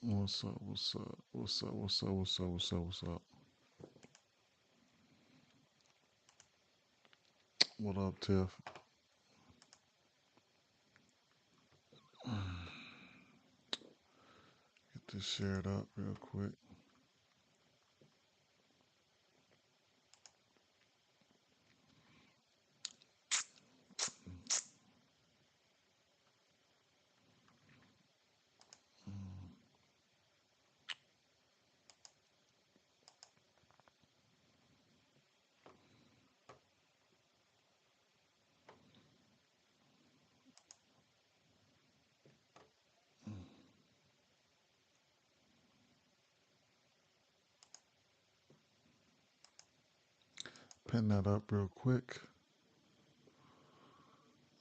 What's up? What's up? What's up? What's up? What's up? What's up? What's up? What up, Tiff? Get this shared up real quick. Pin that up real quick.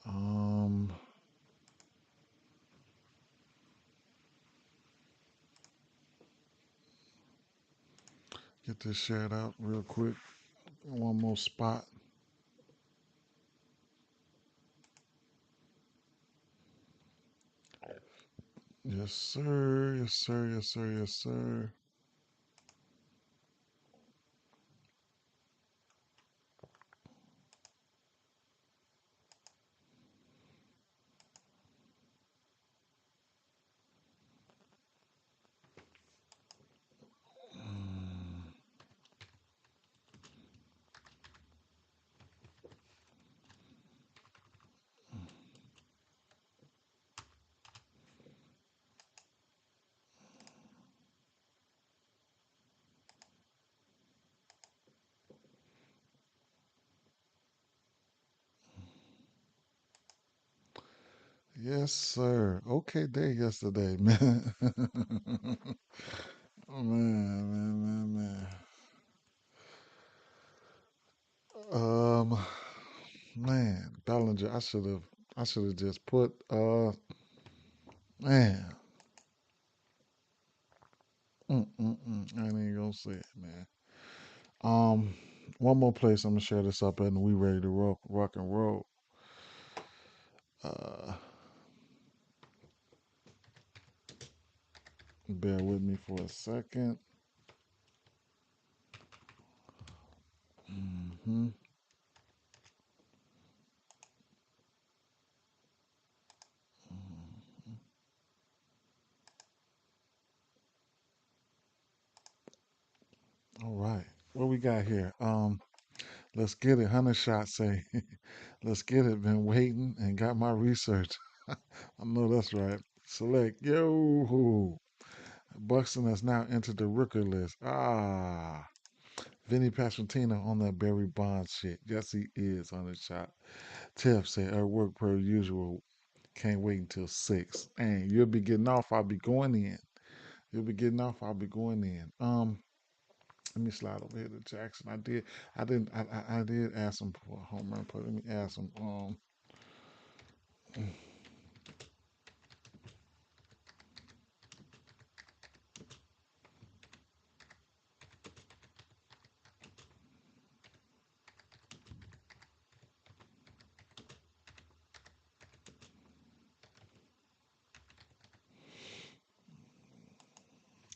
Um, get this shared out real quick. One more spot. Yes, sir. Yes, sir. Yes, sir. Yes, sir. Yes, sir. Okay day yesterday, man. Man. Um, man, Bellinger. I should have just put. Man. I ain't even gonna say it, man. Um, one more place I'm gonna share this up and we ready to rock and roll. Uh, bear with me for a second. hmm All right, what we got here? Let's get it. 100 shot say, let's get it. Been waiting and got my research. I know that's right. Select yo. Buxton has now entered the rookie list. Vinny Pasquantino on that Barry Bonds shit. Yes, he is on the shot. Tiff said, at work per usual. Can't wait until 6. And you'll be getting off. I'll be going in. You'll be getting off. I'll be going in. Let me slide over here to Jackson. I did ask him for a home run, but let me ask him. All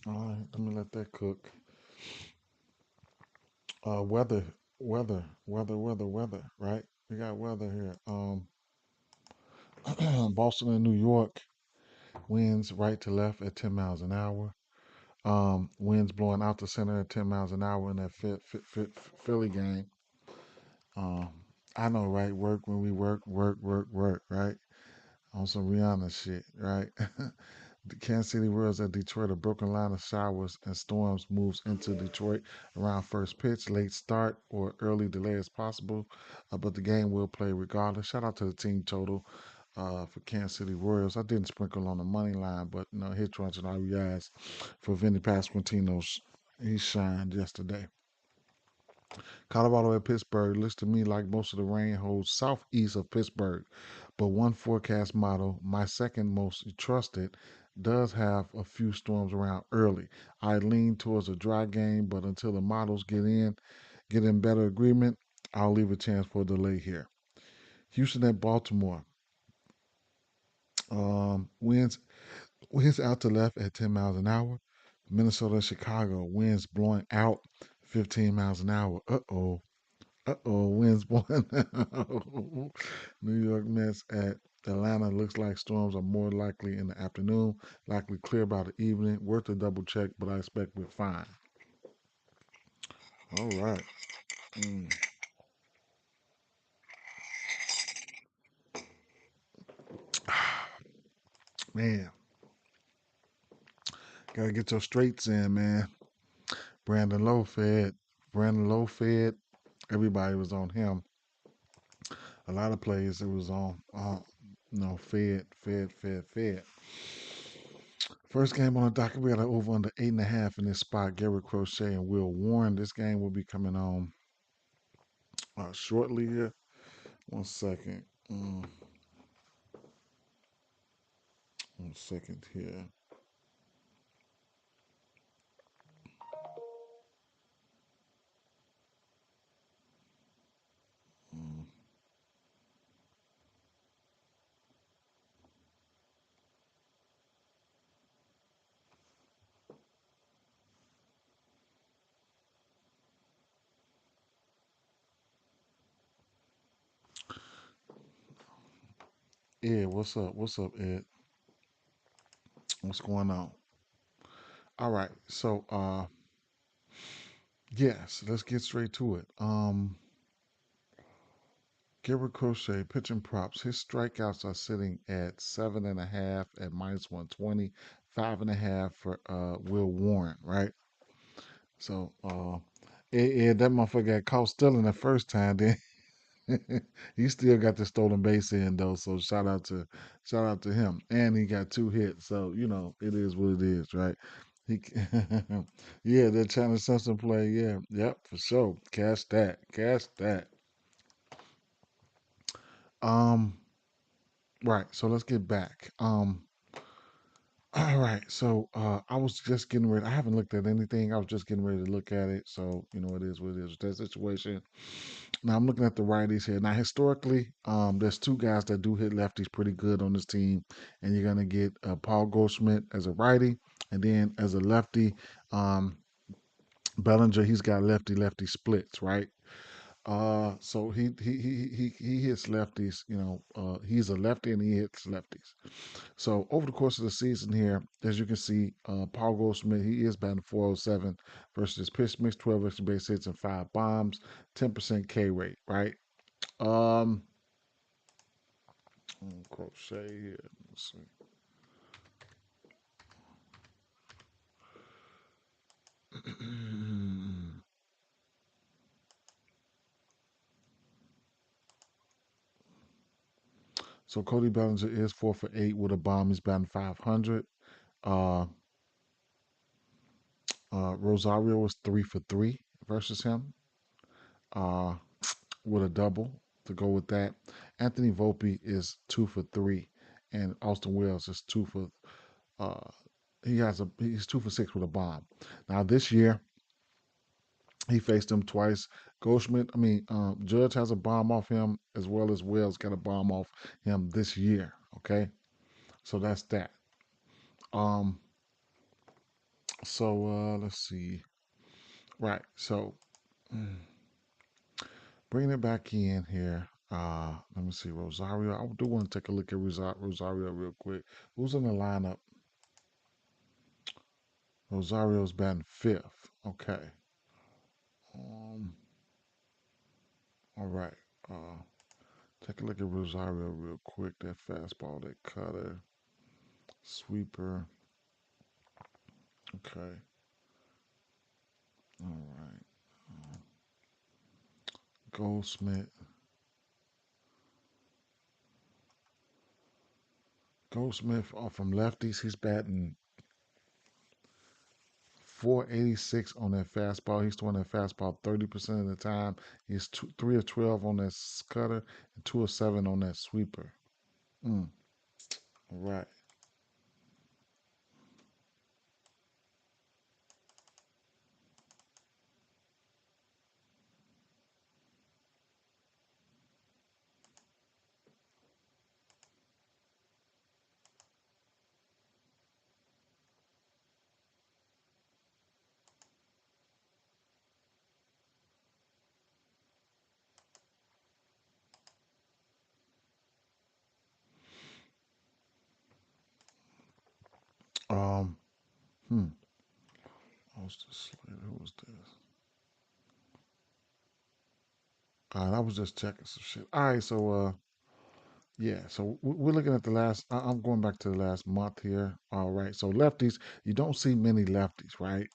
right, let me let that cook. Weather, weather. Right, we got weather here. Boston and New York winds right to left at 10 miles an hour. Winds blowing out the center at 10 miles an hour in that Philly game. Um, I know, right? Work when we work, right? On some Rihanna shit, right? The Kansas City Royals at Detroit, a broken line of showers and storms moves into Detroit around first pitch. Late start or early delay is possible, but the game will play regardless. Shout out to the team total for Kansas City Royals. I didn't sprinkle on the money line, but hit runs and RBIs for Vinny Pasquantino's. He shined yesterday. Colorado at Pittsburgh looks to me like most of the rain holds southeast of Pittsburgh, but one forecast model, my second most trusted, does have a few storms around early. I lean towards a dry game, but until the models get in better agreement, I'll leave a chance for a delay here. Houston at Baltimore. Winds out to left at 10 miles an hour. Minnesota Chicago. Winds blowing out 15 miles an hour. Uh-oh. Uh-oh. Winds blowing out. New York Mets at Atlanta. Looks like storms are more likely in the afternoon. Likely clear by the evening. Worth a double check, but I expect we're fine. All right. Mm. Man, gotta get your straights in, man. Brandon Lowe fed. Brandon Lowe fed. Everybody was on him. A lot of plays it was on. Fed. First game on the docket, we got an over under 8.5 in this spot. Garrett Crochet and Will Warren. This game will be coming on shortly here. 1 second. 1 second here. Mm. Ed, what's up? What's up, Ed? What's going on? All right, so yes, let's get straight to it. Garrett Crochet pitching props. His strikeouts are sitting at 7.5 at minus 120, 5.5 for Will Warren, right? So that motherfucker got caught stealing the first time. Then he still got the stolen base in though. So shout out to him. And he got 2 hits. So it is what it is, right? He, yeah, that China Simpson play. Yeah, yep, for sure. Cash that. Um, right. So let's get back. All right. So I was just getting ready. I haven't looked at anything. I was just getting ready to look at it. So it is what it is. That situation. Now I'm looking at the righties here. Now historically, there's 2 guys that do hit lefties pretty good on this team, and you're gonna get Paul Goldschmidt as a righty, and then as a lefty, um, Bellinger. He's got lefty splits, right? So he hits lefties. He's a lefty and he hits lefties. So over the course of the season here, as you can see, Paul Goldschmidt, he is batting 407 versus his pitch mix, 12 extra base hits and 5 bombs, 10% K rate, right? Um, Crochet here. Let's see. So Cody Bellinger is 4 for 8 with a bomb. He's batting 500. Uh, Rosario was 3 for 3 versus him. Uh, with a double to go with that. Anthony Volpe is 2 for 3, and Austin Wells is uh he's 2 for 6 with a bomb. Now this year he faced him twice. Judge has a bomb off him as well as Wells got a bomb off him this year. Okay, so that's that. Um, so let's see. Right, so bringing it back in here. Let me see, Rosario. I do want to take a look at Rosario real quick. Who's in the lineup? Rosario's batting fifth. Okay. Um. All right. Uh. Take a look at Rosario real quick. That fastball, that cutter, sweeper. Okay. All right. Goldsmith. Goldsmith from lefties. He's batting 486 on that fastball. He's throwing that fastball 30% of the time. He's 3 of 12 on that cutter and 2 of 7 on that sweeper. Mm, all right. Hmm. I was just who was this? I was just checking some shit. All right, so yeah, so we're looking at the last. I'm going back to the last month here. All right, so lefties, you don't see many lefties, right?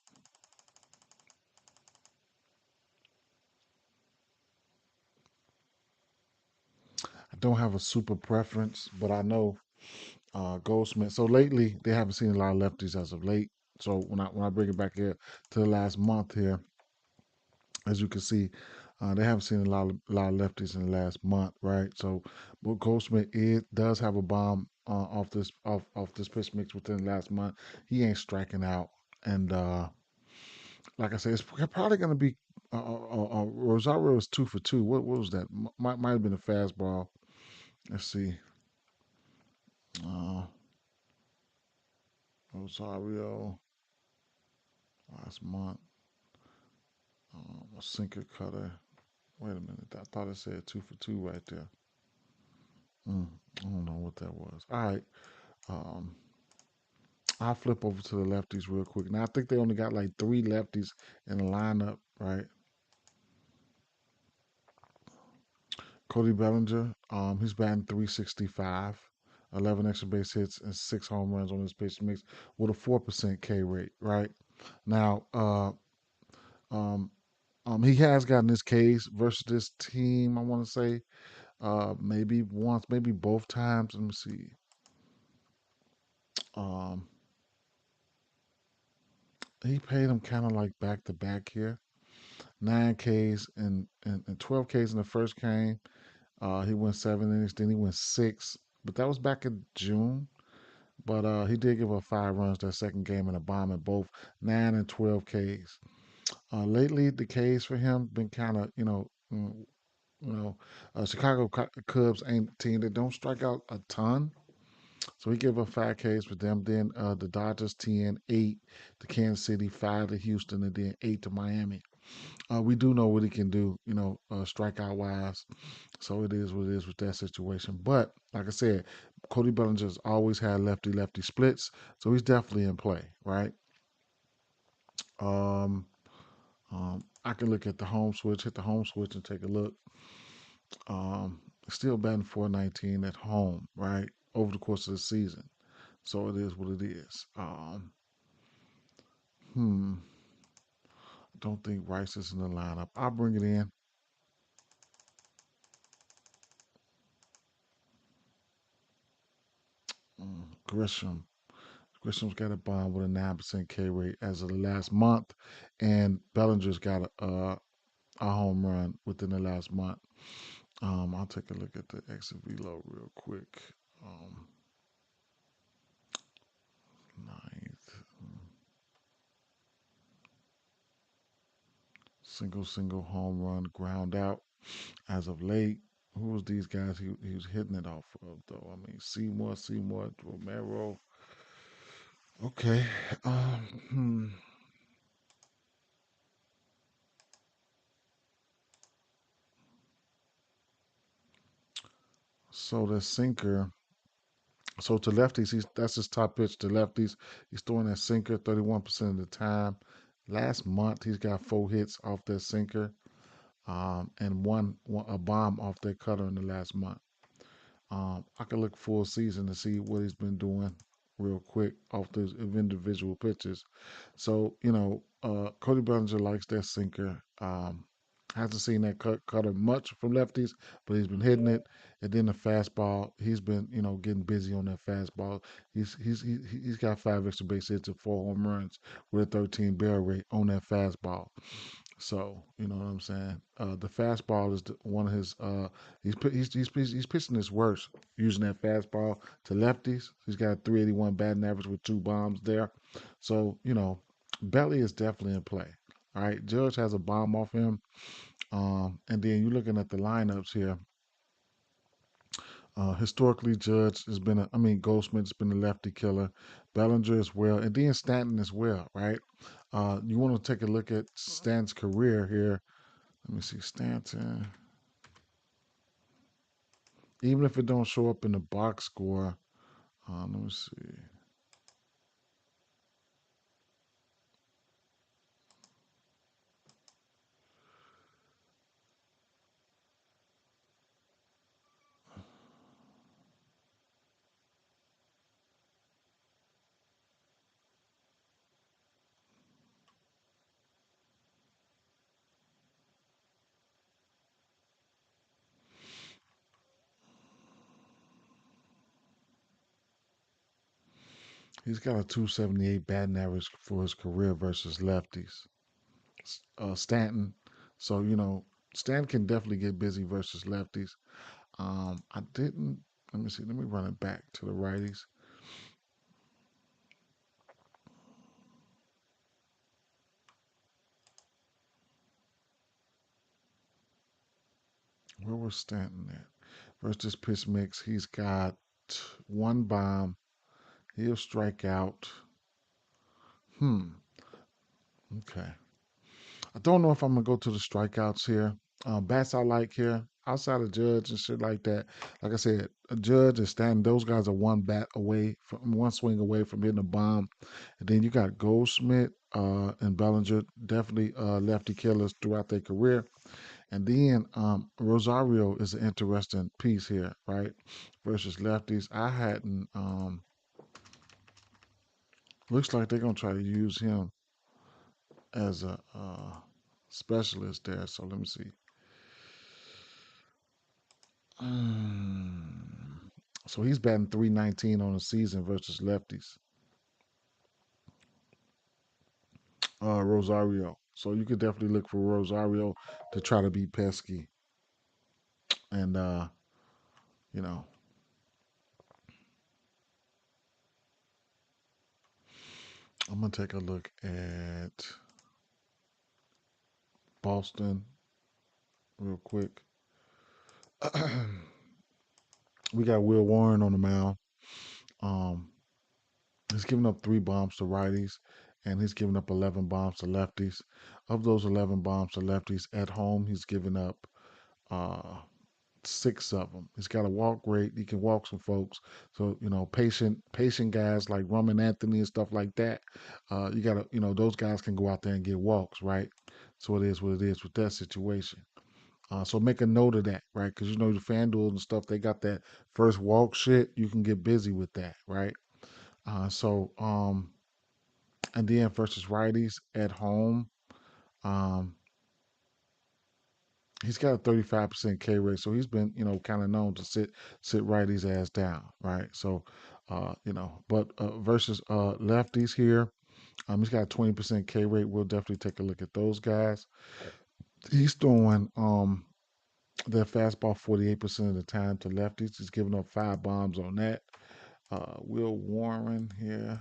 I don't have a super preference, but I know Goldsmith. So lately, they haven't seen a lot of lefties as of late. So when I bring it back here to the last month here, as you can see, they haven't seen a lot of lefties in the last month, right? So, but Goldsmith does have a bomb off this pitch mix within the last month. He ain't striking out, and like I said, it's probably going to be Rosario is 2 for 2. What was that? Might have been a fastball. Let's see. Uh, Rosario last month. A sinker cutter. Wait a minute. I thought it said 2 for 2 right there. I don't know what that was. All right. Um, I'll flip over to the lefties real quick. Now I think they only got like 3 lefties in the lineup, right? Cody Bellinger, he's batting 365, 11 extra base hits and 6 home runs on his pitch mix with a 4% K rate, right? Now, um, he has gotten his Ks versus this team. I want to say, maybe once, maybe both times. Let me see. Um, he paid him kind of like back to back here. 9 Ks and 12 Ks in the first game. He went 7 innings, then he went six, but that was back in June. But he did give up 5 runs that second game and a bomb at both 9 and 12 Ks. Lately, the Ks for him been kind of you know, Chicago Cubs ain't a team that don't strike out a ton. So he gave up 5 Ks for them. Then the Dodgers 10, 8 to Kansas City, 5 to Houston, and then 8 to Miami. We do know what he can do, strikeout wise. So it is what it is with that situation. But like I said, Cody Bellinger's always had lefty lefty splits, so he's definitely in play, right? Um, I can look at the home switch, hit the home switch, and take a look. Still batting 419 at home, right? Over the course of the season. So it is what it is. Hmm. Don't think Rice is in the lineup. I'll bring it in. Grisham. Grisham's got a bomb with a 9% K rate as of the last month, and Bellinger's got a home run within the last month. I'll take a look at the exit velo real quick. Um, Ninth, single home run, ground out. As of late, who was these guys he was hitting it off of though? I mean, Seymour, Romero. Okay. Um, hmm. So the sinker. So to lefties, that's his top pitch to lefties. He's throwing that sinker 31% of the time. Last month, he's got 4 hits off that sinker, and one a bomb off that cutter in the last month. I can look full season to see what he's been doing real quick off those individual pitches. So, Cody Bellinger likes that sinker. Hasn't seen that cutter much from lefties, but he's been hitting it. And then the fastball, he's been, getting busy on that fastball. He's got 5 extra base hits and 4 home runs with a 13 barrel rate on that fastball. So you know what I'm saying. The fastball is one of his. He's pitching his worst using that fastball to lefties. He's got a 381 batting average with 2 bombs there. So Belly is definitely in play. All right, Judge has a bomb off him. And then you're looking at the lineups here. Historically, Judge has been Goldsmith's been a lefty killer. Bellinger as well, and then Stanton as well, right? You want to take a look at Stanton's career here. Let me see, Stanton. Even if it don't show up in the box score, let me see. He's got a 278 batting average for his career versus lefties. Stanton. So, Stanton can definitely get busy versus lefties. I didn't, let me see, let me run it back to the righties. Where was Stanton at? Versus pitch mix, he's got one bomb. He'll strike out. Hmm. Okay. I don't know if I'm gonna go to the strikeouts here. Bats I like here, outside of Judge and shit like that. Like I said, a Judge and Stanton, those guys are one bat away from one swing away from hitting a bomb. And then you got Goldschmidt and Bellinger, definitely lefty killers throughout their career. And then Rosario is an interesting piece here, right? Versus lefties. I hadn't. Looks like they're gonna try to use him as a specialist there. So let me see. Mm. So he's batting 319 on the season versus lefties. Rosario. So you could definitely look for Rosario to try to be pesky. And you know, I'm gonna take a look at Boston real quick. We got Will Warren on the mound. Um, he's given up 3 bombs to righties, and he's given up 11 bombs to lefties. Of those 11 bombs to lefties at home, he's given up uh, 6 of them. He's got a walk rate. He can walk some folks. So patient guys like Roman Anthony and stuff like that. You gotta, those guys can go out there and get walks, right? So it is what it is with that situation. So make a note of that, right? Because the FanDuel and stuff, they got that first walk shit. You can get busy with that, right? And then versus righties at home, um, he's got a 35% K rate, so he's been, kind of known to sit righties ass down, right? So, but versus lefties here, he's got a 20% K rate. We'll definitely take a look at those guys. He's throwing their fastball 48% of the time to lefties. He's giving up 5 bombs on that. Will Warren here.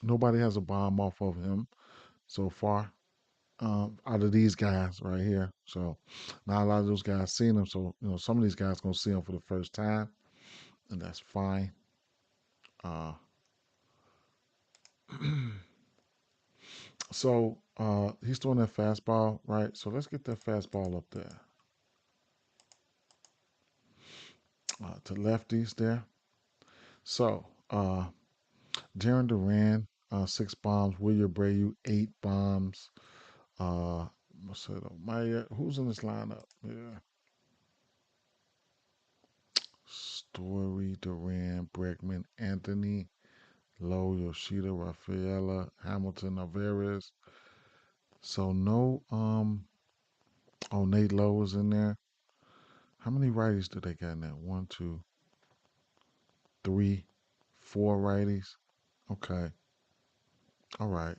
Nobody has a bomb off of him so far. Out of these guys right here. So not a lot of those guys seen him. So some of these guys gonna see him for the first time, and that's fine. Uh, he's throwing that fastball, right? So let's get that fastball up there to lefties there. So Jaron Duran, 6 bombs. William Abreu, 8 bombs. Marcelo Meyer, who's in this lineup? Yeah. Story, Duran, Bregman, Anthony, Lowe, Yoshida, Rafaela, Hamilton, Alvarez. So no, oh, Nate Lowe is in there. How many righties do they got in there? One, two, three, 4 righties. Okay. All right.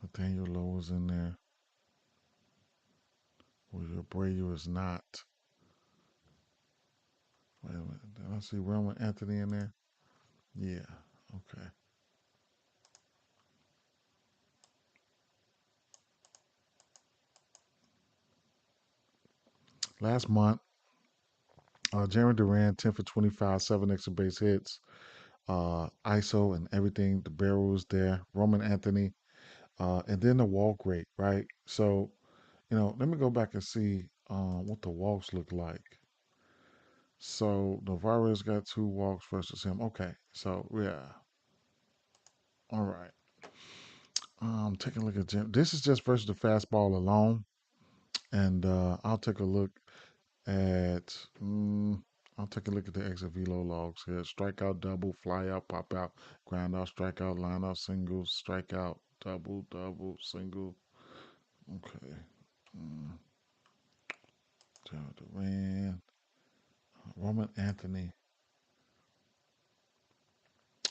Nathaniel Lowe is in there. William Abreu is not. Wait a minute. Did I see Roman Anthony in there? Yeah. Okay. Last month, Jaron Duran, 10 for 25, 7 extra base hits, ISO and everything. The barrel was there. Roman Anthony, and then the walk rate, right? So, let me go back and see what the walks look like. So Navarro's got 2 walks versus him. Okay, so yeah, all right. Take a look at Jim. This is just versus the fastball alone, and I'll take a look at. I'll take a look at the exit velo logs here. Strikeout, double, fly out, pop out, ground out, strikeout, line out, singles, strikeout, double, double, single. Okay. Mm, Duran, Roman Anthony.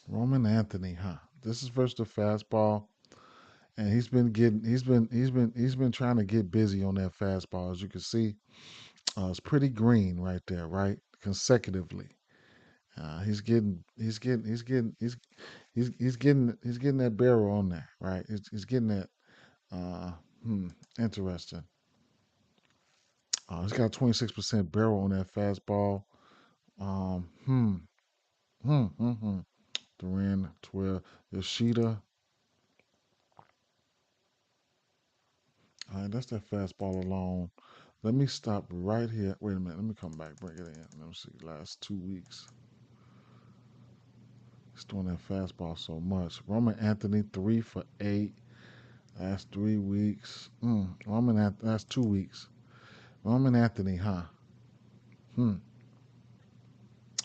Roman Anthony, huh? This is versus the fastball, and he's been trying to get busy on that fastball. As you can see, it's pretty green right there, right? Consecutively. He's getting that barrel on there, right? He's getting that. Uh, hmm, interesting. He's got a 26% barrel on that fastball. Um, hmm, hmm. Duran 12. Yoshida. All right, that's that fastball alone. Let me stop right here. Wait a minute. Let me come back. Bring it in. Let me see. Last 2 weeks. He's doing that fastball so much. Roman Anthony 3 for 8. Last 3 weeks. That's 2 weeks. Roman Anthony, huh? Hmm.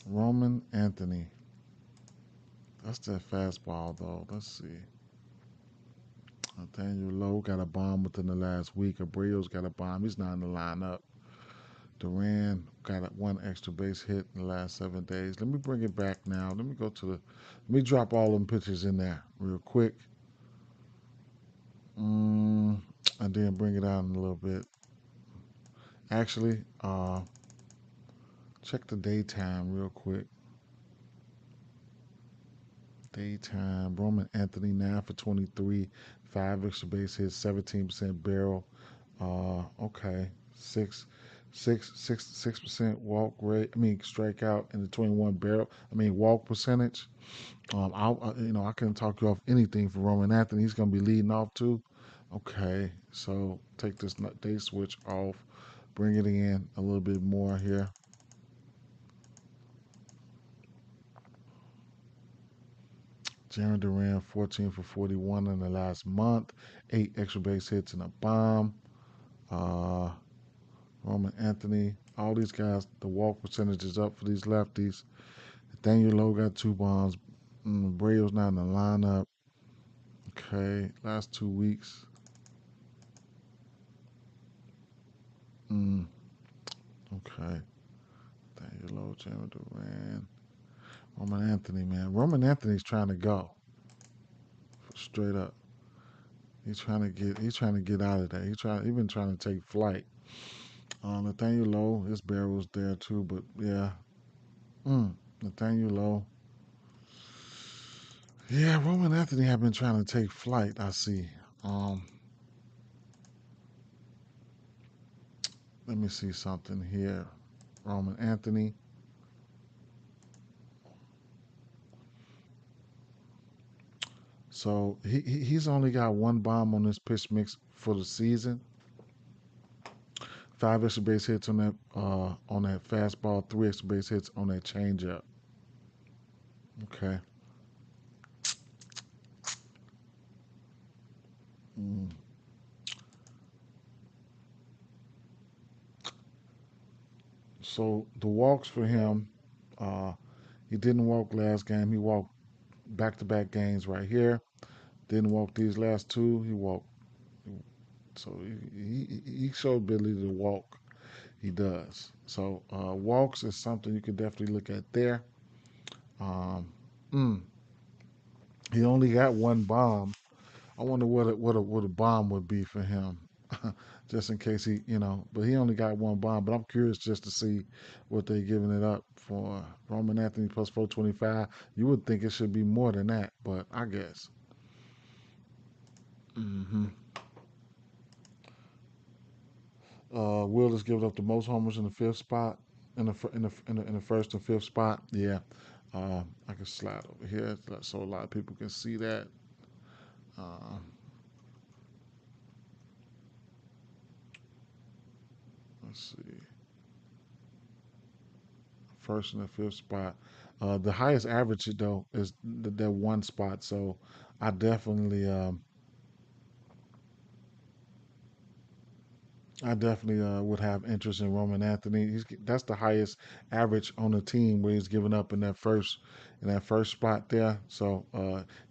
Roman Anthony. That's that fastball though. Let's see. Nathaniel Lowe got a bomb within the last week. Abreu's got a bomb. He's not in the lineup. Duran got one extra base hit in the last 7 days. Let me bring it back now. Let me go to the. Let me drop all them pitchers in there real quick. And then bring it out in a little bit. Actually, check the daytime real quick. Daytime. Roman Anthony 9 for 23, 5 extra base hits, 17% barrel. Okay, 6% walk rate. I mean strikeout and the 21 barrel. I mean walk percentage. I couldn't talk you off anything for Roman Anthony. He's gonna be leading off too. Okay, so take this day switch off, bring it in a little bit more here. Jaron Duran 14 for 41 in the last month, 8 extra base hits and a bomb. Uh, Roman Anthony, all these guys, the walk percentage is up for these lefties. Nathaniel Lowe got 2 bombs. Abreu's not in the lineup. Okay, last 2 weeks. Okay. Nathaniel Lowe, Jaron Duran. Roman Anthony, man. Roman Anthony's trying to go. Straight up. He's trying to get out of there. He's been trying to take flight. Nathaniel Lowe, his barrel's there too, but yeah. Nathaniel Lowe. Yeah, Roman Anthony have been trying to take flight, I see. Let me see something here. Roman Anthony. So he's only got one bomb on this pitch mix for the season. 5 extra base hits on that fastball, 3 extra base hits on that changeup. Okay. Mm. So the walks for him, uh, he didn't walk last game. He walked back-to-back games right here. Didn't walk these last two. He walked. So he showed ability to walk. He does. So walks is something you could definitely look at there. Um, mm, he only got one bomb. I wonder what a bomb would be for him, just in case But he only got one bomb. But I'm curious just to see what they're giving it up for. Roman Anthony plus 425. You would think it should be more than that, but I guess. hmm Will is giving up the most homers in the fifth spot, in the first and fifth spot. Yeah, I can slide over here so a lot of people can see that. Uh, let's see, first and the fifth spot. The highest average though is that one spot. So I definitely I definitely would have interest in Roman Anthony. That's the highest average on the team where he's given up in that first spot there. So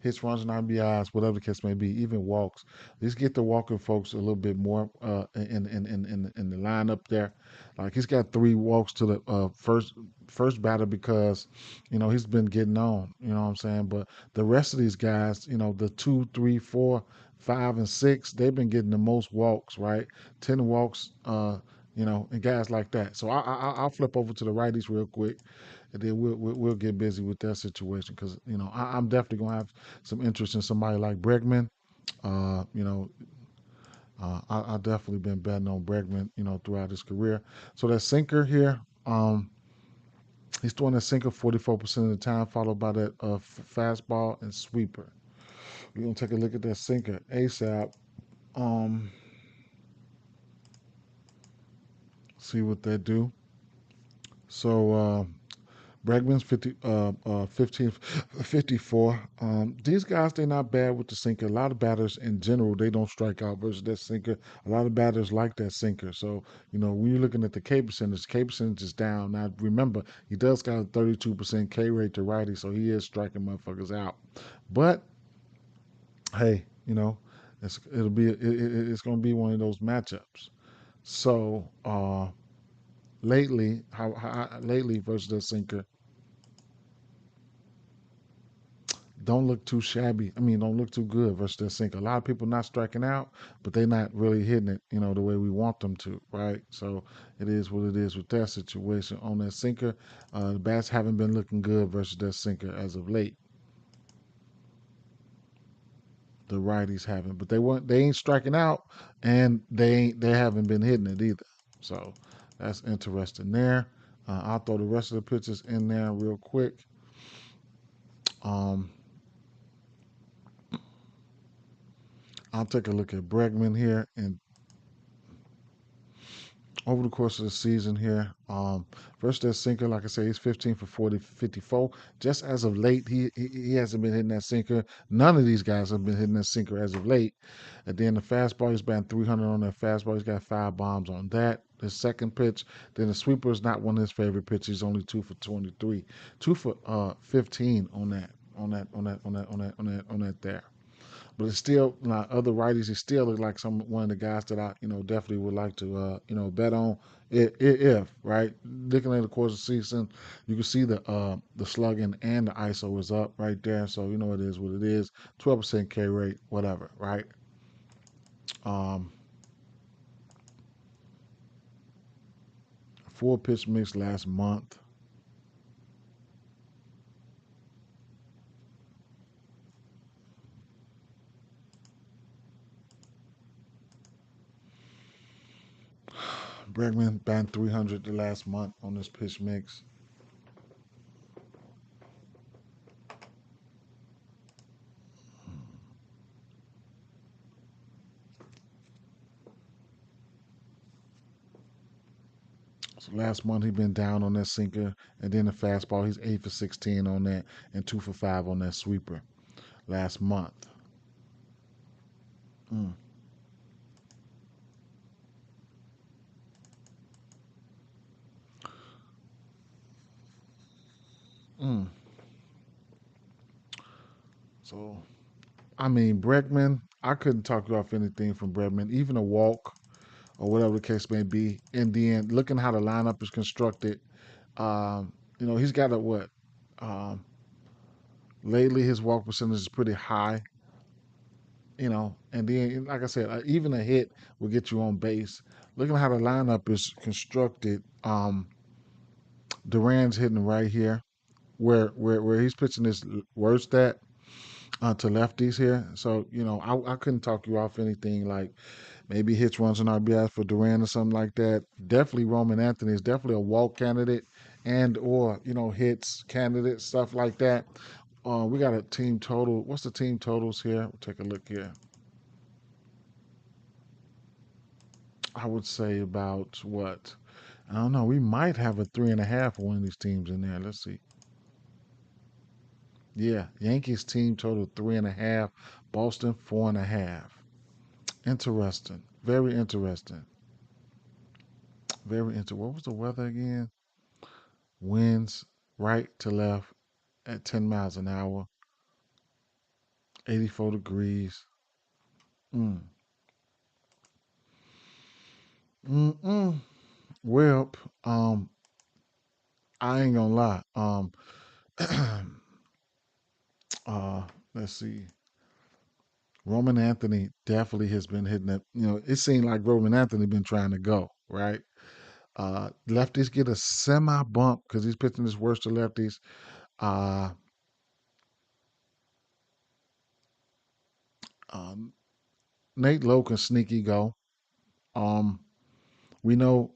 hits, runs, and RBIs, whatever the case may be, even walks. Let's get the walking folks a little bit more in the lineup there. Like he's got 3 walks to the first batter because he's been getting on. You know what I'm saying? But the rest of these guys, the 2, 3, 4, 5, and 6, they've been getting the most walks, right? 10 walks, and guys like that. So I'll flip over to the righties real quick, and then we'll get busy with that situation because I'm definitely gonna have some interest in somebody like Bregman. Uh, you know, I definitely been betting on Bregman, throughout his career. So that sinker here, he's throwing that sinker 44% of the time, followed by that fastball and sweeper. We're gonna take a look at that sinker ASAP. Um, see what they do. So Bregman's 15, 54. These guys, they're not bad with the sinker. A lot of batters in general, they don't strike out versus that sinker. A lot of batters like that sinker. So, when you're looking at the K percentage is down. Now, remember, he does got a 32% K rate to righty, so he is striking motherfuckers out. But, hey, it's going to be one of those matchups. So, lately versus that sinker, don't look too shabby. I mean, don't look too good versus that sinker. A lot of people not striking out, but they're not really hitting it, the way we want them to, right? So it is what it is with that situation. On that sinker, the bats haven't been looking good versus that sinker as of late. The righties haven't, but they ain't striking out, and they haven't been hitting it either. So that's interesting there. I'll throw the rest of the pitches in there real quick. Um, I'll take a look at Bregman here and over the course of the season here. Versus that sinker, like I say, he's 15 for 40, 54. Just as of late, he hasn't been hitting that sinker. None of these guys have been hitting that sinker as of late. And then the fastball, he's batting 300 on that fastball. He's got 5 bombs on that. The second pitch, then the sweeper is not one of his favorite pitches. He's only 2 for 23, 2 for 15 on that there. But it's still like other righties. He still looks like one of the guys that I definitely would like to bet on. If right, looking at the course of the season, you can see the slugging and the ISO is up right there. So it is what it is. 12% K rate, whatever, right? Um, 4 pitch mix last month. Bregman banned 300 the last month on this pitch mix. So last month he been down on that sinker, and then the fastball he's 8 for 16 on that, and 2 for 5 on that sweeper last month. Mm, mm. So I mean Bregman, I couldn't talk you off anything from Bregman, even a walk or whatever the case may be. In the end, looking how the lineup is constructed, he's got a what? Um, lately his walk percentage is pretty high. And then like I said, even a hit will get you on base. Looking at how the lineup is constructed, Duran's hitting right here, where he's pitching his worst at to lefties here. So I couldn't talk you off anything like maybe hits, runs, and RBIs for Duran or something like that. Definitely Roman Anthony is definitely a walk candidate and or hits candidate, stuff like that. We got a team total. What's the team totals here? We'll take a look here. I would say about what? I don't know. We might have a 3.5 for one of these teams in there. Let's see. Yeah, Yankees team total 3.5. Boston 4.5. Interesting. Very interesting. Very interesting. What was the weather again? Winds right to left at 10 miles an hour, 84 degrees. Mm. Mm-mm. Well, I ain't gonna lie. Uh, let's see. Roman Anthony definitely has been hitting it. You know, it seemed like Roman Anthony been trying to go, right? Lefties get a semi bump because he's pitching his worst to lefties. Uh, um, Nate Lowe can sneaky go. Um, we know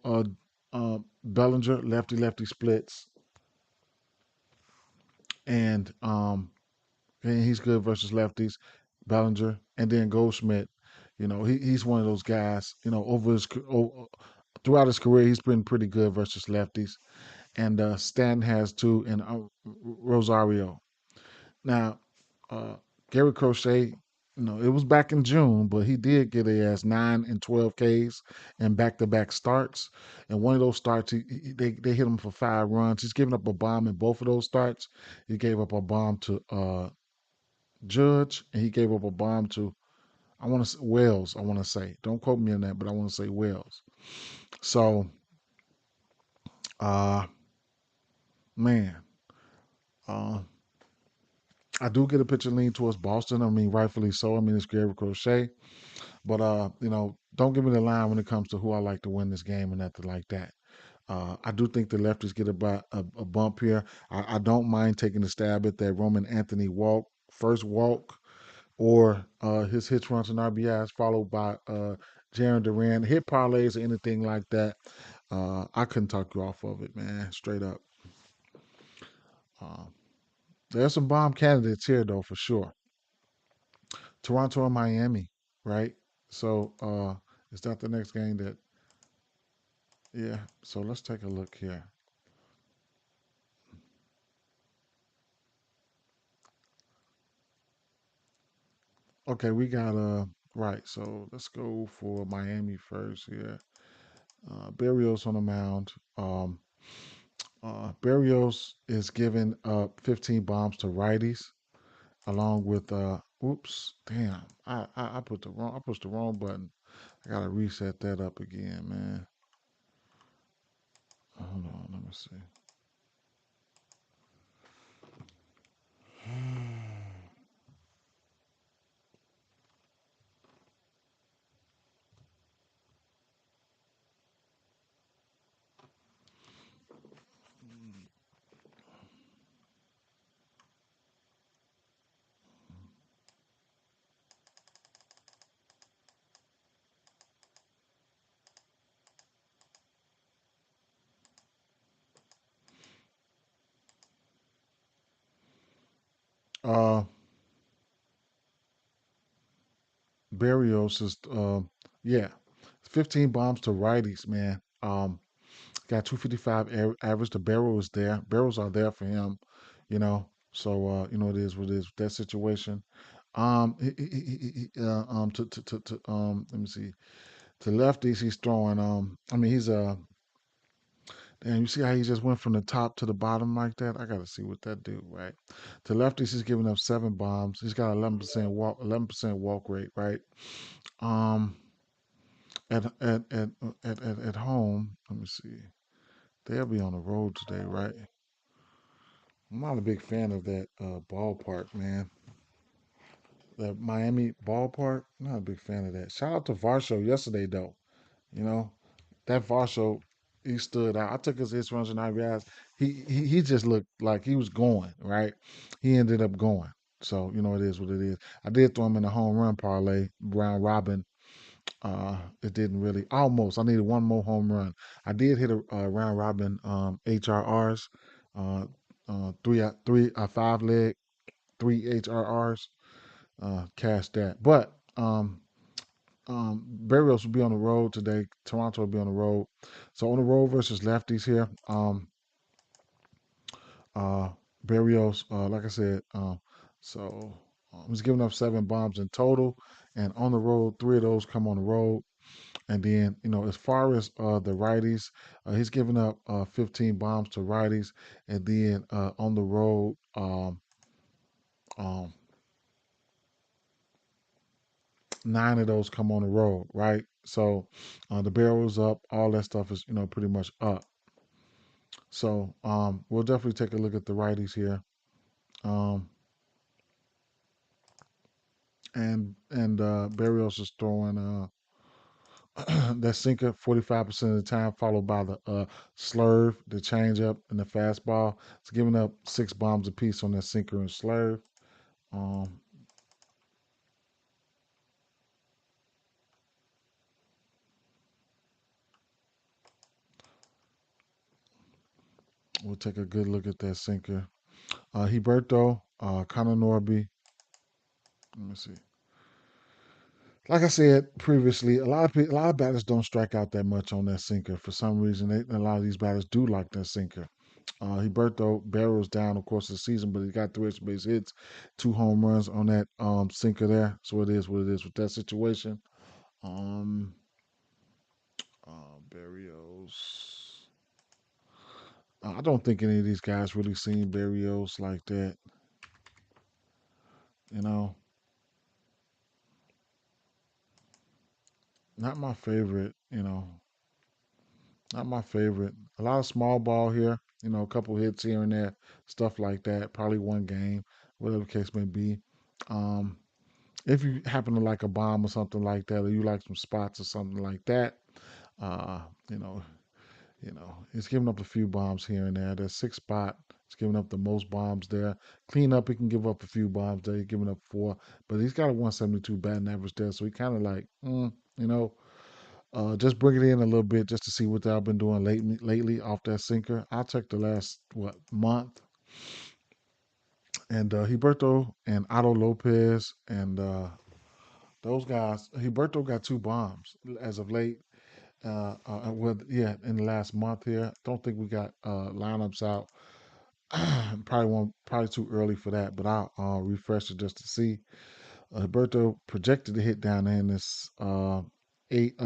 Bellinger lefty lefty splits, and and he's good versus lefties. Bellinger and then Goldschmidt. You know, he's one of those guys. You know, throughout his career, he's been pretty good versus lefties. And Stanton has two, and Rosario. Now, uh, Gary Crochet, you know, it was back in June, but he did get a ass 9 and 12 Ks and back-to-back starts. And one of those starts, they hit him for 5 runs. He's given up a bomb in both of those starts. He gave up a bomb to Judge, and he gave up a bomb to I want to say Wells. I want to say, don't quote me on that, but I want to say Wells. So, uh, man, uh, I do get a picture lean towards Boston. I mean, rightfully so. I mean, it's Gary Crochet. But you know, don't give me the line when it comes to who I like to win this game and nothing like that. I do think the lefties get a bump here. I don't mind taking a stab at that Roman Anthony first walk, or his hits, runs, and RBIs, followed by Jaron Duran. Hit parlays or anything like that. I couldn't talk you off of it, man. Straight up. Uh, there's some bomb candidates here, though, for sure. Toronto and Miami, right? So is that the next game that? Yeah. So let's take a look here. Okay, we got right. So let's go for Miami first here. Barrios on the mound. Barrios is giving up 15 bombs to righties, along with oops, damn, I put the wrong I pushed the wrong button. I gotta reset that up again, man. Hold on, let me see. Uh, Barrios is yeah, 15 bombs to righties, man. Got 255 average. The barrel is there. Barrels are there for him, you know. So you know it is what it is with that situation. Let me see. To lefties, he's throwing. I mean, he's damn. You see how he just went from the top to the bottom like that? I got to see what that do, right? To lefties, he's giving up 7 bombs. He's got 11% walk rate, right? Um, at home, let me see. They'll be on the road today, right? I'm not a big fan of that ballpark, man. The Miami ballpark, I'm not a big fan of that. Shout out to Varsho yesterday, though. You know, that Varsho, he stood out. I took his runs and RBIs. He just looked like he was going, right? He ended up going. So, you know, it is what it is. I did throw him in a home run parlay, round robin. It didn't really, almost. I needed one more home run. I did hit a round robin HRRs, uh, three, 5 leg, 3 HRRs, cash that. But Barrios will be on the road today. Toronto will be on the road. So on the road versus lefties here. Uh, Barrios, like I said, so he's giving up 7 bombs in total, and on the road, 3 of those come on the road. And then, as far as the righties, he's given up 15 bombs to righties, and then on the road, um, 9 of those come on the road, right? So the barrel's up, all that stuff is pretty much up. So we'll definitely take a look at the righties here, um, and Barrios is throwing that sinker 45% of the time, followed by the slurve, the changeup, and the fastball. It's giving up 6 bombs apiece on that sinker and slurve. Um, we'll take a good look at that sinker. Heberto, Connor Norby. Let me see. Like I said previously, a lot of batters don't strike out that much on that sinker. For some reason, a lot of these batters do like that sinker. Huberto barrels down, of course, the season, but he got 3 extra base hits, 2 home runs on that sinker there. So it is what it is with that situation. Um, Barrios. I don't think any of these guys really seen Barrios like that. You know, not my favorite. Not my favorite. A lot of small ball here. A couple hits here and there, stuff like that. Probably one game, whatever the case may be. Um, if you happen to like a bomb or something like that, or you like some spots or something like that, uh, you know, he's giving up a few bombs here and there. That 6 spot, he's giving up the most bombs there. Clean up, he can give up a few bombs there. He's giving up 4, but he's got a 172 batting average there, so he kind of like, you know, just bring it in a little bit just to see what I've been doing lately off that sinker. I'll check the last month, and Huberto and Otto Lopez and those guys. Huberto got 2 bombs as of late. In the last month here. Don't think we got lineups out. Probably too early for that, but I'll refresh it just to see. Alberto projected to hit down there in this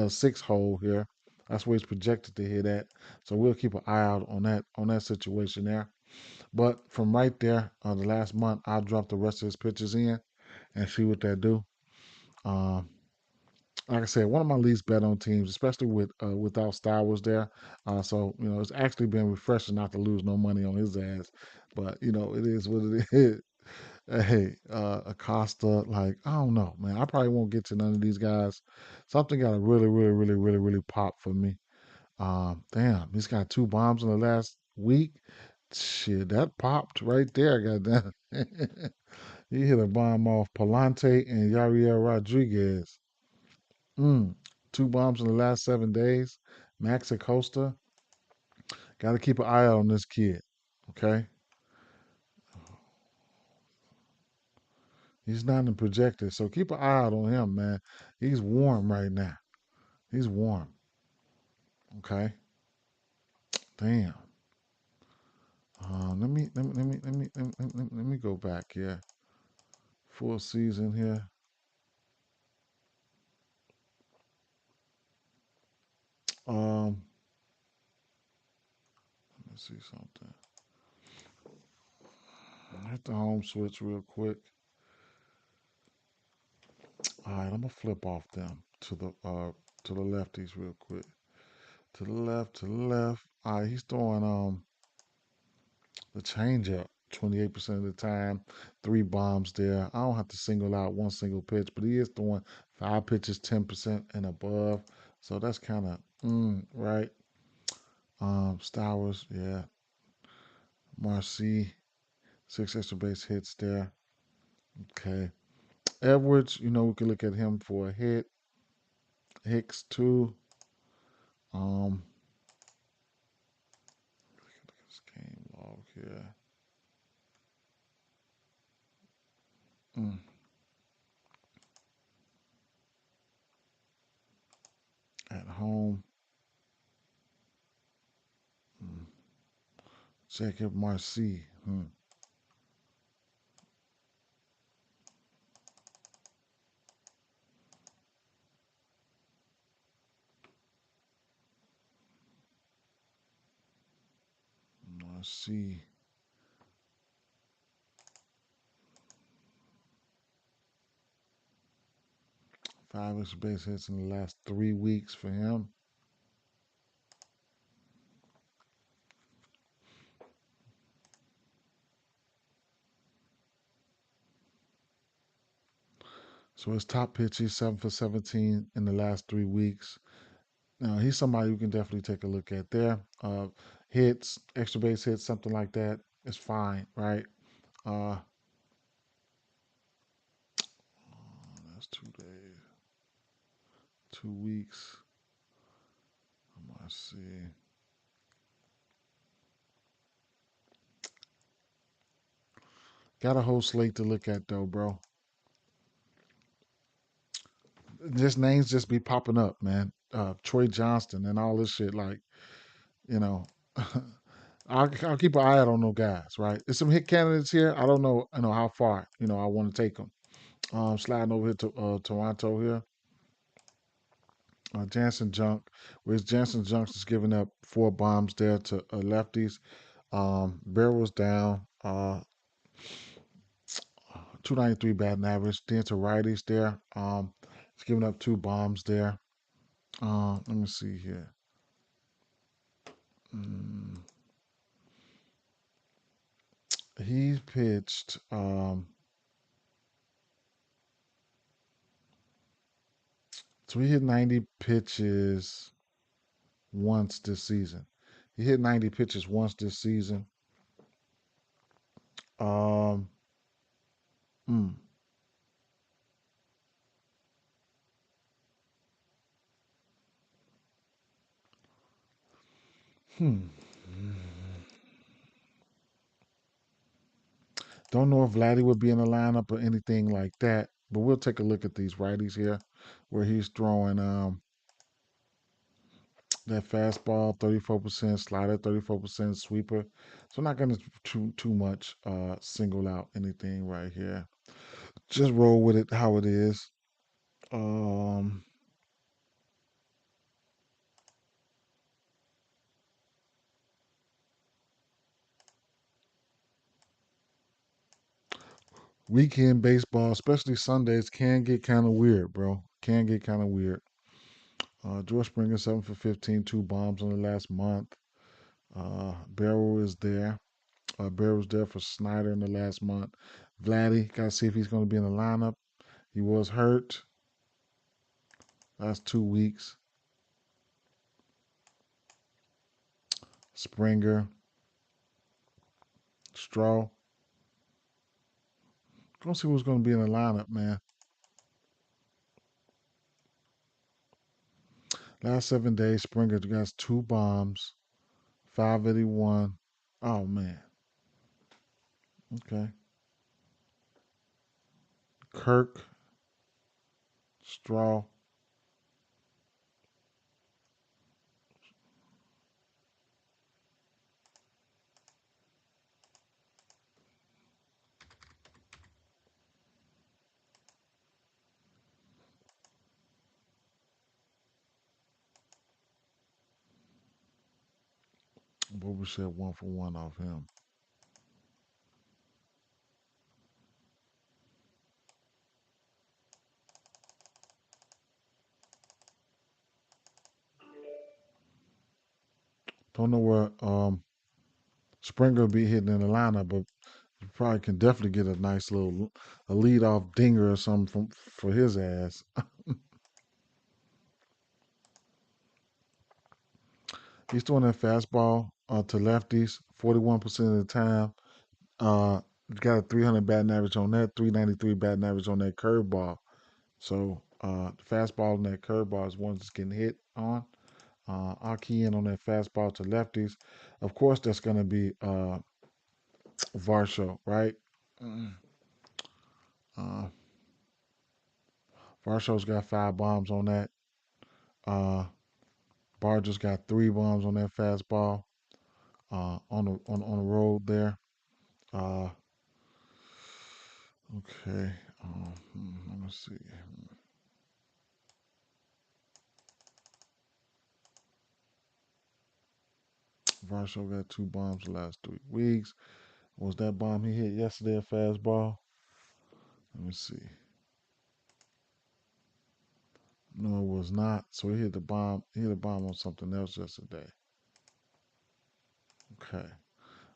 6 hole here. That's where he's projected to hit at. So we'll keep an eye out on that situation there. But from right there, the last month, I'll drop the rest of his pitches in and see what they do. Um, like I said, one of my least bet on teams, especially without Star was there. So it's actually been refreshing not to lose no money on his ass. But it is what it is. Hey, Acosta, like, I don't know, man. I probably won't get to none of these guys. Something got to really, really, really, really, really pop for me. Damn, he's got 2 bombs in the last week. Shit, that popped right there, goddamn. He hit a bomb off Palante and Yariel Rodriguez. Mm, 2 bombs in the last 7 days. Max Acosta, got to keep an eye out on this kid. Okay, he's not in the projected, so keep an eye out on him, man. He's warm right now. He's warm. Okay. Damn. Let me go back here. Full season here. Um, let me see something. Hit the home switch real quick. All right, I'm gonna flip off them to the lefties real quick. To the left, to the left. All right, he's throwing the changeup 28% of the time. 3 bombs there. I don't have to single out one single pitch, but he is throwing 5 pitches, 10% and above. So that's kind of right. Stowers, yeah. Marcy, 6 extra base hits there. Okay. Edwards, we can look at him for a hit. Hicks too. Look at this game log here. Mm, at home. Mm. Jacob Marcy. Let's see. 5 extra base hits in the last 3 weeks for him. So his top pitch, he's 7 for 17 in the last 3 weeks. Now he's somebody you can definitely take a look at there. Hits, extra base hits, something like that is fine, right? Uh, that's 2 days, 2 weeks. Let's see. Got a whole slate to look at though, bro. Just names just be popping up, man. Troy Johnston and all this shit. Like, you know, I'll keep an eye out on those guys, right? There's some hit candidates here. I don't know, how far, I want to take them. Sliding over here to Toronto here. Jansen Junk, whereas Jansen Junks is giving up 4 bombs there to lefties. Barrels down, 293 batting average. Then to righties there. He's giving up 2 bombs there. Let me see here. Mm, he pitched. So he hit 90 pitches once this season. He hit 90 pitches once this season. Um, mm, hmm. Don't know if Vladdy would be in the lineup or anything like that, but we'll take a look at these righties here, where he's throwing that fastball 34%, slider 34%, sweeper. So I'm not gonna too much single out anything right here. Just roll with it how it is. Um, Weekend baseball, especially Sundays, can get kind of weird, bro. Can get kind of weird. George Springer 7 for 15, 2 bombs in the last month. Barrow is there. Barrow's there for Snyder in the last month. Vladdy, gotta see if he's going to be in the lineup. He was hurt last 2 weeks. Springer, Straw. Gonna see who's going to be in the lineup, man. Last 7 days, Springer got 2 bombs, 581. Oh man. Okay. Kirk, Straw. Boba said 1 for 1 off him. Don't know where Springer will be hitting in the lineup, but you probably can definitely get a nice little a lead off dinger or something for his ass. He's throwing that fastball to lefties 41% of the time. He's got a 300 batting average on that, 393 batting average on that curveball. So the fastball and that curveball is one that's getting hit on. I'll key in on that fastball to lefties. Of course, that's going to be Varsho, right? Mm. Uh, Varsho's got 5 bombs on that. Uh, Barger's got 3 bombs on that fastball on the road there. Uh, okay. Let me see. Varsho got 2 bombs the last 3 weeks. Was that bomb he hit yesterday a fastball? Let me see. No, it was not. So he hit the bomb. He hit a bomb on something else yesterday. Okay.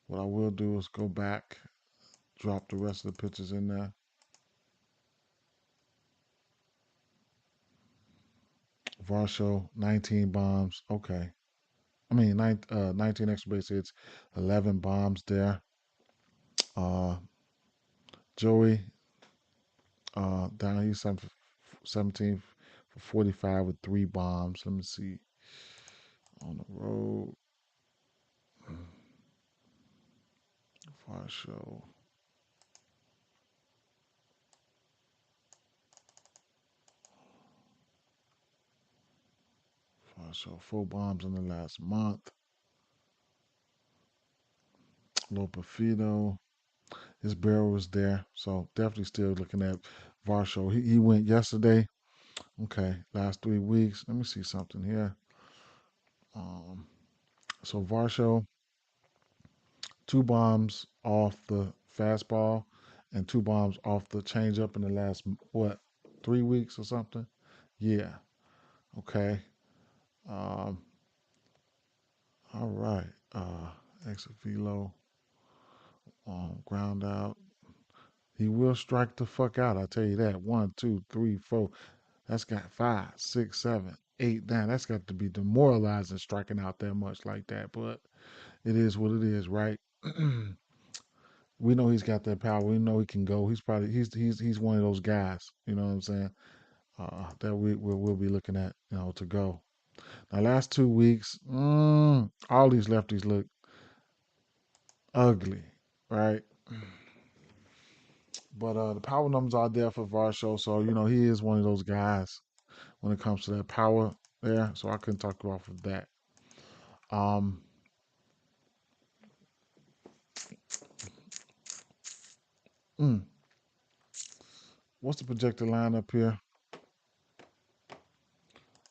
What I will do is go back, drop the rest of the pitches in there. Varsho, 19 bombs. Okay. I mean, 19 extra base hits, 11 bombs there. Uh, Joey, down here, 17 for 45 with 3 bombs. Let me see. On the road, Varsho. Varsho, 4 bombs in the last month. Lopafito, his barrel was there. So definitely still looking at Varsho. He went yesterday. Okay, last 3 weeks. Let me see something here. Um, so Varsho, 2 bombs off the fastball and 2 bombs off the changeup in the last, what, 3 weeks or something? Yeah. Okay. Um, all right. Exit velo, ground out. He will strike the fuck out. I tell you that. 1, 2, 3, 4. That's got 5, 6, 7, 8, 9. That's got to be demoralizing striking out that much like that. But it is what it is, right? We know he's got that power. We know he can go. He's one of those guys. You know what I'm saying? That we'll be looking at, to go. Now, last 2 weeks, all these lefties look ugly, right? But the power numbers are there for Varsho, so he is one of those guys when it comes to that power there. So I couldn't talk you off of that. Um, mm, what's the projected lineup here?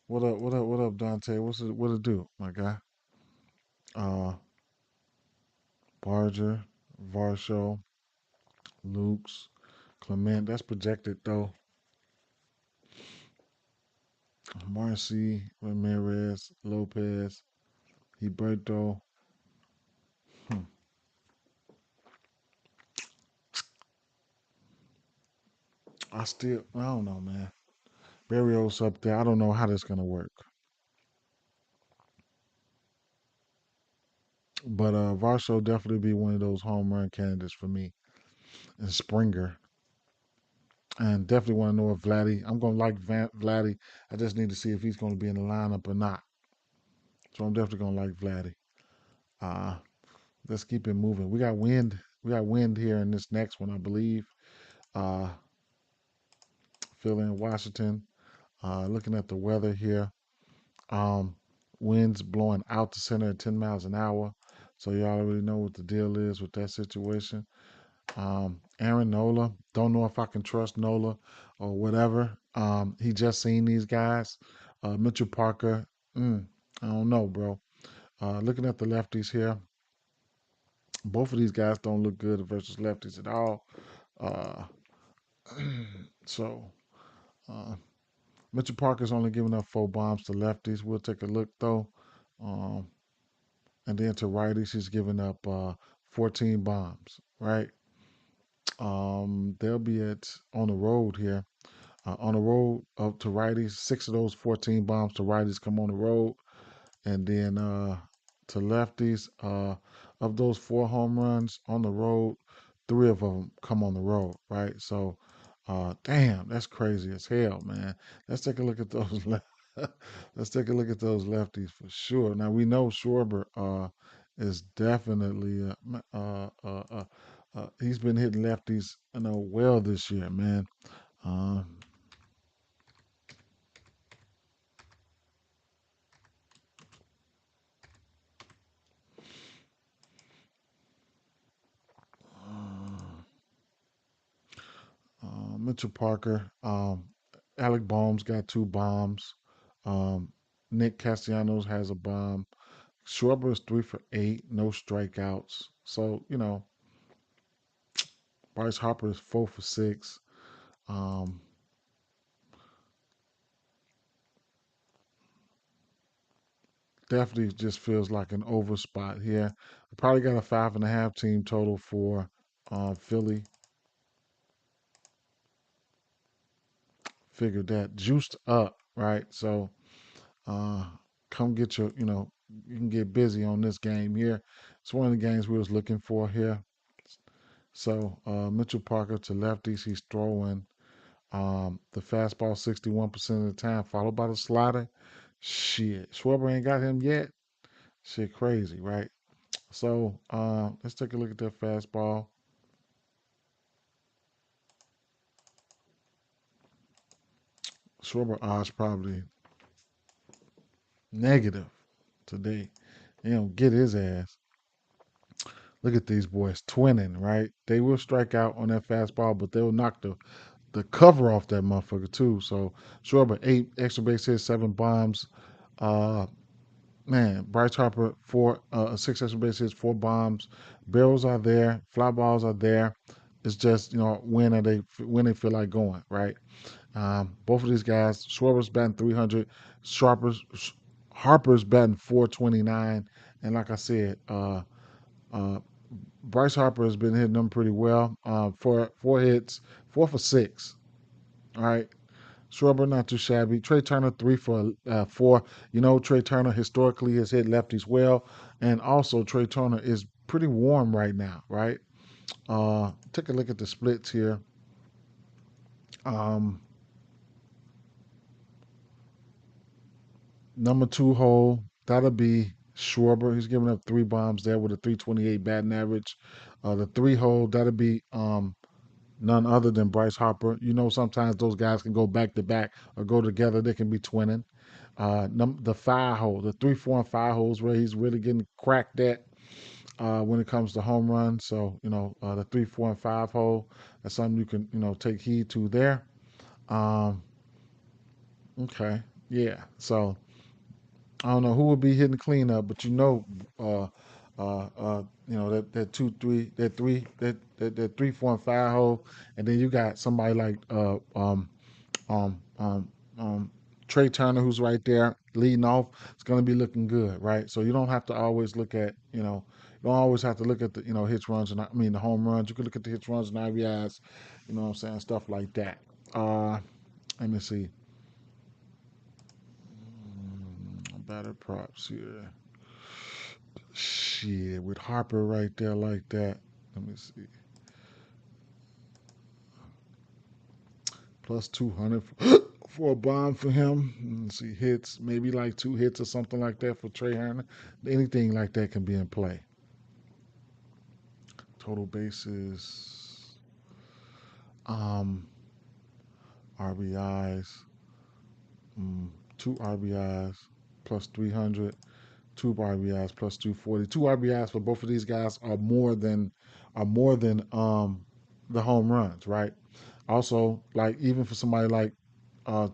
What up? What up? What up, Dante? What it do, my guy? Uh, Barger, Varsho, Lukes, Clement. That's projected though. Marcy, Ramirez, Lopez, Heberto. Hmm. I don't know, man. Barrios up there. I don't know how that's gonna work. But Varsho definitely be one of those home run candidates for me. And Springer. And definitely want to know if Vladdy. I'm gonna like Vladdy. I just need to see if he's gonna be in the lineup or not. So I'm definitely gonna like Vladdy. Uh, let's keep it moving. We got wind. We got wind here in this next one, I believe. Uh, Philly and Washington. Looking at the weather here. Um, Winds blowing out the center at 10 miles an hour. So you already know what the deal is with that situation. Aaron Nola. Don't know if I can trust Nola or whatever. He just seen these guys. Mitchell Parker. I don't know, bro. Looking at the lefties here, both of these guys don't look good versus lefties at all. Uh, so uh, Mitchell Parker's only giving up 4 bombs to lefties. We'll take a look though. Um, and then to righties, he's giving up 14 bombs. Right. They'll be on the road here. On the road up to righties, 6 of those 14 bombs to righties come on the road. And then to lefties, of those 4 home runs on the road, 3 of them come on the road, right? So, damn, that's crazy as hell, man. Let's take a look at those. Let's take a look at those lefties for sure. Now we know Schwarber is definitely he's been hitting lefties, well this year, man. Uh, Mitchell Parker, Alec Bohm's got 2 bombs. Um, Nick Castellanos has a bomb. Schwarber is 3 for 8, no strikeouts. So, Bryce Harper is 4 for 6. Um, Definitely just feels like an over spot here. I probably got a 5.5 team total for Philly. Figured that juiced up, right? So uh, come get your, you can get busy on this game here. It's one of the games we was looking for here. So Mitchell Parker to lefties, he's throwing the fastball 61% of the time, followed by the slider. Shit, Schwarber ain't got him yet. Shit, crazy, right? So let's take a look at that fastball. Schwarber odds probably negative today. He don't get his ass. Look at these boys twinning, right? They will strike out on that fastball, but they'll knock the cover off that motherfucker too. So Schwarber 8 extra base hits, 7 bombs. Uh, Man, Bryce Harper 6 extra base hits, 4 bombs. Barrels are there, fly balls are there. It's just when they feel like going, right? Both of these guys, Schwarber's batting 300, Sharper's Harper's batting 429, and like I said, uh, Bryce Harper has been hitting them pretty well. Four hits, 4 for 6. All right, Schwarber not too shabby. Trey Turner 3 for 4. Trey Turner historically has hit lefties well, and also Trey Turner is pretty warm right now, right? Take a look at the splits here. Um, Number 2 hole, that'll be Schwarber. He's giving up 3 bombs there with a 328 batting average. The 3 hole, that'll be none other than Bryce Harper. Sometimes those guys can go back to back or go together. They can be twinning. The 5 hole, the 3, 4, and 5 holes where he's really getting cracked at when it comes to home runs. So, the 3, 4, and 5 hole, that's something you can, take heed to there. Um, okay. Yeah. So, I don't know who would be hitting the cleanup, but uh, that 2, 3, that 3, 4, and 5 hole, and then you got somebody like um, um, um, Trey Turner who's right there leading off. It's going to be looking good, right? So you don't have to always look at you don't always have to look at the hits runs and the home runs. You can look at the hits runs and RBIs, you know what I'm saying, stuff like that. Let me see. Batter props here. Shit, with Harper right there like that. Let me see. Plus 200 for a bomb for him. Let's see, hits, maybe like 2 hits or something like that for Trey Herndon. Anything like that can be in play. Total bases, um, RBIs, 2 RBIs plus 300, 2 RBIs plus 240. 2 RBIs for both of these guys are more than the home runs, right? Also, like even for somebody like uh,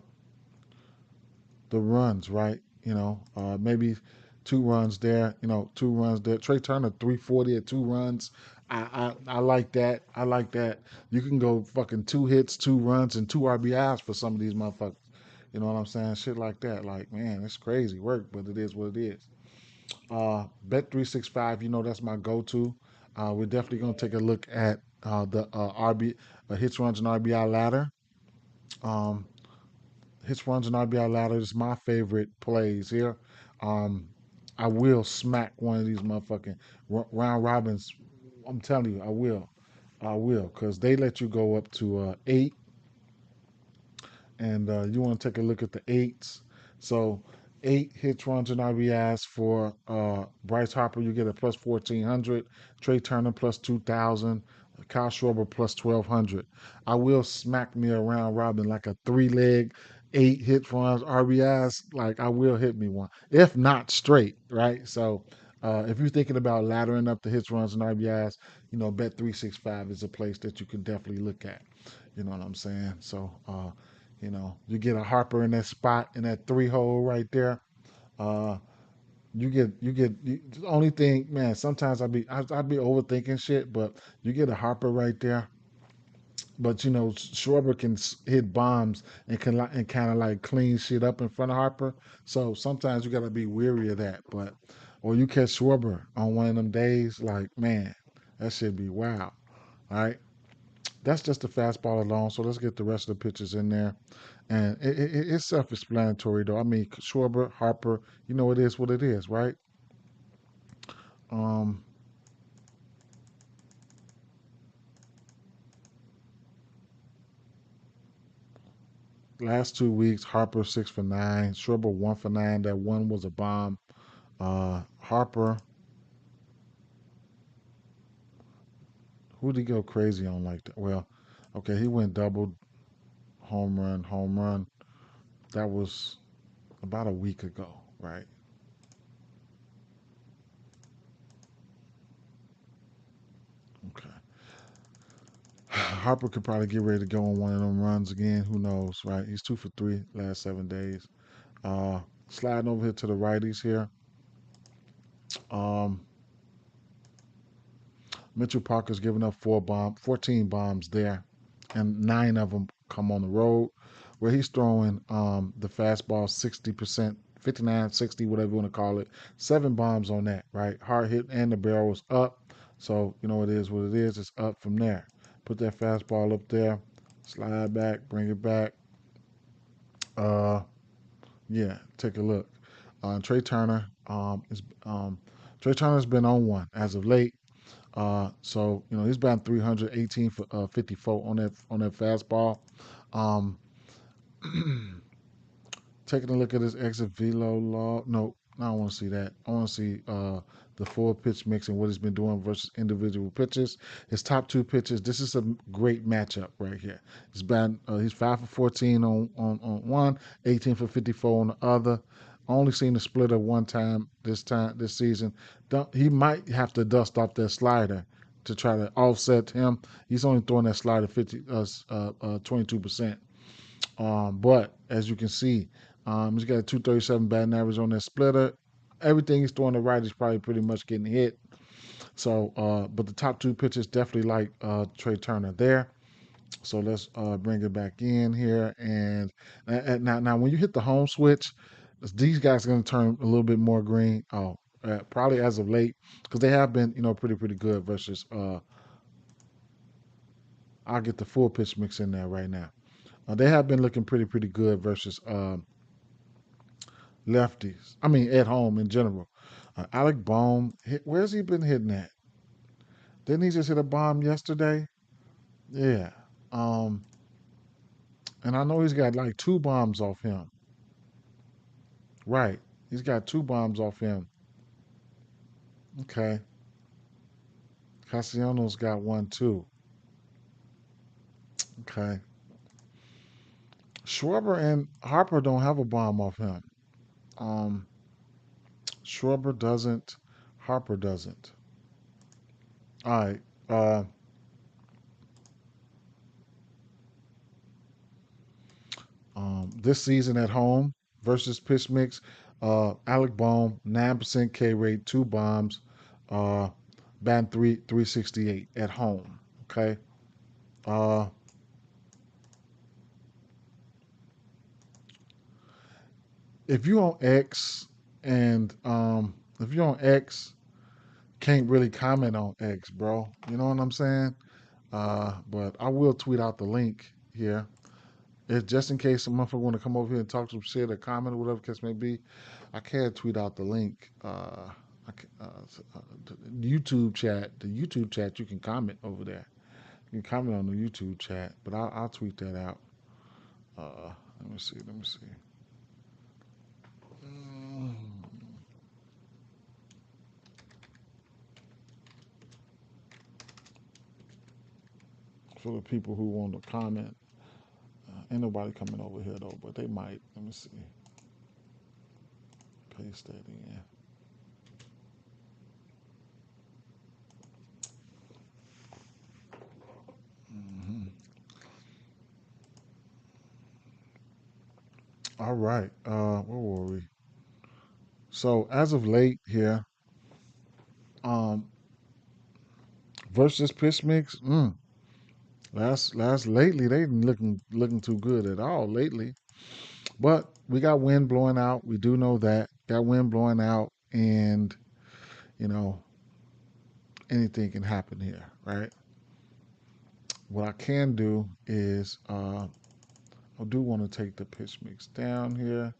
the runs, right? Maybe 2 runs there. 2 runs there. Trey Turner 340 at 2 runs. I like that. I like that. You can go fucking 2 hits, 2 runs, and 2 RBIs for some of these motherfuckers. You know what I'm saying? Shit like that. Like, man, it's crazy work, but it is what it is. Bet 365. That's my go-to. We're definitely gonna take a look at the hits, runs, and RBI ladder. Um, Hits, runs, and RBI ladder is my favorite plays here. Um, I will smack one of these motherfucking round robins. I'm telling you, I will. I will, because they let you go up to 8, and you want to take a look at the eights. So 8 hits, runs, and RBIs for Bryce Harper. You get a plus 1,400. Trey Turner plus 2,000. Kyle Schwarber plus 1,200. I will smack me around robin like a 3 leg, 8 hits, runs, RBIs. Like I will hit me one, if not straight, right? So if you're thinking about laddering up the hits, runs, and RBIs, Bet 365 is a place that you can definitely look at. You know what I'm saying? So you get a Harper in that spot in that 3 hole right there. Uh, The only thing, man. Sometimes I'd be overthinking shit, but you get a Harper right there. But Schwarber can hit bombs and and kind of like clean shit up in front of Harper. So sometimes you gotta be weary of that. But or you catch Schwarber on one of them days, like man, that should be wild. All right, that's just the fastball alone. So let's get the rest of the pitches in there, and it's self-explanatory though. I mean, Schwarber, Harper, it is what it is, right? Um, Last 2 weeks, Harper 6 for 9, Schwarber 1 for 9. That one was a bomb. Harper, who did he go crazy on like that? Well, okay, he went double, home run, home run. That was about a week ago, right? Okay. Harper could probably get ready to go on one of them runs again. Who knows, right? He's 2 for 3 last 7 days. Uh, Sliding over here to the righties here. Um, Mitchell Parker's giving up 14 bombs there, and 9 of them come on the road, where he's throwing the fastball 60%, 59, 60, whatever you want to call it. 7 bombs on that, right? Hard hit, and the barrel is up. So, it is what it is. It's up from there. Put that fastball up there, slide back, bring it back. Uh, yeah, take a look. Trey Turner Trey Turner's been on one as of late. So he's batting 318 for 54 on that fastball. Um, Taking a look at his exit velo log. No, I don't want to see that. I want to see the full pitch mix and what he's been doing versus individual pitches. His top 2 pitches. This is a great matchup right here. He's 5 for 14 on one, 18 for 54 on the other. Only seen the splitter one time this season. He might have to dust off that slider to try to offset him. He's only throwing that slider 22%. But as you can see, he's got a 237 batting average on that splitter. Everything he's throwing to right is probably pretty much getting hit. So, but the top 2 pitches definitely like Trey Turner there. So let's bring it back in here. And now, when you hit the home switch, these guys are going to turn a little bit more green. Oh, probably as of late, because they have been, pretty good versus. I'll get the full pitch mix in there right now. They have been looking pretty good versus lefties. I mean, at home in general. Alec Bohm, where's he been hitting at? Didn't he just hit a bomb yesterday? Yeah. Um, and I know he's got like 2 bombs off him. Right. He's got 2 bombs off him. Okay. Castellanos got one too. Okay. Schwarber and Harper don't have a bomb off him. Um, Schwarber doesn't. Harper doesn't. All right. Uh, this season at home versus pitch mix, Alec Bohm, 9% K rate, 2 bombs, uh, batting 368 at home. Okay. Uh, if you on X and if you on X, can't really comment on X, bro. You know what I'm saying? But I will tweet out the link here. It's just in case some motherfucker want to come over here and talk some shit or comment or whatever the case may be. I can tweet out the link. The YouTube chat. The YouTube chat. You can comment over there. You can comment on the YouTube chat, but I'll tweet that out. Let me see. Let me see. Mm, For the people who want to comment, ain't nobody coming over here though, but they might. Let me see. Paste that in. Hmm. All right. Where were we? So as of late here, um, versus pitch mix, last lately they ain't looking too good at all lately. But we got wind blowing out. We do know that got wind blowing out, and you know anything can happen here, right? What I can do is I do want to take the pitch mix down here,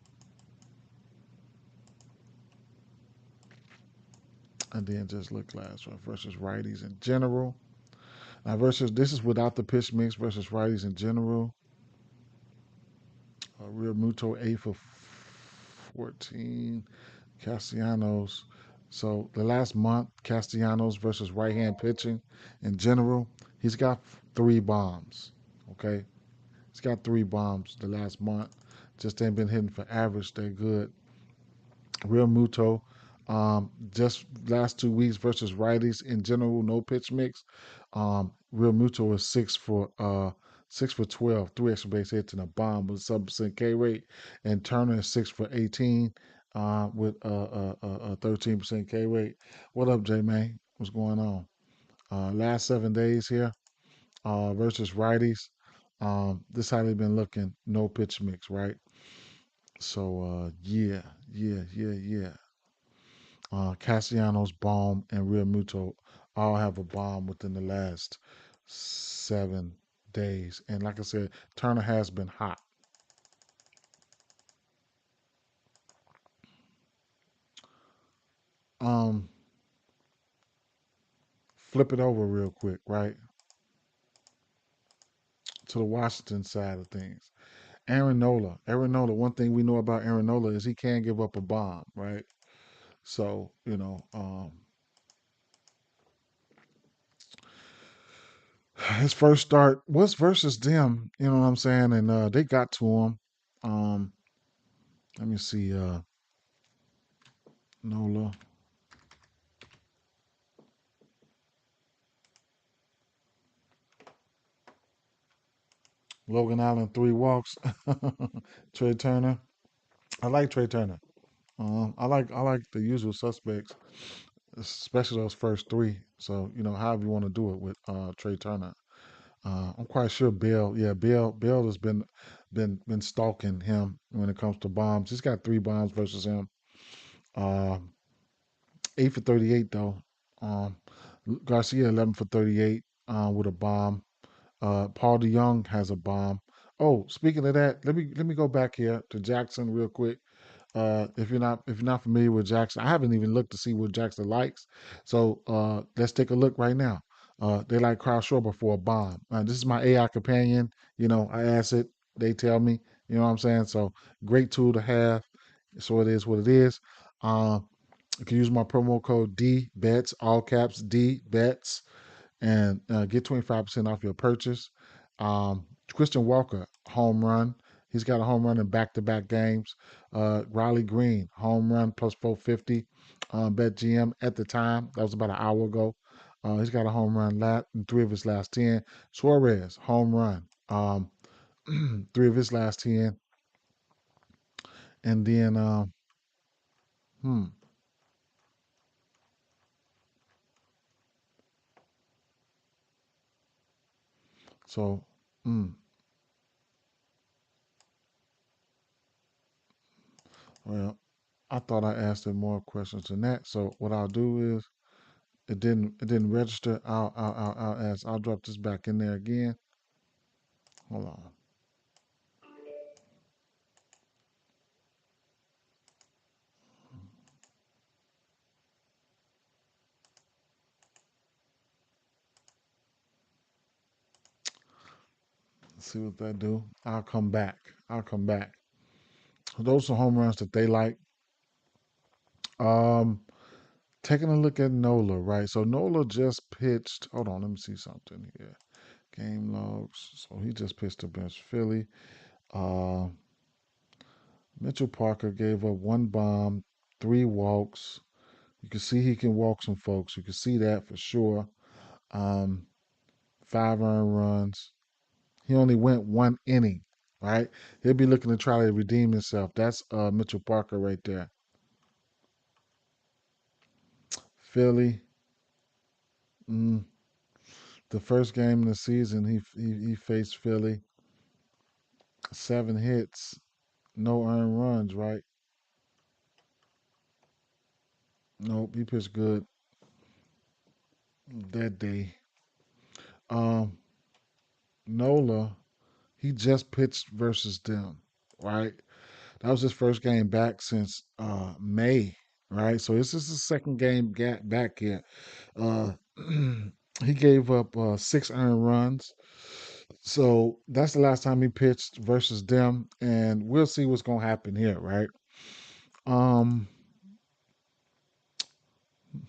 and then just look last one versus righties in general. Now versus this is without the pitch mix versus righties in general. Real Muto 8 for 14. Castellanos. So the last month, Castellanos versus right hand pitching in general, he's got 3 bombs. Okay, he's got 3 bombs the last month. Just ain't been hitting for average. They're good. Real Muto, just last 2 weeks versus righties in general, no pitch mix. Real Muto is 6 for 12, 3 extra base hits and a bomb with a sub% K rate, and Turner is 6 for 18 with a 13% K rate. What up, J man? What's going on? Last 7 days here versus righties. This how they've been looking. No pitch mix, right? So yeah. Castellanos, Baum, and Real Muto all have a bomb within the last 7 days. And like I said, Turner has been hot. Um, Flip it over real quick, right? To the Washington side of things. Aaron Nola. Aaron Nola, one thing we know about Aaron Nola is he can give up a bomb, right? So, his first start was versus them, you know what I'm saying? And they got to him. Um, Let me see, Nola. Logan Allen, 3 walks. Trey Turner. I like Trey Turner. I like the usual suspects, especially those first 3. So however you want to do it with Trey Turner. I'm quite sure Bill. Yeah, Bill has been stalking him when it comes to bombs. He's got 3 bombs versus him. Uh, 8 for 38 though. Um, Garcia 11 for 38 with a bomb. Paul DeYoung has a bomb. Oh, speaking of that, let me go back here to Jackson real quick. If you're not familiar with Jackson, I haven't even looked to see what Jackson likes. So let's take a look right now. They like Kyle Schwarber for a bomb. This is my AI companion. I ask it, they tell me. You know what I'm saying? So great tool to have. So it is what it is. Uh, you can use my promo code D Bets, all caps D Bets, and get 25% off your purchase. Christian Walker, home run. He's got a home run in back-to-back games. Riley Green, home run plus 450. Bet GM at the time. That was about an hour ago. He's got a home run in 3 of his last 10. Suarez, home run. 3 of his last 10. And then, hmm. So, mm, well, I thought I asked him more questions than that. So what I'll do is it didn't register. I'll ask. I'll drop this back in there again. Hold on. Let's see what that do. I'll come back. I'll come back. Those are home runs that they like. Um, Taking a look at Nola, right? So Nola just pitched. Hold on, let me see something here. Game logs. So he just pitched against Philly. Uh, Mitchell Parker gave up 1 bomb, 3 walks. You can see he can walk some folks. You can see that for sure. Um, 5 earned runs. He only went 1 inning, right? He'll be looking to try to redeem himself. That's Mitchell Parker right there. Philly. Mm, the first game of the season, he faced Philly. 7 hits, no earned runs. Right? Nope, he pitched good that day. Um, Nola, he just pitched versus them. Right? That was his first game back since May. Right? So this is his second game back here. Uh, he gave up 6 earned runs. So that's the last time he pitched versus them, and we'll see what's gonna happen here, right? Um,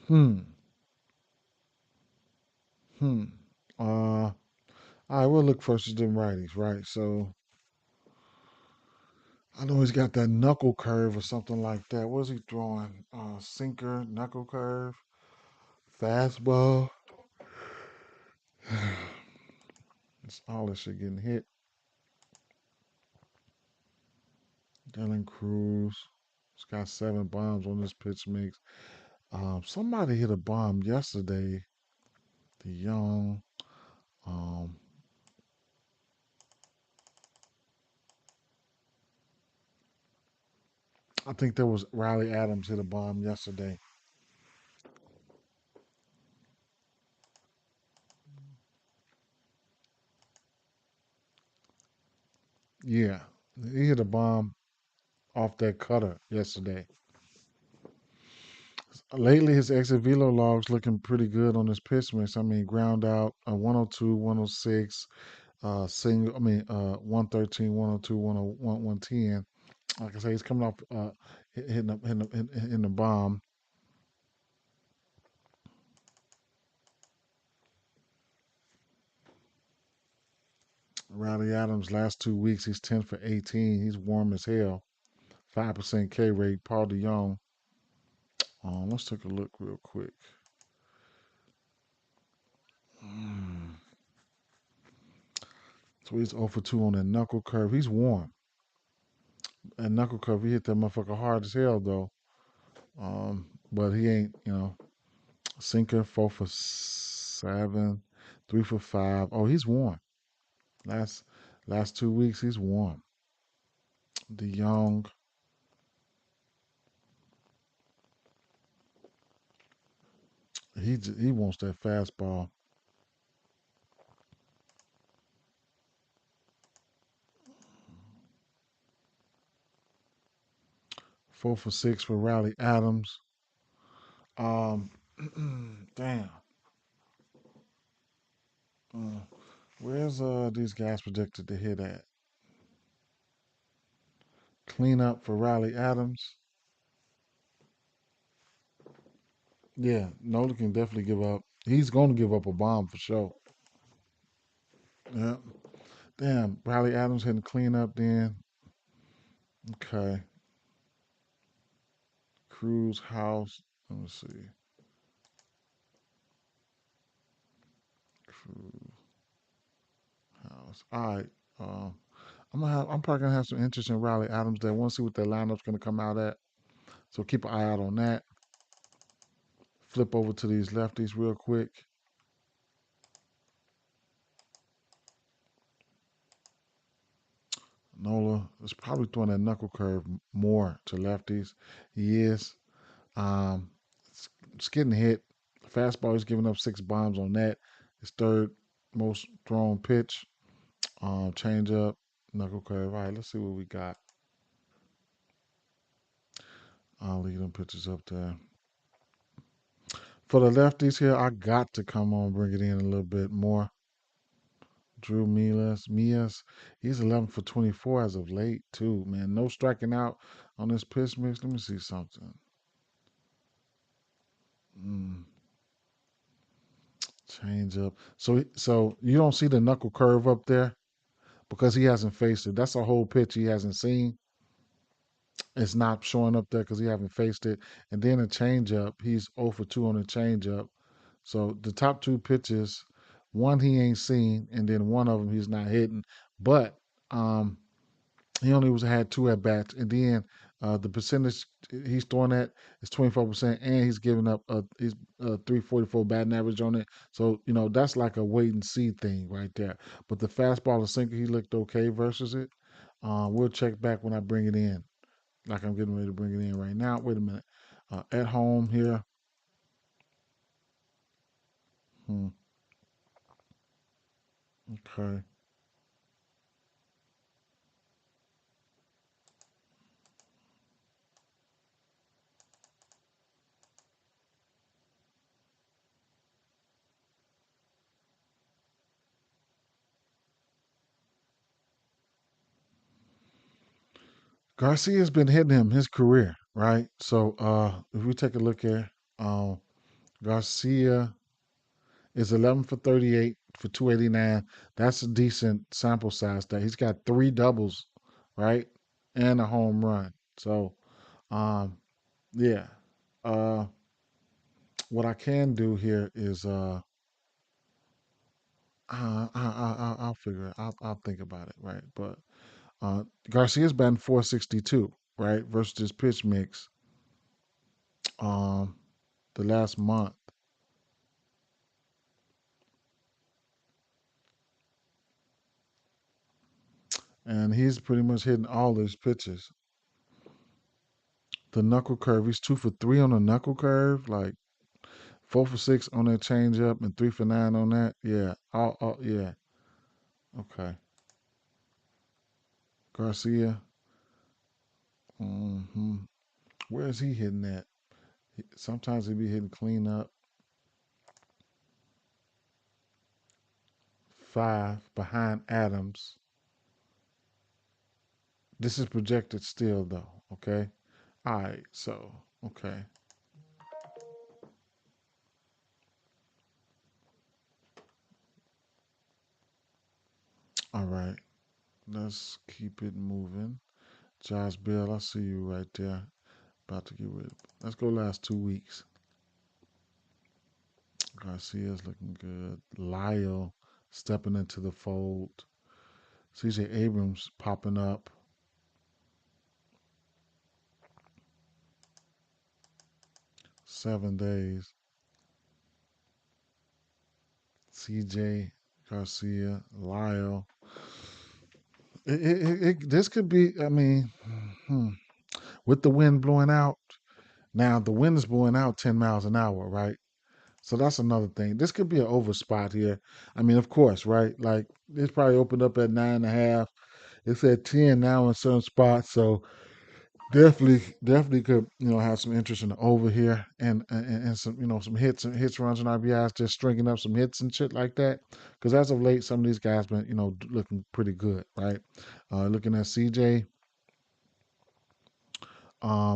hmm, hmm. All right, we'll look versus them righties, right? So I know he's got that knuckle curve or something like that. What's he throwing? Sinker, knuckle curve, fastball. It's all this shit getting hit. Dylan Cruz. He's got 7 bombs on this pitch mix. Somebody hit a bomb yesterday. The Young. Um, I think there was Riley Adams hit a bomb yesterday. Yeah, he hit a bomb off that cutter yesterday. Lately, his exit velo logs looking pretty good on his pitch mix. I mean, ground out 102, 106, single. I mean, 113, 102, 101, 110. Like I say, he's coming off hitting the bomb. Riley Adams last 2 weeks, he's 10 for 18. He's warm as hell. 5% K rate. Paul DeYoung. Let's take a look real quick. Mm. So he's 0 for 2 on that knuckle curve. He's warm. That knuckle curve, he hit that motherfucker hard as hell though. But he ain't, sinker 4 for 7, 3 for 5. Oh, he's warm. Last last 2 weeks, he's warm. The Young, he wants that fastball. 4 for 6 for Riley Adams. Um, damn. Uh, where's these guys projected to hit at? Clean up for Riley Adams. Yeah, Nola can definitely give up. He's going to give up a bomb for sure. Yeah. Damn, Riley Adams hitting clean up then. Okay. Cruz House. Let me see. Cruz House. All right. I'm probably gonna have some interest in Riley Adams there. Want to see what that lineup's gonna come out at. So keep an eye out on that. Flip over to these lefties real quick. Nola is probably throwing that knuckle curve more to lefties. He is. Um, it's getting hit. Fastball, he's giving up 6 bombs on that. His third most thrown pitch. Change up, knuckle curve. All right, let's see what we got. I'll leave them pitches up there. For the lefties here, I got to come on, bring it in a little bit more. Drew Mias, he's 11 for 24 as of late too. Man, no striking out on this pitch mix. Let me see something. Mm, change up. So you don't see the knuckle curve up there because he hasn't faced it. That's a whole pitch he hasn't seen. It's not showing up there because he haven't faced it. And then a changeup, he's 0 for 2 on a changeup. So the top 2 pitches, one he ain't seen, and then one of them he's not hitting. But he only had 2 at bats, and then The percentage he's throwing at is 24%, and he's giving up he's 344 batting average on it. So that's like a wait and see thing right there. But the fastball and sinker, he looked okay versus it. We'll check back when I bring it in. Like I'm getting ready to bring it in right now. Wait a minute. At home here. Hmm. Okay. Garcia's been hitting him his career, right? So if we take a look here, um, Garcia is 11 for 38 for 289. That's a decent sample size there. He's got three doubles, right? And a home run. So, um, yeah. Uh, what I can do here is I'll figure it. I'll think about it, right? But Garcia's batting 462, right? Versus his pitch mix um the last month. And he's pretty much hitting all his pitches. The knuckle curve, he's 2 for 3 on the knuckle curve, like 4 for 6 on that changeup and 3 for 9 on that. Yeah, yeah. Okay, Garcia. hmm Where is he hitting at? Sometimes he be hitting clean up. 5 behind Adams. This is projected still though. Okay. All right. So okay. All right. Let's keep it moving. Josh Bell, I see you right there. About to get rid of. Let's go last 2 weeks. Garcia's looking good. Lyle stepping into the fold. CJ Abrams popping up. 7 days. CJ Garcia, Lyle. This could be. I mean, hmm, with the wind blowing out. Now the wind is blowing out 10 miles an hour, right? So that's another thing. This could be an over spot here. I mean, of course, right? Like it's probably opened up at 9.5. It's at 10 now in certain spots. So definitely could have some interest in the over here and some some hits, runs, and RBIs, just stringing up some hits and shit like that. Because as of late, some of these guys been looking pretty good, right? Looking at CJ,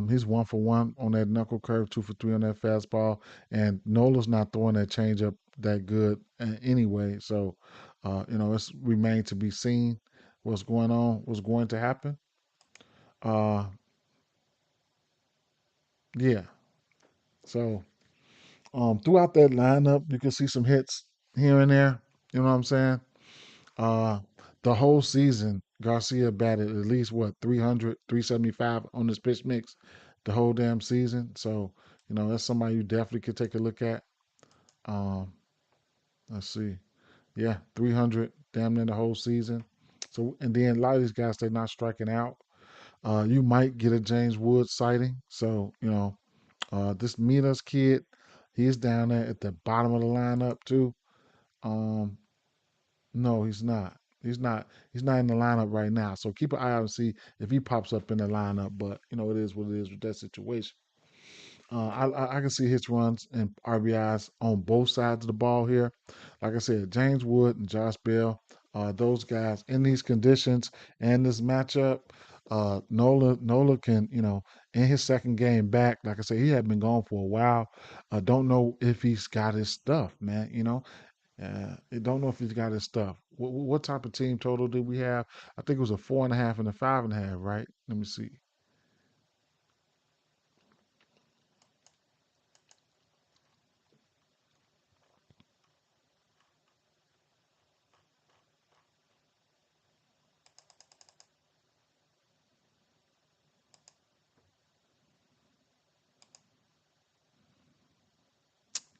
he's 1 for 1 on that knuckle curve, 2 for 3 on that fastball, and Nola's not throwing that changeup that good anyway. So, it's remained to be seen what's going on, what's going to happen. Uh, yeah. So, throughout that lineup, you can see some hits here and there. You know what I'm saying? Uh, the whole season, Garcia batted at least what 300, 375 on his pitch mix, the whole damn season. So, that's somebody you definitely could take a look at. Um, let's see, yeah, 300, damn near the whole season. So, and then a lot of these guys they're not striking out. You might get a James Woods sighting. So, this Minas kid, he's down there at the bottom of the lineup too. Um, no, he's not. He's not. He's not in the lineup right now. So keep an eye out and see if he pops up in the lineup. But it is what it is with that situation. I can see hits, runs, and RBIs on both sides of the ball here. Like I said, James Wood and Josh Bell, those guys in these conditions and this matchup, Nola can in his second game back. Like I said, he had been gone for a while. I don't know if he's got his stuff, man. I don't know if he's got his stuff. What type of team total did we have? I think it was a 4.5 and a 5.5, right? Let me see.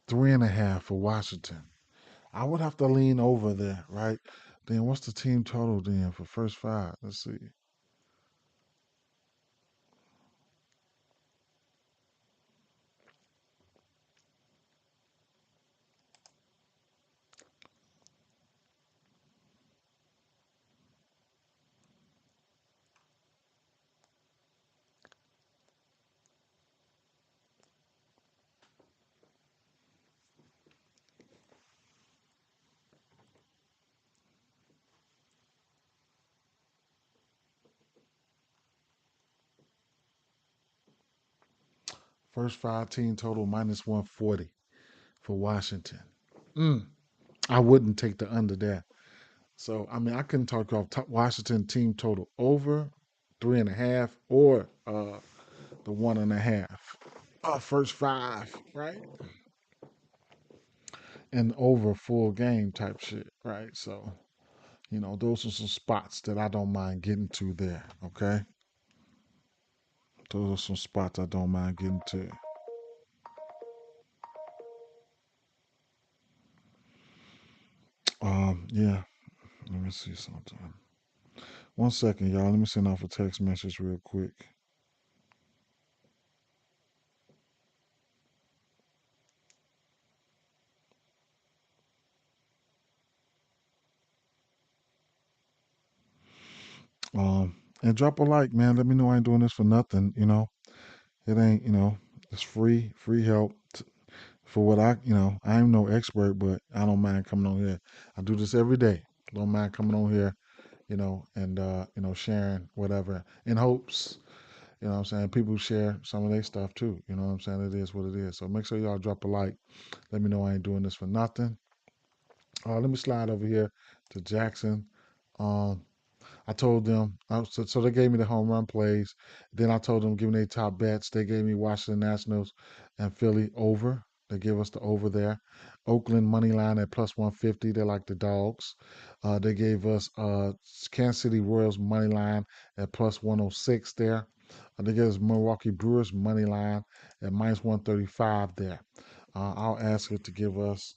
3.5 for Washington. I would have to lean over there, right? Then what's the team total then for first five? Let's see. First five team total minus 140 for Washington. Mm, I wouldn't take the under there. So I mean, I couldn't talk off top Washington team total over 3.5 or the 1.5. First five, right? And over full game type shit, right? So those are some spots that I don't mind getting to there. Okay, those are some spots I don't mind getting to. Yeah. Let me see something. 1 second, y'all. Let me send off a text message real quick. And drop a like, man. Let me know I ain't doing this for nothing. It ain't. It's free help for what I am no expert, but I don't mind coming on here. I do this every day. Don't mind coming on here, and sharing whatever in hopes, what I'm saying, people share some of their stuff too. You know what I'm saying? It is what it is. So make sure y'all drop a like. Let me know I ain't doing this for nothing. Let me slide over here to Jackson. Um, I told them, so they gave me the home run plays. Then I told them, give me their top bets. They gave me Washington Nationals and Philly over. They give us the over there. Oakland money line at plus 150. They're like the dogs. They gave us Kansas City Royals money line at plus 106 there. They gave us Milwaukee Brewers money line at minus 135 there. I'll ask her to give us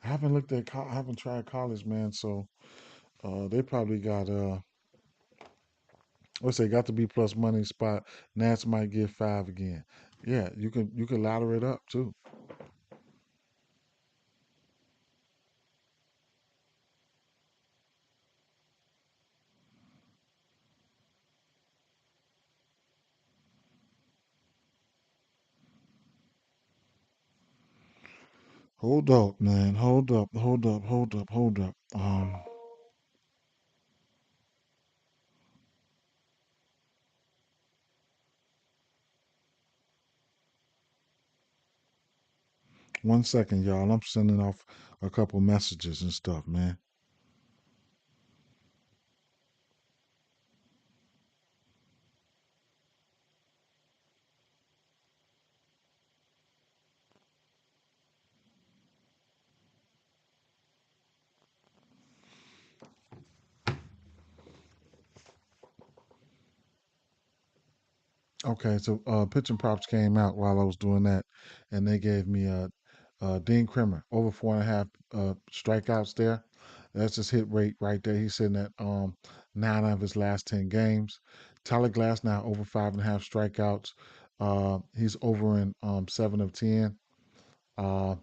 I haven't tried college, man. So they probably got what's they got to be plus money spot. Nats might get five again. Yeah, you can ladder it up too. Hold up, man. Hold up. 1 second, y'all. I'm sending off a couple messages and stuff, man. Okay, so pitching props came out while I was doing that, and they gave me Dean Krimmer over 4.5 strikeouts there. That's his hit rate right there. He's sitting at 9 of his last 10 games. Tyler Glass now over 5.5 strikeouts. He's over in 7 of 10. Uh,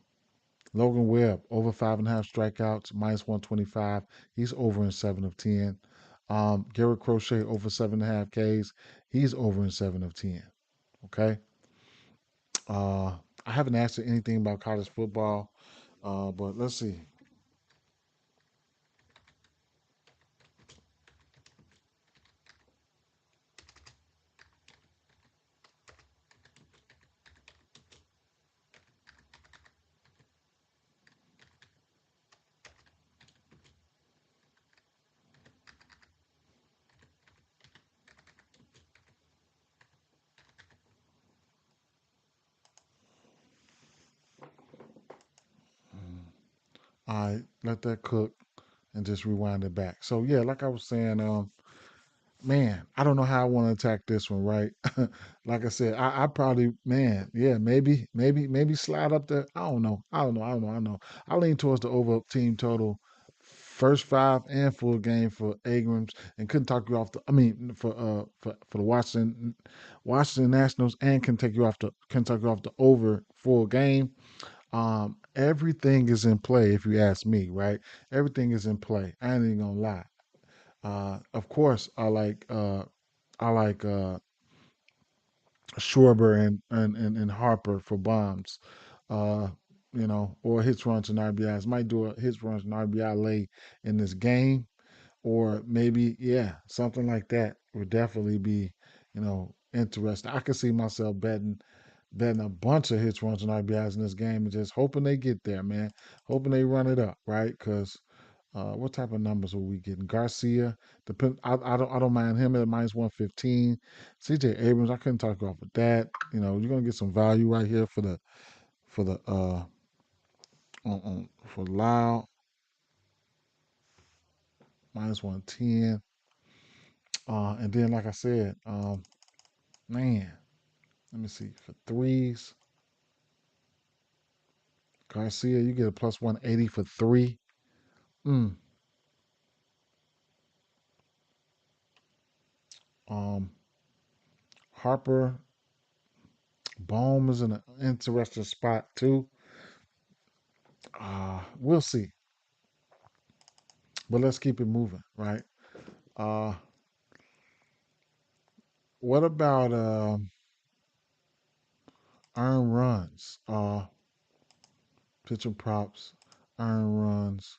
Logan Webb over 5.5 strikeouts, minus 125. He's over in 7 of 10. Garrett Crochet over 7.5 Ks. He's over in 7 of 10. Okay. Uh, I haven't asked her anything about college football, but let's see. I let that cook and just rewind it back. So yeah, like I was saying, man, I don't know how I want to attack this one, right? Like I said, I probably, man, yeah, maybe slide up there. I don't know. I lean towards the over team total, first five and full game for Abrams, and couldn't talk you off the. I mean, for the Washington Nationals, and can take you off the over full game. Everything is in play if you ask me, right? Everything is in play. I ain't even gonna lie. Of course, I like Schwarber and Harper for bombs. Uh, or hits runs and RBIs. Might do a hits runs and RBI lay in this game, or maybe something like that would definitely be interesting. I could see myself betting a bunch of hits, runs, and RBIs in this game and just hoping they get there, man. Hoping they run it up, right? Because what type of numbers are we getting? Garcia, I don't mind him at minus 115. CJ Abrams, I couldn't talk off of that. You're gonna get some value right here for the for Lyle minus 110. And then like I said, man, let me see for threes. Garcia, you get a plus 180 for three. Mm. Um, Harper, Bohm is in an interesting spot too. We'll see, but let's keep it moving, right? Uh, what about earn runs? Pitching props, earn runs.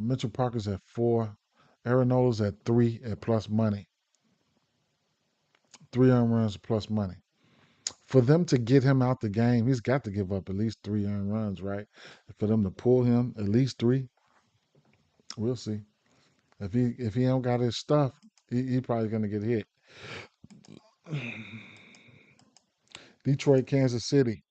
Mitchell Parker's at 4. Arenola's at 3 at plus money. 3 earned runs plus money. For them to get him out the game, he's got to give up at least 3 earned runs, right? For them to pull him at least 3, we'll see. If he don't got his stuff, he probably gonna get hit. Detroit, Kansas City.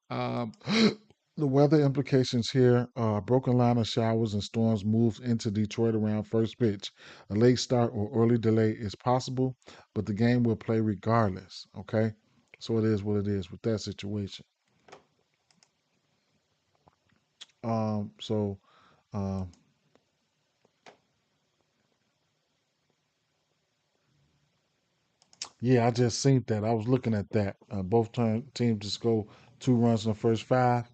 The weather implications here: broken line of showers and storms moves into Detroit around first pitch. A late start or early delay is possible, but the game will play regardless. Okay, so it is what it is with that situation. So um, yeah, I just seen that. I was looking at that. Both teams just go 2 runs in the first five.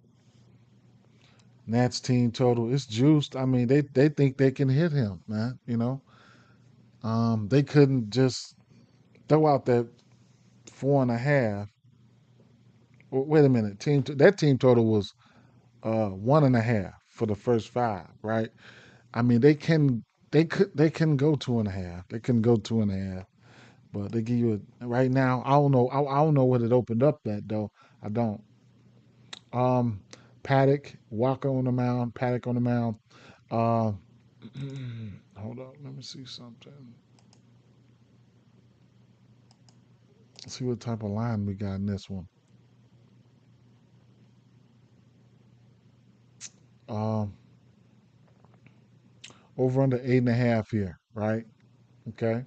Nats team total it's juiced. I mean, they think they can hit him, man. They couldn't just throw out that 4.5. Well, wait a minute, that team total was 1.5 for the first five, right? I mean, they can go 2.5. They can go 2.5, but they give you a right now. I don't know. I don't know what it opened up that though. I don't. Um, Paddock, Walker on the mound, Paddock on the mound. Uh, hold up, let me see something. Let's see what type of line we got in this one. Um, over under 8.5 here, right? Okay,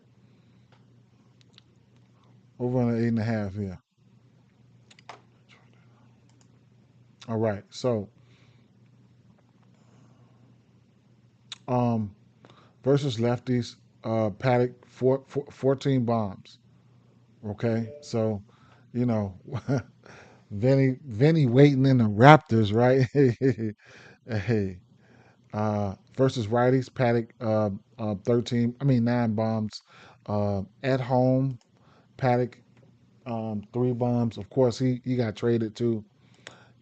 over under 8.5 here. All right, so um, versus lefties, Paddock 14 bombs. Okay, so you know, Vinny waiting in the Raptors, right? Hey, versus righties, Paddock 13. I mean 9 bombs. At home, Paddock 3 bombs. Of course, he got traded too,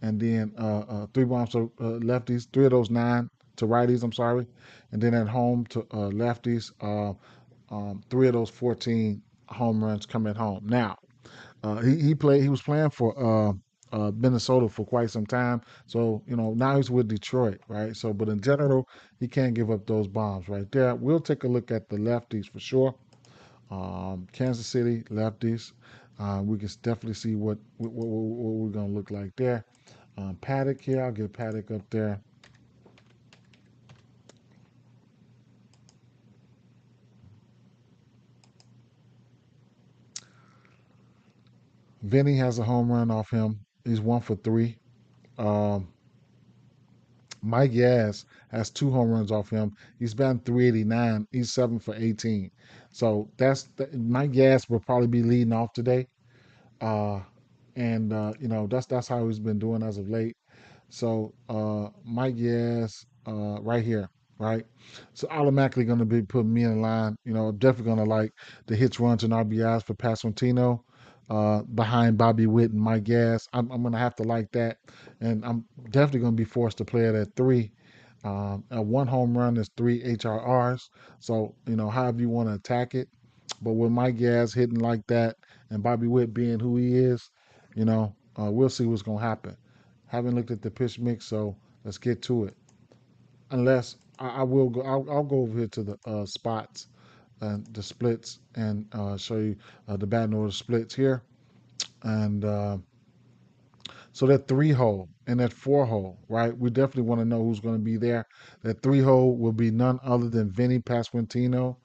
and then 3 bombs to lefties. 3 of those 9 to righties. I'm sorry, and then at home to lefties. 3 of those 14 home runs come at home. Now he played. He was playing for Minnesota for quite some time. So now he's with Detroit, right? So, but in general, he can't give up those bombs right there. We'll take a look at the lefties for sure. Kansas City lefties. We can definitely see what we're gonna look like there. Paddock here. I'll get Paddock up there. Vinny has a home run off him. He's 1 for 3. Um, Mike Yaz has 2 home runs off him. He's batting 389. He's 7 for 18. So Mike Yaz will probably be leading off today. Uh, and that's how he's been doing as of late. So Mike Yes, right here, right? So automatically going to be putting me in line. Definitely going to like the hits, runs, and RBIs for Pasquantino behind Bobby Witt and Mike Gas. I'm going to have to like that, and I'm definitely going to be forced to play it at 3. A 1 home run is 3 HRRs. So however you want to attack it, but with Mike Gas hitting like that and Bobby Witt being who he is, we'll see what's going to happen. Haven't looked at the pitch mix, so let's get to it. Unless I will go, I'll go over here to the spots and the splits and show you the batting order splits here. And so that 3 hole and that 4 hole, right? We definitely want to know who's going to be there. That 3 hole will be none other than Vinny Pasquantino.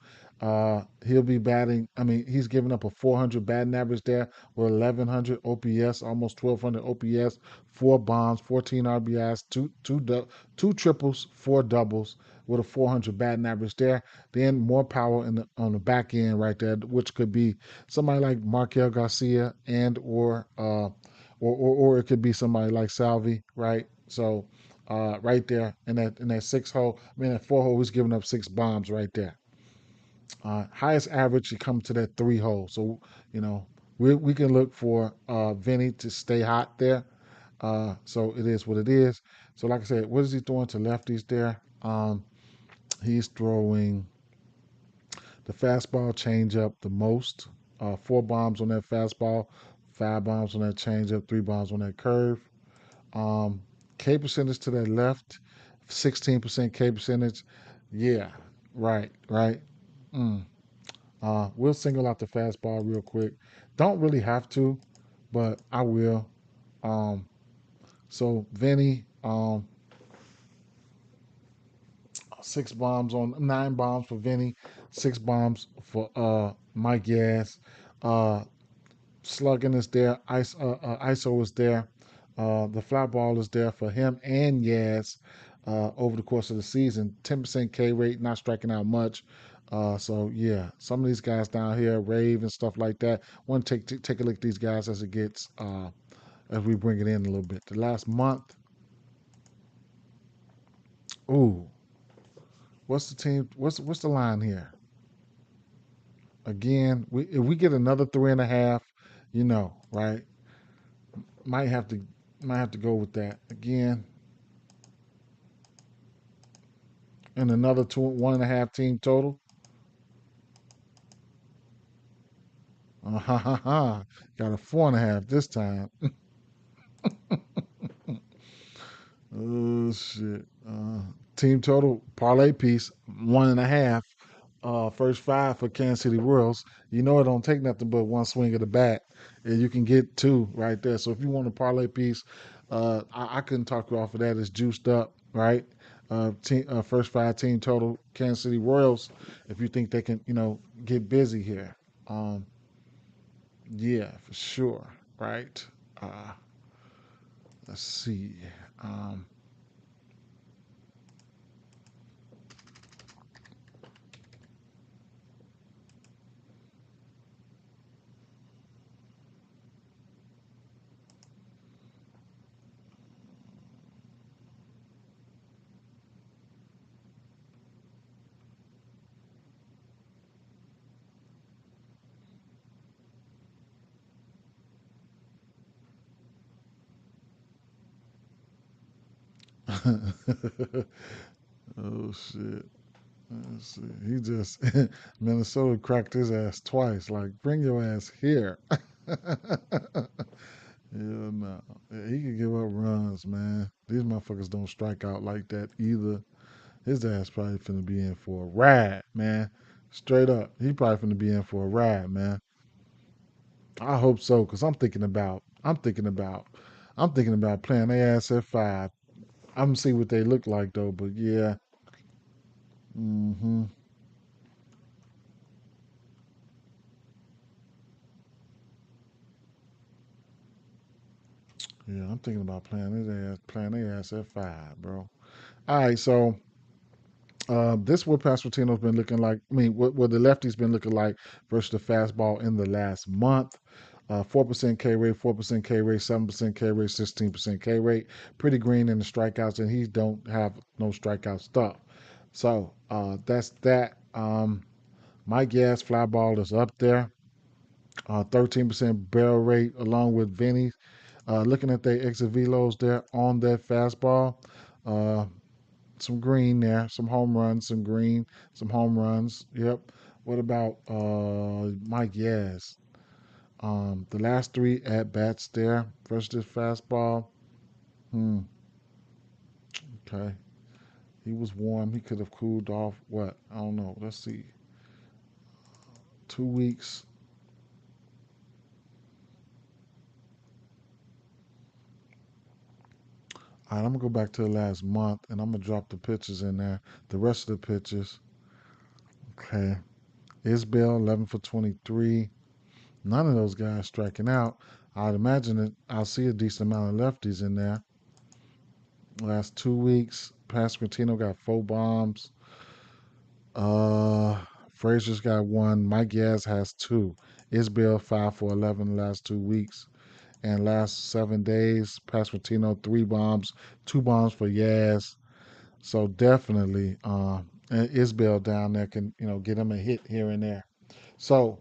He'll be batting. I mean, he's giving up a 400 batting average there with 1100 OPS, almost 1200 OPS, 4 bombs, 14 RBIs, two triples, 4 doubles with a 400 batting average there. Then more power on the back end right there, which could be somebody like Markel Garcia and or it could be somebody like Salvi, right? So right there in that 6 hole, I mean that 4 hole, he's giving up 6 bombs right there. Highest average should come to that 3 hole. So we can look for Vinny to stay hot there. So it is what it is. So like I said, what is he throwing to lefties there? He's throwing the fastball changeup the most. 4 bombs on that fastball, 5 bombs on that changeup, 3 bombs on that curve. Um, K percentage to that left, 16% K percentage. Yeah, right. Mm. We'll single out the fastball real quick. Don't really have to, but I will. Um, so Vinny, 6 bombs on 9 bombs for Vinny, 6 bombs for Mike Gas. Uh, Slugging is there. ISO is there. The fly ball is there for him and Yaz over the course of the season. 10% K rate, not striking out much. So yeah, some of these guys down here, Rave and stuff like that. Want to take a look at these guys as it gets as we bring it in a little bit. The last month, ooh, what's the team? What's the line here? Again, if we get another 3.5, right? Might have to go with that again. And another 1.5 team total. Ha ha ha! Got a 4.5 this time. Oh shit! Team total parlay piece 1.5. First 5 for Kansas City Royals. You know it don't take nothing but one swing of the bat, and you can get 2 right there. So if you want a parlay piece, I couldn't talk you off of that. It's juiced up, right? First 5 team total Kansas City Royals. If you think they can, get busy here, um, yeah, for sure, right? Uh, let's see. Um, oh shit. Let's see. He just Minnesota cracked his ass twice. Like, bring your ass here. Yeah, no. Yeah, he can give up runs, man. These motherfuckers don't strike out like that either. His ass probably finna be in for a ride, man. Straight up. He probably finna be in for a ride, man. I hope so, because I'm thinking about I'm thinking about playing their ass at 5. I'm gonna see what they look like though, but yeah. Hmm. Yeah, I'm thinking about playing their ass at 5, bro. All right, so this what Pasquantino's been looking like. I mean, what the lefty's been looking like versus the fastball in the last month. 4% K rate, 4% K rate, 7% K rate, 16% K rate. Pretty green in the strikeouts, and he don't have no strikeout stuff. So that's that. Mike Gas fly ball is up there. 13% barrel rate along with Vinny. Looking at their exit velos there on that fastball. Uh, some green there, some home runs, some green, some home runs. Yep. What about Mike Yaz? The last three at bats there versus this fastball. Hmm. Okay. He was warm. He could have cooled off. What? I don't know. Let's see. 2 weeks. All right. I'm gonna go back to the last month, and I'm gonna drop the pitches in there. The rest of the pitches. Okay. Isbell 11 for 23. None of those guys striking out. I'd imagine that I'll see a decent amount of lefties in there. Last 2 weeks, Pasquantino got 4 bombs. Uh, Frazier's got one. Mike Yaz has two. Isbell 5 for 11 the last 2 weeks. And last 7 days, Pasquantino 3 bombs, 2 bombs for Yaz. So definitely, and Isbell down there can get him a hit here and there. So,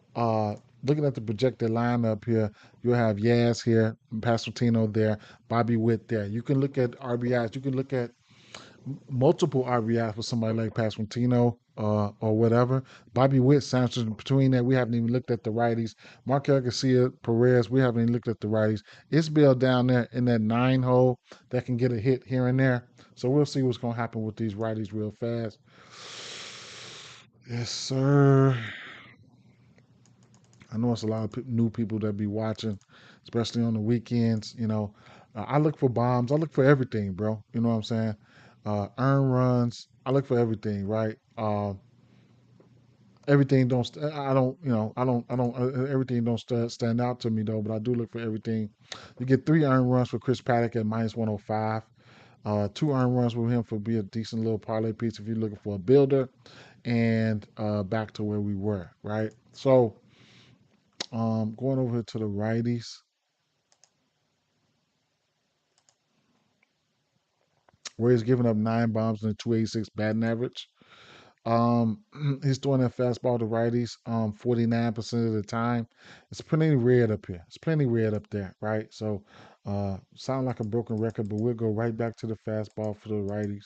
looking at the projected lineup here, you'll have Yaz here, Pasquantino there, Bobby Witt there. You can look at RBIs. You can look at multiple RBIs for somebody like Pasquantino or whatever. Bobby Witt sounds between that. We haven't even looked at the righties. Markel Garcia, Perez, we haven't even looked at the righties. Isbell down there in that 9 hole that can get a hit here and there. So we'll see what's going to happen with these righties real fast. Yes, sir. I know it's a lot of new people that be watching, especially on the weekends. I look for bombs. I look for everything, bro. You know what I'm saying? Earn runs. I look for everything, right? Everything don't. I don't. I don't. I don't. Everything don't stand out to me though. But I do look for everything. You get 3 earned runs for Chris Paddock at -105. 2 earned runs with him for be a decent little parlay piece if you're looking for a builder, and back to where we were, right? So going over to the righties, where he's giving up 9 bombs and a 286 batting average. He's throwing that fastball to righties 49% of the time. It's plenty red up here. It's plenty red up there, right? So sound like a broken record, but we'll go right back to the fastball for the righties.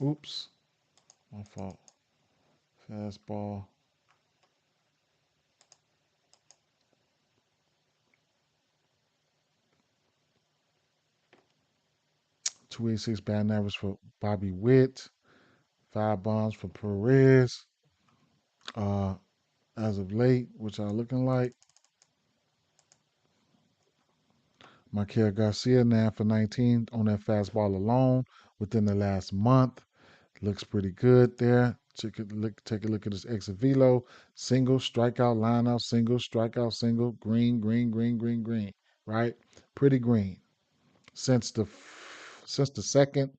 Oops, my fault. Fastball. 286 batting average for Bobby Witt. 5 bombs for Perez. Uh, as of late, which are looking like Markel Garcia 9 for 19 on that fastball alone within the last month. Looks pretty good there. Take a look at his exit velo. Single, strikeout, lineout, single, strikeout, single, green, green, green, green, green. Right? Pretty green. Since the second,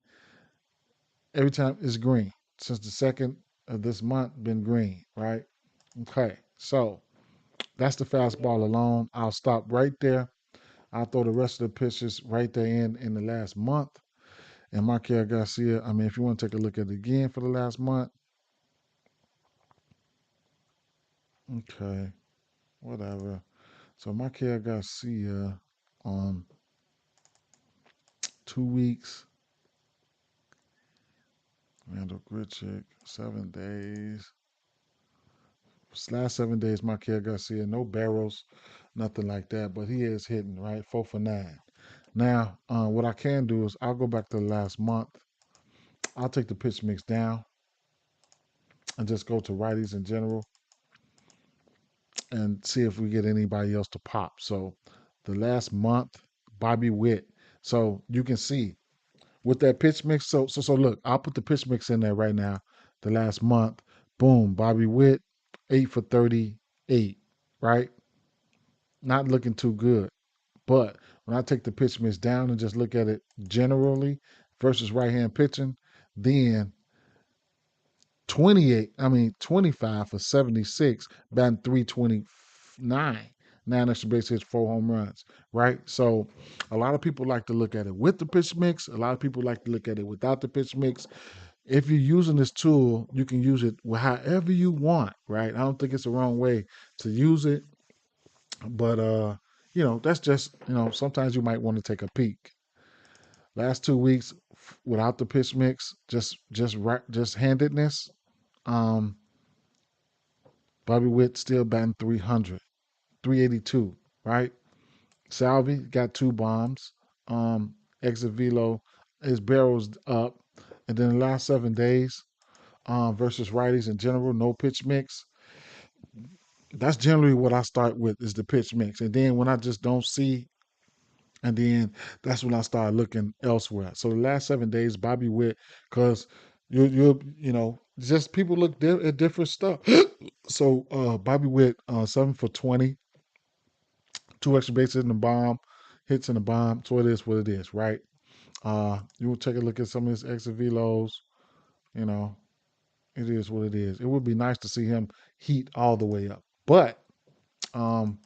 every time it's green. Since the second of this month, been green. Right? Okay. So that's the fastball alone. I'll stop right there. I'll throw the rest of the pitches right there in the last month. And Markel Garcia, I mean, if you want to take a look at it again for the last month, okay, whatever. So Markel Garcia, 2 weeks. Randall Grichuk, 7 days. Last 7 days, Markel Garcia, no barrels, nothing like that, but he is hitting, right? 4 for 9. Now, what I can do is I'll go back to the last month. I'll take the pitch mix down and just go to righties in general. and see if we get anybody else to pop. So the last month, Bobby Witt. So you can see with that pitch mix. So look, I'll put the pitch mix in there right now. The last month, boom, Bobby Witt, 8 for 38, right? Not looking too good. But when I take the pitch mix down and just look at it generally versus right hand pitching, then 25 for 76, batting 329, 9 extra base hits, 4 home runs, right? So a lot of people like to look at it with the pitch mix. A lot of people like to look at it without the pitch mix. If you're using this tool, you can use it however you want, right? I don't think it's the wrong way to use it, but that's just sometimes you might want to take a peek. Last 2 weeks without the pitch mix, just handedness. Um, Bobby Witt still batting 300, 382, right? Salvi got 2 bombs. Exit velo, his barrel's up. And then the last 7 days, versus righties in general, no pitch mix. That's generally what I start with is the pitch mix. And then when I just don't see, and then that's when I start looking elsewhere. So the last 7 days, Bobby Witt, because just people look at different stuff. So Bobby Witt, 7 for 20, 2 extra bases in the bomb, hits in the bomb. So it is what it is, right? You will take a look at some of his exit velos. You know, it is what it is. It would be nice to see him heat all the way up, but um,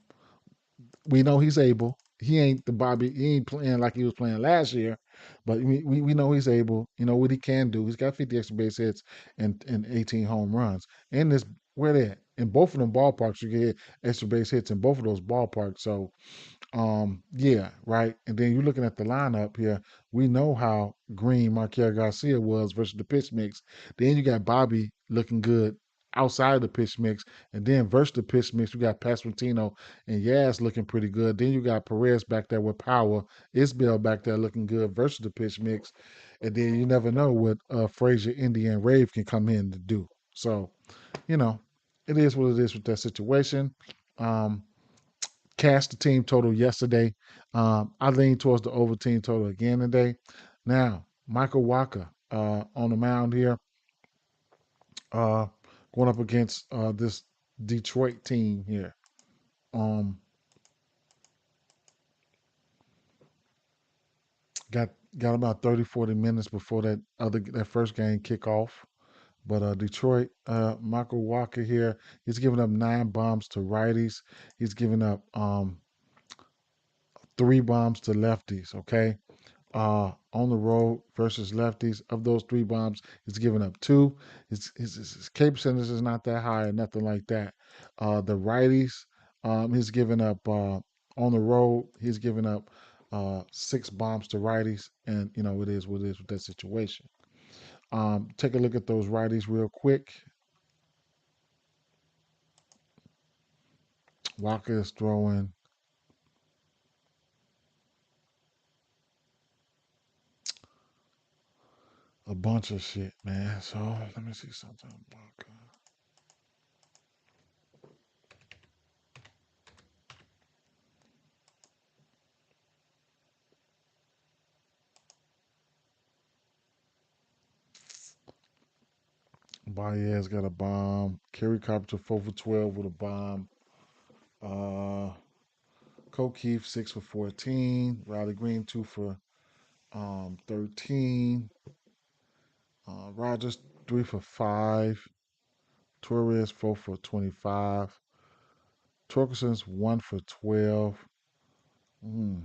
we know he's able. He ain't the Bobby. He ain't playing like he was playing last year, but we know he's able. You know what he can do. He's got 50 extra base hits and 18 home runs. In this, where they at? In both of them ballparks, you get extra base hits in both of those ballparks. So yeah, right. And then you're looking at the lineup here. We know how green Marquez Garcia was versus the pitch mix. Then you got Bobby looking good outside of the pitch mix. And then versus the pitch mix, we got Pasquantino and Yaz looking pretty good. Then you got Perez back there with power. Isbell back there looking good versus the pitch mix. And then you never know what Frazier, Indy, and Rave can come in to do. So, you know, it is what it is with that situation. Um, Cashed the team total yesterday. I lean towards the over team total again today. Now, Michael Walker on the mound here, uh, going up against this Detroit team here. Um, got got about 30, 40 minutes before that first game kick off. But Detroit, Michael Walker here, he's giving up 9 bombs to righties. He's giving up 3 bombs to lefties. Okay, on the road versus lefties. Of those 3 bombs, he's given up 2. His K percentage is not that high or nothing like that. The righties, he's given up on the road. He's given up 6 bombs to righties, and it is what it is with that situation. Take a look at those righties real quick. Walker is throwing a bunch of shit, man. So let me see something. Walker. Baez got a bomb. Kerry Carpenter 4 for 12 with a bomb. Uh, Keith 6 for 14. Riley Green 2 for 13. Rogers 3 for 5. Torres 4 for 25. Torkelson's 1 for 12. Mm.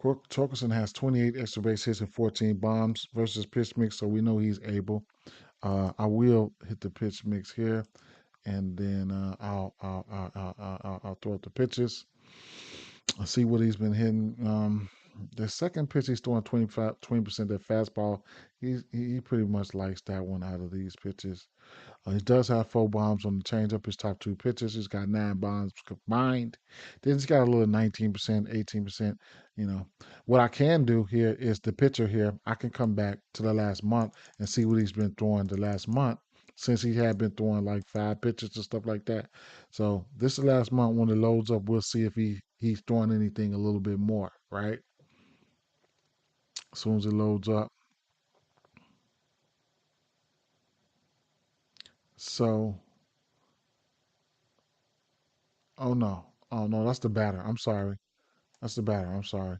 Torkelson has 28 extra base hits and 14 bombs versus pitch mix, so we know he's able. I will hit the pitch mix here, and then I'll throw up the pitches. I'll see what he's been hitting. The second pitch he's throwing 20% that fastball. He pretty much likes that one out of these pitches. He does have 4 bombs on the changeup. His top two pitches. He's got 9 bombs combined. Then he's got a little 19%, 18%. You know, what I can do here is the pitcher here. I can come back to the last month and see what he's been throwing the last month since he had been throwing like 5 pitches and stuff like that. So this is the last month when it loads up. We'll see if he's throwing anything a little bit more, right? As soon as it loads up. So, oh no, oh no, that's the batter. I'm sorry. That's the batter. I'm sorry.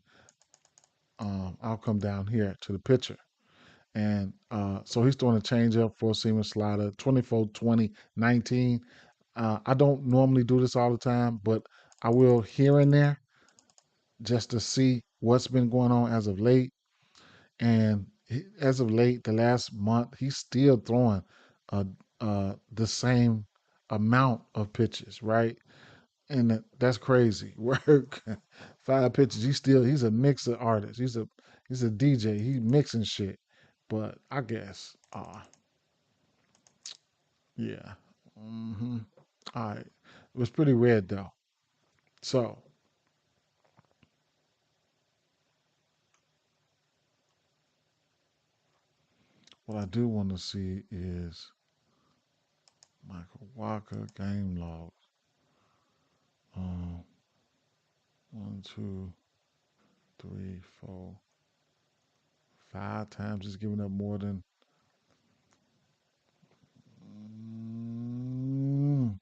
I'll come down here to the pitcher. And so he's throwing a changeup, four seamer slider, 24, 20, 19. I don't normally do this all the time, but I will here and there just to see what's been going on as of late. And as of late, the last month, he's still throwing the same amount of pitches, right? And that's crazy work. 5 pitches. He's a mixer artist. He's a DJ. He's mixing shit. But I guess, yeah. hmm All right. It was pretty red though. So what I do want to see is Michael Walker game log. Um, one, two, three, four, 5 times. He's giving up more than mm,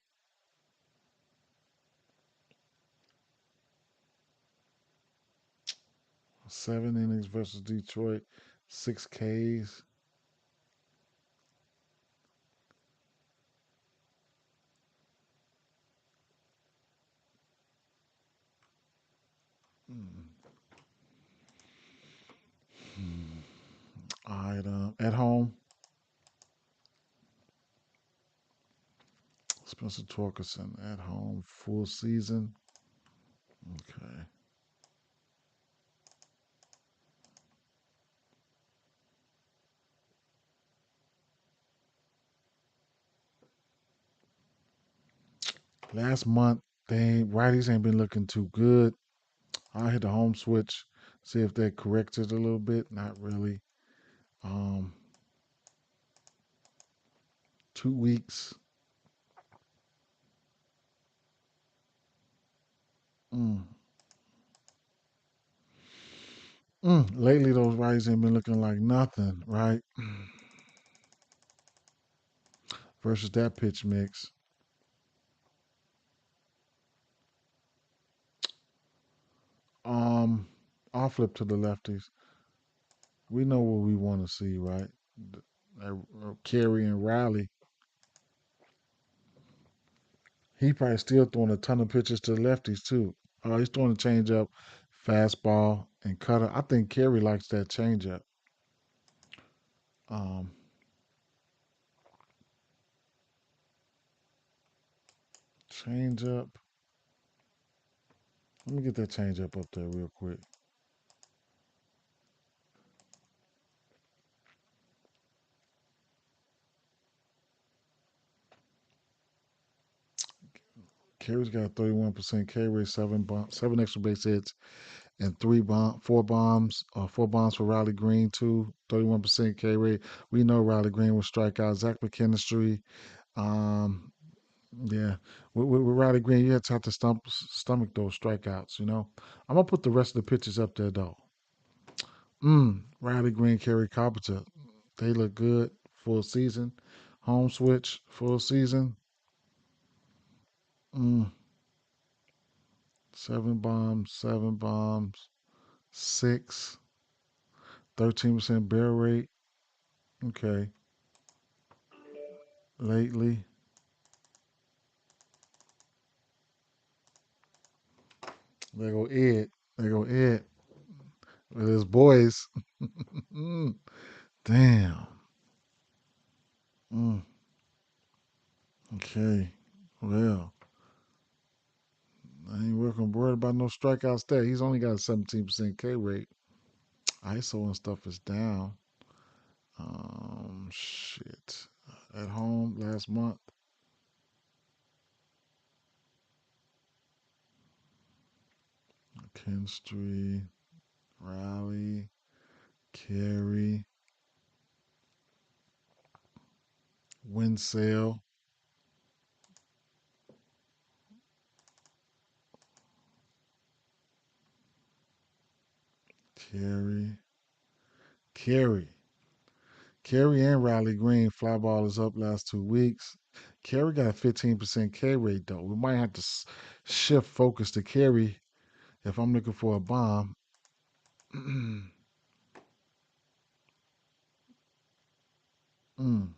7 innings versus Detroit, 6 Ks. Mm. All right, at home, Spencer Torkelson at home, full season. Okay. Last month, righties ain't been looking too good. I hit the home switch, see if they corrected a little bit. Not really. Um, 2 weeks. Mm, Lately, those righties ain't been looking like nothing, right? Versus that pitch mix. Um, I'll flip to the lefties. We know what we want to see, right? Carey and Riley. He probably still throwing a ton of pitches to the lefties too. He's throwing a changeup, fastball, and cutter. I think Carey likes that changeup. Um, Changeup. Let me get that changeup up there real quick. Carey's got a 31% K rate, seven extra base hits, and 4 bombs. 4 bombs for Riley Green too. 31% K rate. We know Riley Green will strike out. Zach McKinstry. Um, yeah, with Riley Green, you have to stomach those strikeouts. I'm gonna put the rest of the pitches up there though. Riley Green, Kerry Carpenter, they look good. Full season, home switch, full season. Mm, 7 bombs, 7 bombs, six, 13% barrel rate. Okay, lately, there go Ed. There go Ed with his boys. Mm, damn. Mm, okay. Well, I ain't worried about no strikeouts there. He's only got a 17% K rate. ISO and stuff is down. Shit. at home last month. Kinstry, Riley, Carey, Winsell, Carey, Carey. Carey and Riley Green fly ball is up last 2 weeks. Carey got a 15% K rate though. We might have to shift focus to Carey if I'm looking for a bomb. Mm.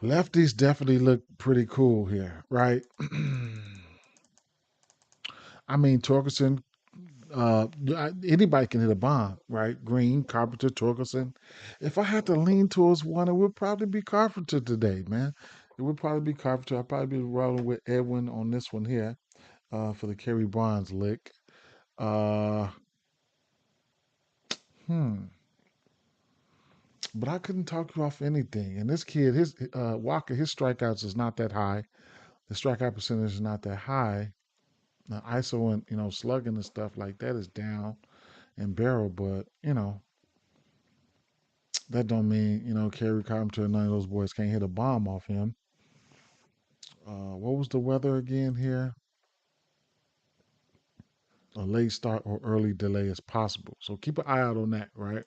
Lefties definitely look pretty cool here, right? I mean, Torkelson, anybody can hit a bomb, right? Green, Carpenter, Torkelson. If I had to lean towards one, it would probably be Carpenter today, man. It would probably be Carpenter. I'd probably be rolling with Edwin on this one here for the Kerry Bonds lick. Uh, hmm. But I couldn't talk you off anything. And this kid, his Walker, his strikeouts is not that high. The strikeout percentage is not that high. Now ISO and slugging and stuff like that is down and barrel, but that don't mean Kerry Carpenter and none of those boys can't hit a bomb off him. What was the weather again here? A late start or early delay is possible, so keep an eye out on that. Right?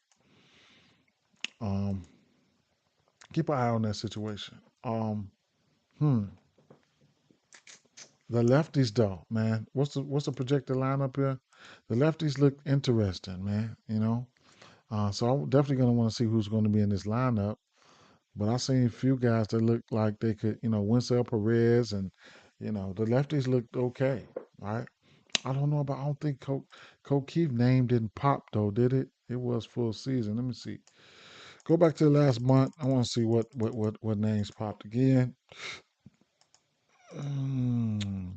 Um, keep an eye on that situation. Hmm. The lefties though, man. What's the projected lineup here? The lefties look interesting, man. So I'm definitely gonna want to see who's going to be in this lineup. But I seen a few guys that look like they could, Winsell Perez and, the lefties looked okay. Right? I don't know about. I don't think Coke Keith name didn't pop though, did it? It was full season. Let me see. Go back to the last month. I want to see what names popped again.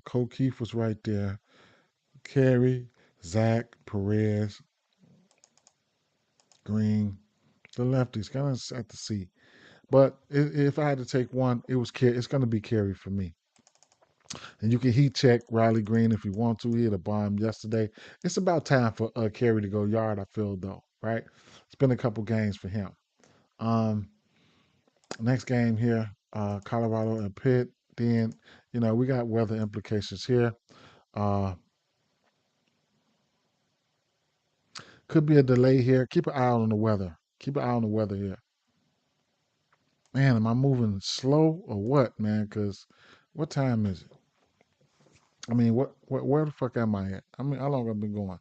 Coke Keith was right there. Carey, Zach, Perez, Green, the lefties. Kind of at the C. But if I had to take one, it's going to be Carey for me. And you can heat check Riley Green if you want to. He had a bomb yesterday. It's about time for Carey to go yard, I feel, though, right? It's been a couple games for him. Um, Next game here, Colorado and Pitt. Then, we got weather implications here. Uh, could be a delay here. Keep an eye on the weather. Keep an eye on the weather here. Man, am I moving slow or what, man? Because what time is it? I mean, where the fuck am I at? I mean, how long have I been going?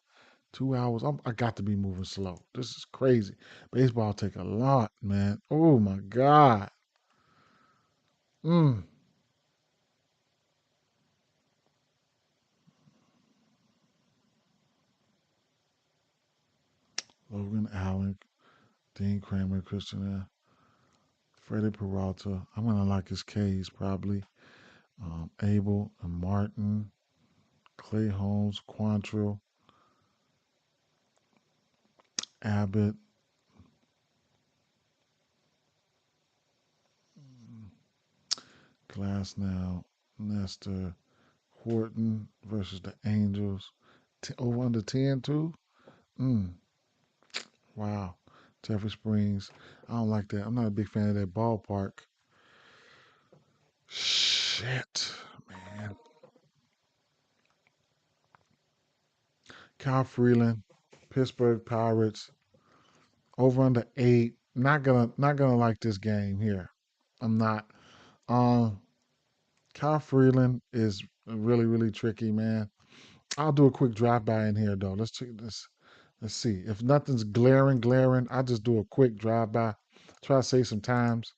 2 hours. I got to be moving slow. This is crazy. Baseball take a lot, man. Oh my god. Mm. Logan Allen, Dean Kramer, Christian, Freddie Peralta. I'm gonna like his K's probably. Abel and Martin, Clay Holmes, Quantrill, Abbott, Glasnow, Nestor, Horton versus the Angels. Over under 10 too? Mm, wow. Jeffrey Springs. I don't like that. I'm not a big fan of that ballpark. Shit, man. Kyle Freeland, Pittsburgh Pirates, over under 8. Not gonna like this game here. I'm not. Um, Kyle Freeland is really really tricky, man. I'll do a quick drive by in here though. Let's check this. Let's see. If nothing's glaring, I'll just do a quick drive by. Try to save some times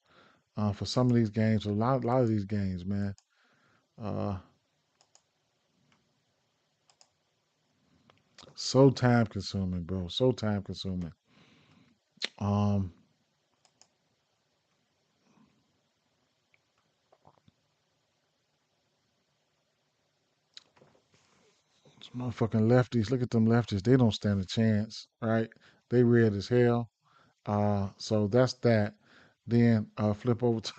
for some of these games. A lot of these games, man. Uh, so time consuming, bro. So time consuming. Um, Motherfucking lefties. Look at them lefties. They don't stand a chance, right? They red as hell. So that's that. Then flip over to,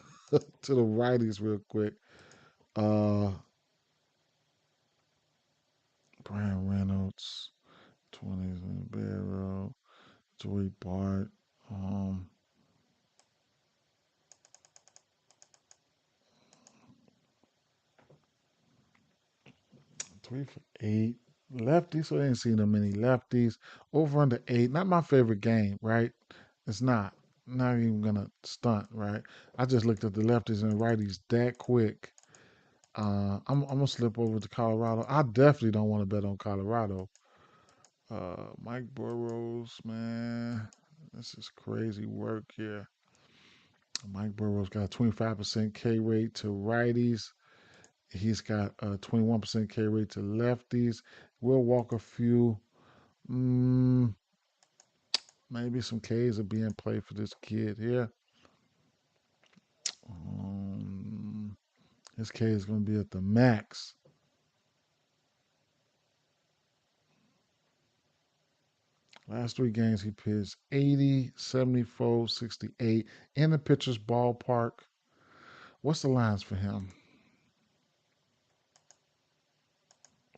to the righties real quick. Uh, Brian Reynolds, 20s in Barrow, Joey Bart. Um, 3 for 8. Lefties, so I ain't seen that many lefties. Over under 8. Not my favorite game, right? It's not. Not even gonna stunt, right? I just looked at the lefties and righties that quick. I'm gonna slip over to Colorado. I definitely don't want to bet on Colorado. Mike Burrows, man, this is crazy work here. Mike Burrows got a 25% K rate to righties. He's got a 21% K rate to lefties. We'll walk a few. Mm, maybe some Ks are being played for this kid here. Um, his K is going to be at the max. Last 3 games, he pitched 80, 74, 68 in the pitcher's ballpark. What's the lines for him?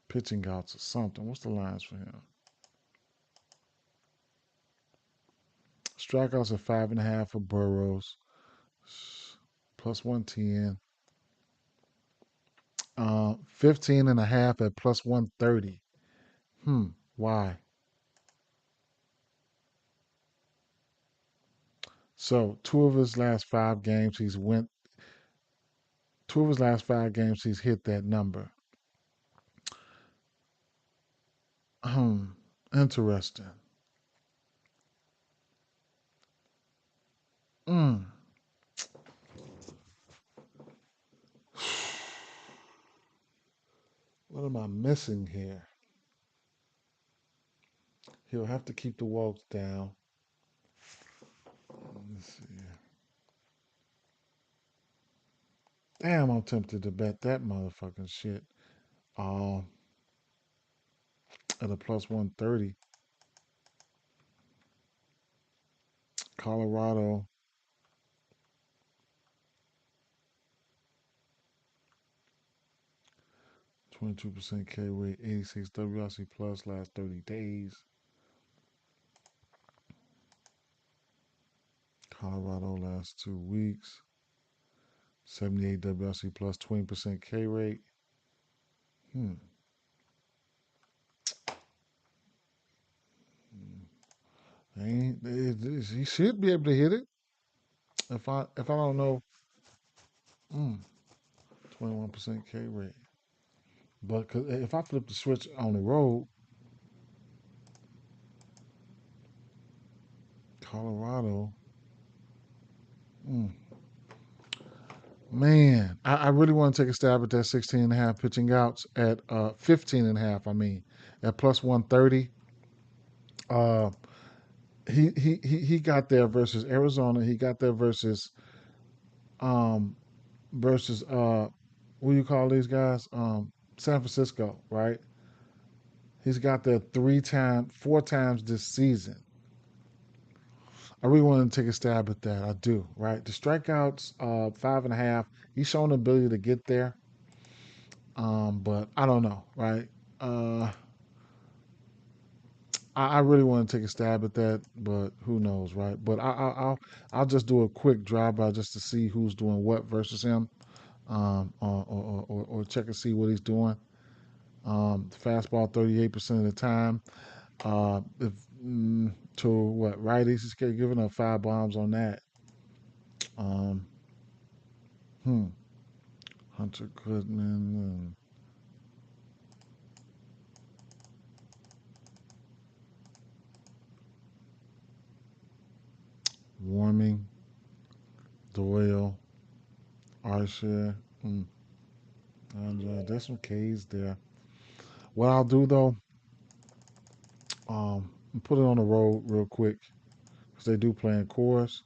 Pitching outs or something. What's the lines for him? Strikeouts at 5.5 for Burrows, plus 110. 15.5 at plus 130. Why? So two of his last 5 games he's hit that number. Interesting. Mm. What am I missing here? He'll have to keep the walks down. Let's see. Damn, I'm tempted to bet that motherfucking shit. Um, at a plus 130. Colorado, 22% K rate, 86 WRC plus last 30 days. Colorado last 2 weeks, 78 WRC plus, 20% K rate. Hmm. He should be able to hit it. If I don't know, 21% K rate. But if I flip the switch on the road, Colorado, mm, man, I really want to take a stab at that 16 and a half pitching outs at 15 and a half. I mean, at plus 130. Uh, he got there versus Arizona. He got there um versus what do you call these guys? San Francisco, right? He's got there 3 times, 4 times this season. I really want to take a stab at that. I do, right? The strikeouts, 5.5. He's shown the ability to get there. But I don't know, right? Uh, I really want to take a stab at that, but who knows, right? But I'll just do a quick drive by just to see who's doing what versus him, or check and see what he's doing. Fastball 38% of the time. If to what righties, he's giving up 5 bombs on that. Um, hmm. Hunter Goodman and Warming, Doyle, Archer. And there's some K's there. What I'll do though, put it on the road real quick because they do play in chorus.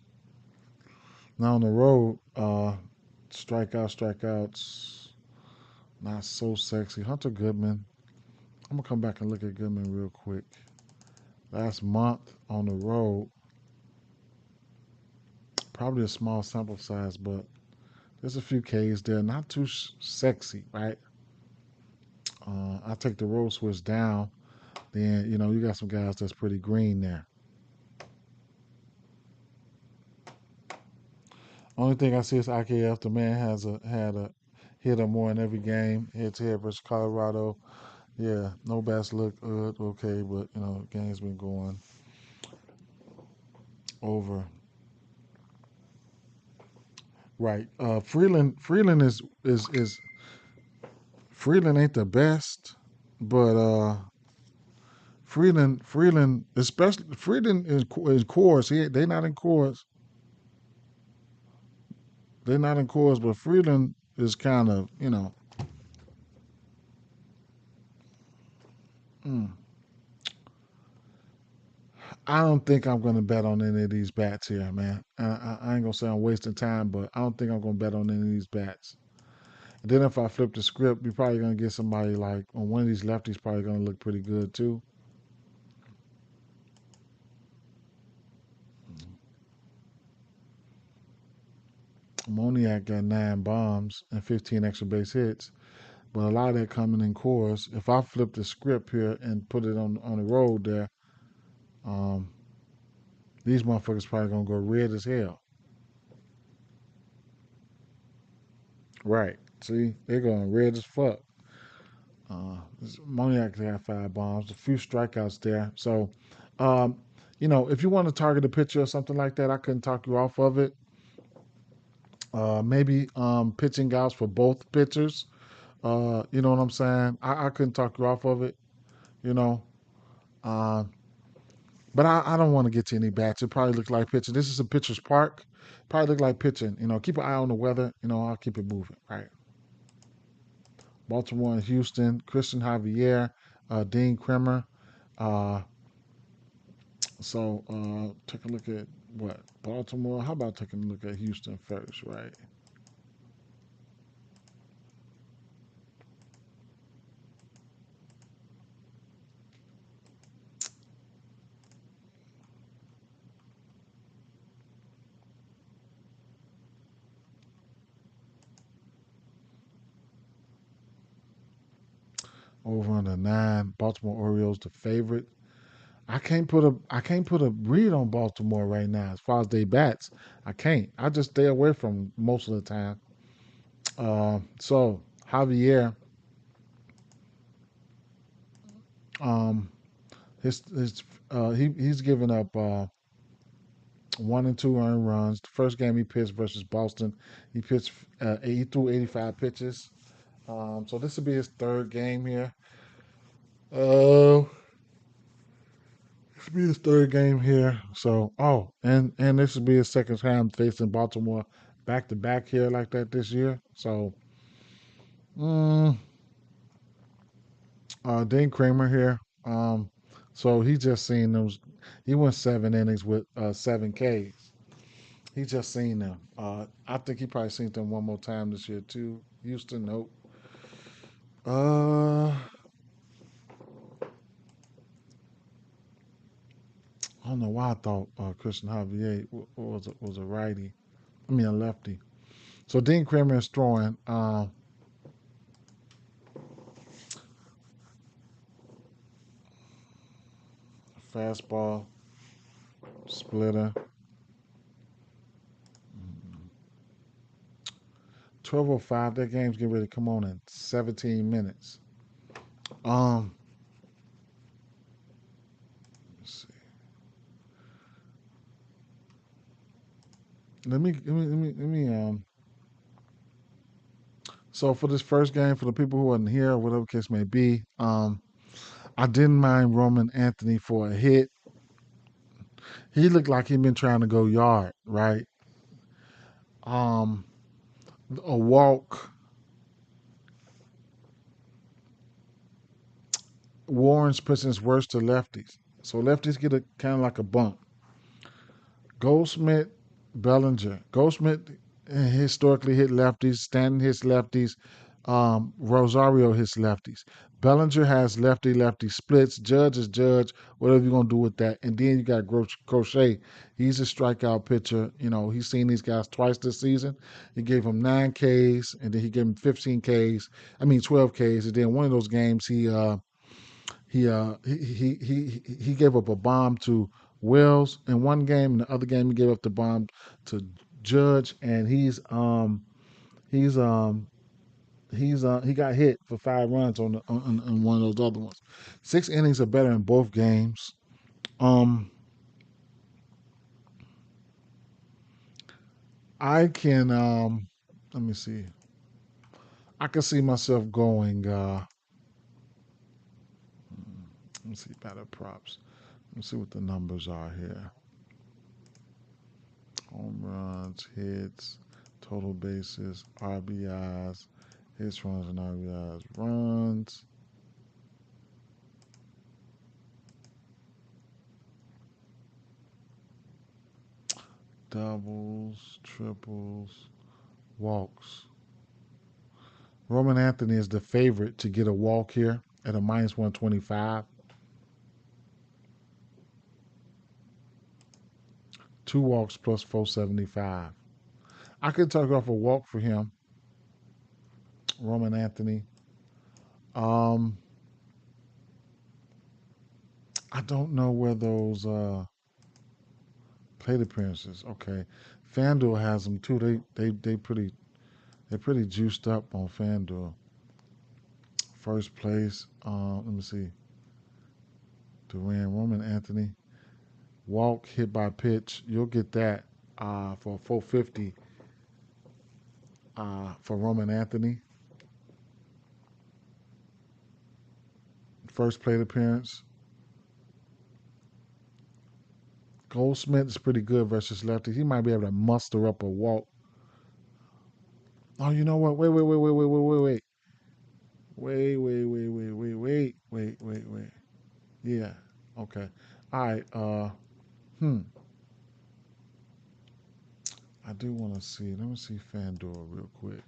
Now on the road, strikeouts, not so sexy. Hunter Goodman. I'm gonna come back and look at Goodman real quick. Last month on the road, Probably a small sample size, but there's a few Ks there. Not too sexy, right? I take the roll switch down. Then you got some guys that's pretty green there. Only thing I see is IKF. The man had a hitter more in every game. Head to head versus Colorado. Yeah, no bats look good. Okay, but game's been going over. Right. Freeland is Freeland ain't the best, but Freeland especially Freeland is cores. They not in cores. They're not in cores, but Freeland is kind of mm, I don't think I'm going to bet on any of these bats here, man. I ain't going to say I'm wasting time, but I don't think I'm going to bet on any of these bats. And then if I flip the script, you're probably going to get somebody like on one of these lefties, probably going to look pretty good too. Moniak got 9 bombs and 15 extra base hits, but a lot of that coming in cores. If I flip the script here and put it on the road there, um, these motherfuckers probably going to go red as hell. Right. See, they're going red as fuck. Moniak got 5 bombs, a few strikeouts there. So, um, if you want to target a pitcher or something like that, I couldn't talk you off of it. Maybe pitching guys for both pitchers. You know what I'm saying? I couldn't talk you off of it. You know, uh, but I don't want to get to any bats. It probably look like pitching. This is a pitcher's park. Probably look like pitching. Keep an eye on the weather. I'll keep it moving. Right. Baltimore and Houston. Christian Javier, Dean Kremer. Uh, take a look at what Baltimore. How about taking a look at Houston first, right? Over under 9. Baltimore Orioles the favorite. I can't put a read on Baltimore right now as far as they bats. I can't. I just stay away from most of the time. So Javier, um, his he's given up 1 and 2 earned runs. The first game he pitched versus Boston, he pitched he threw 85 pitches. So this will be his third game here. Uh, this will be his third game here. So and this will be his second time facing Baltimore back to back here like that this year. So mm, Dean Kramer here. So he just seen those. He went 7 innings with 7 Ks. He just seen them. I think he probably seen them one more time this year too. Houston, nope. I don't know why I thought Christian Javier was a righty. I mean a lefty. So Dean Kramer is throwing fastball, splitter. 12:05. That game's getting ready to come on in 17 minutes. Um, let's see. Let me. So for this first game, for the people who wasn't here, whatever case may be, I didn't mind Roman Anthony for a hit. He looked like he'd been trying to go yard, right? Um, a walk. Warren's pitching is worse to lefties, so lefties get a kind of like a bump. Goldsmith, Bellinger. Goldsmith historically hit lefties. Stanton hits lefties. Rosario hits lefties. Bellinger has lefty splits. Judge is Judge. Whatever you're gonna do with that, and then you got Crochet. He's a strikeout pitcher. You know he's seen these guys twice this season. He gave him 9 Ks, and then he gave him 15 Ks. I mean 12 Ks, and then one of those games he gave up a bomb to Wells in one game, and the other game he gave up the bomb to Judge, and he's he got hit for 5 runs on one of those other ones. 6 innings are better in both games. Um, I can let me see. I can see myself going. Let me see batter props. Let me see what the numbers are here. Home runs, hits, total bases, RBIs, hits, runs, and RBIs, runs. Doubles, triples, walks. Roman Anthony is the favorite to get a walk here at a minus 125. 2 walks plus 475. I could talk off a walk for him, Roman Anthony. Um, I don't know where those plate appearances. Okay, FanDuel has them too. They're pretty juiced up on FanDuel. First place. Let me see. Duran, Roman Anthony, walk, hit by pitch. You'll get that for 450 for Roman Anthony. First plate appearance. Goldsmith is pretty good versus lefty. He might be able to muster up a walk. Oh, you know what? Wait. Yeah. Okay. All right. Hmm. I do want to see. Let me see FanDuel real quick.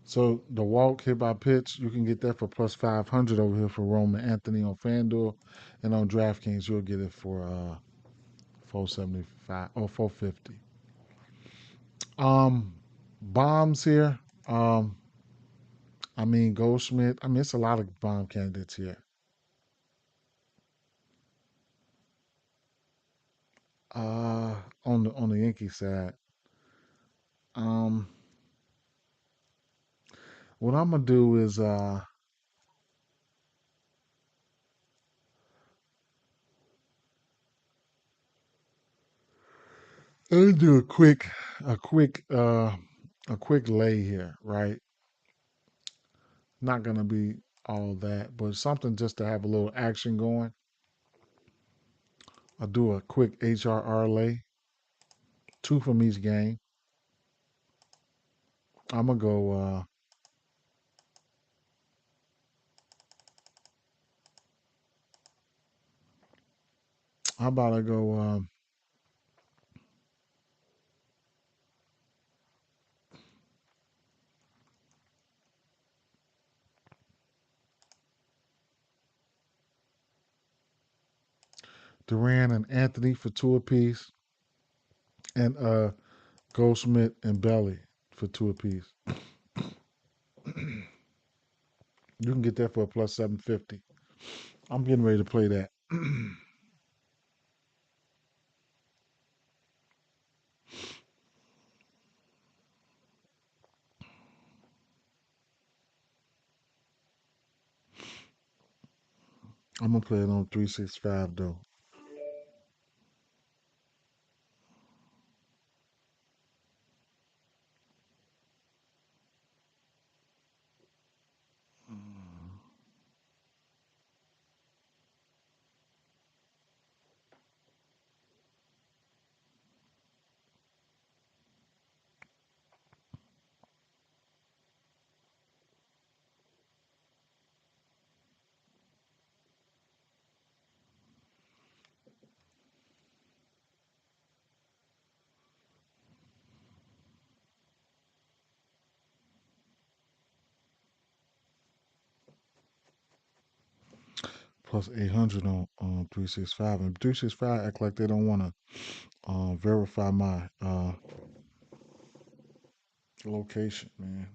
So the walk hit by pitch, you can get that for plus 500 over here for Roman Anthony on FanDuel, and on DraftKings you'll get it for 475 or 450. Um, bombs here. Um, I mean Goldschmidt. I mean it's a lot of bomb candidates here. On the Yankee side. Um, what I'm gonna do is let me do a quick a quick lay here, right? Not gonna be all that, but something just to have a little action going. I'll do a quick HRR lay, two from each game. I'm gonna go. How about I go Duran and Anthony for two apiece, and Goldsmith and Belly for two apiece. You can get that for a plus 750. I'm getting ready to play that. I'm gonna play it on 365 though. plus 800 on 365, and 365 act like they don't want to verify my location, man.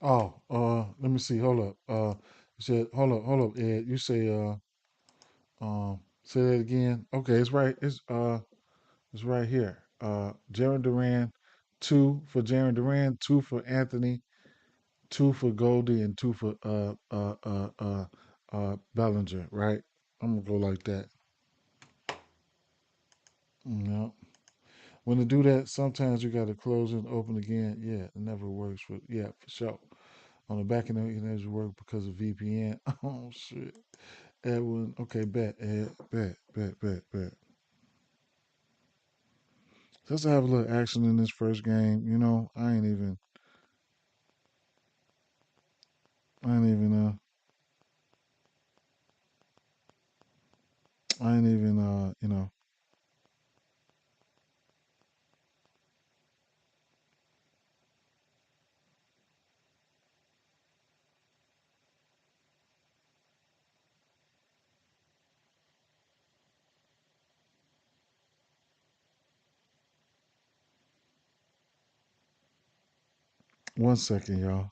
Oh, let me see. Hold up. You said, hold up, Ed. You say, say that again. Okay, it's right. It's right here. Jaron Duran, two for Jaron Duran, two for Anthony, two for Goldie, and two for Bellinger. Right. I'm gonna go like that. Yeah. When to do that, sometimes you got to close and open again. Yeah, it never works. For yeah, for sure. On the back end, it doesn't work because of VPN. Oh shit. Edwin, okay, bet, Ed, bet. Just to have a little action in this first game. I ain't even, I ain't even. 1 second, y'all.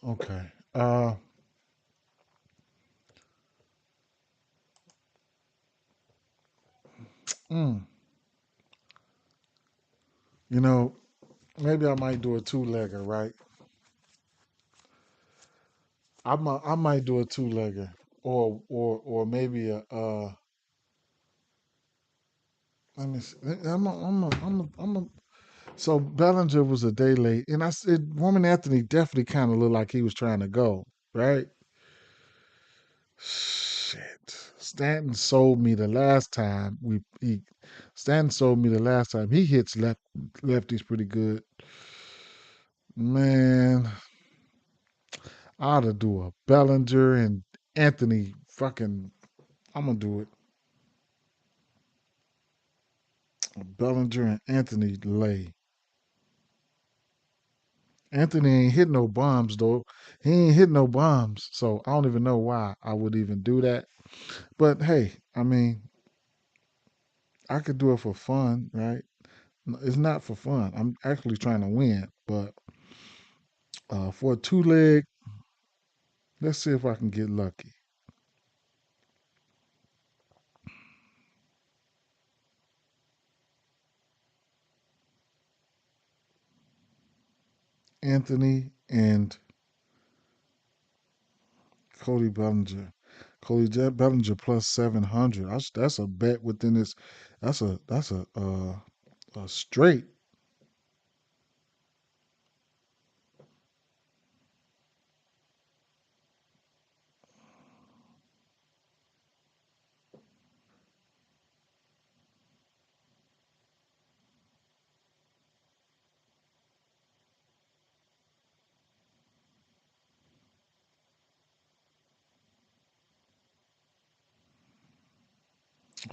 Okay. Mm, you know, maybe I might do a two-legger, right? I might do a two-legger, or maybe a Let me see. So Bellinger was a day late, and I said Woman Anthony definitely kind of looked like he was trying to go, right? Shit. Stanton sold me the last time. He hits lefties pretty good. Man, I ought to do a Bellinger and Anthony fucking. I'm gonna do it. A Bellinger and Anthony lay. Anthony ain't hit no bombs though. He ain't hit no bombs, so I don't even know why I would even do that. But hey, I mean, I could do it for fun, right? It's not for fun. I'm actually trying to win. But for a two leg, let's see if I can get lucky. Anthony and Cody Bellinger. Bellinger plus 700. That's a bet within this. That's a straight.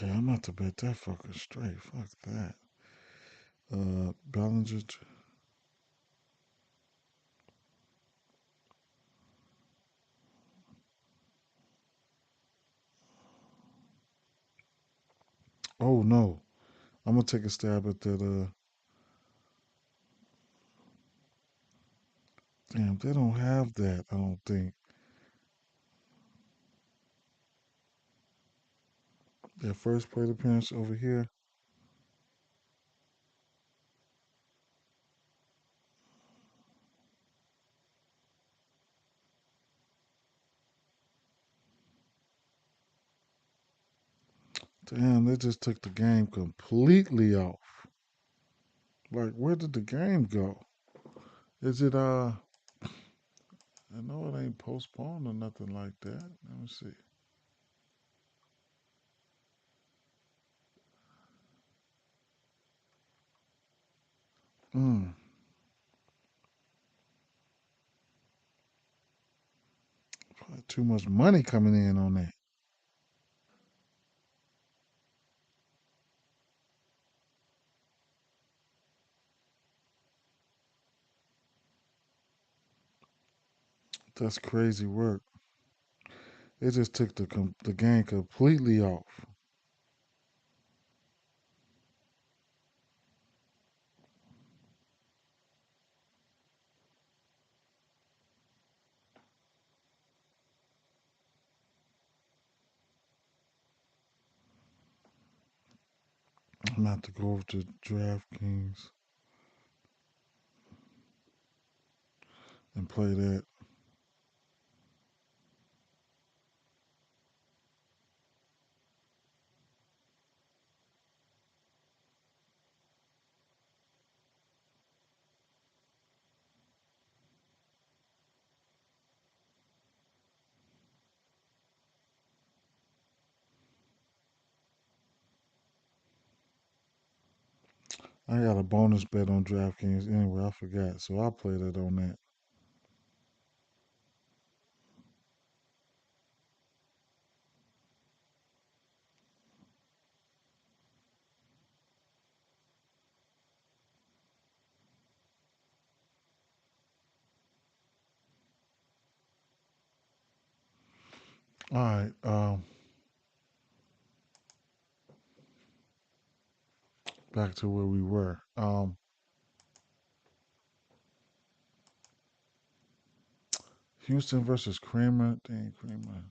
Yeah, I'm about to bet that fucker straight. Fuck that. Bellinger. Oh no. I'm gonna take a stab at that. Damn, they don't have that. I don't think their first plate appearance over here. Damn, they just took the game completely off. Like, where did the game go? Is it I know it ain't postponed or nothing like that. Let me see. Mm, too much money coming in on that. That's crazy work. It just took the game completely off. I'm about to go over to DraftKings and play that. I got a bonus bet on DraftKings anyway. I forgot, so I'll play that on that. All right, back to where we were. Houston versus Kramer. Dang, Kramer.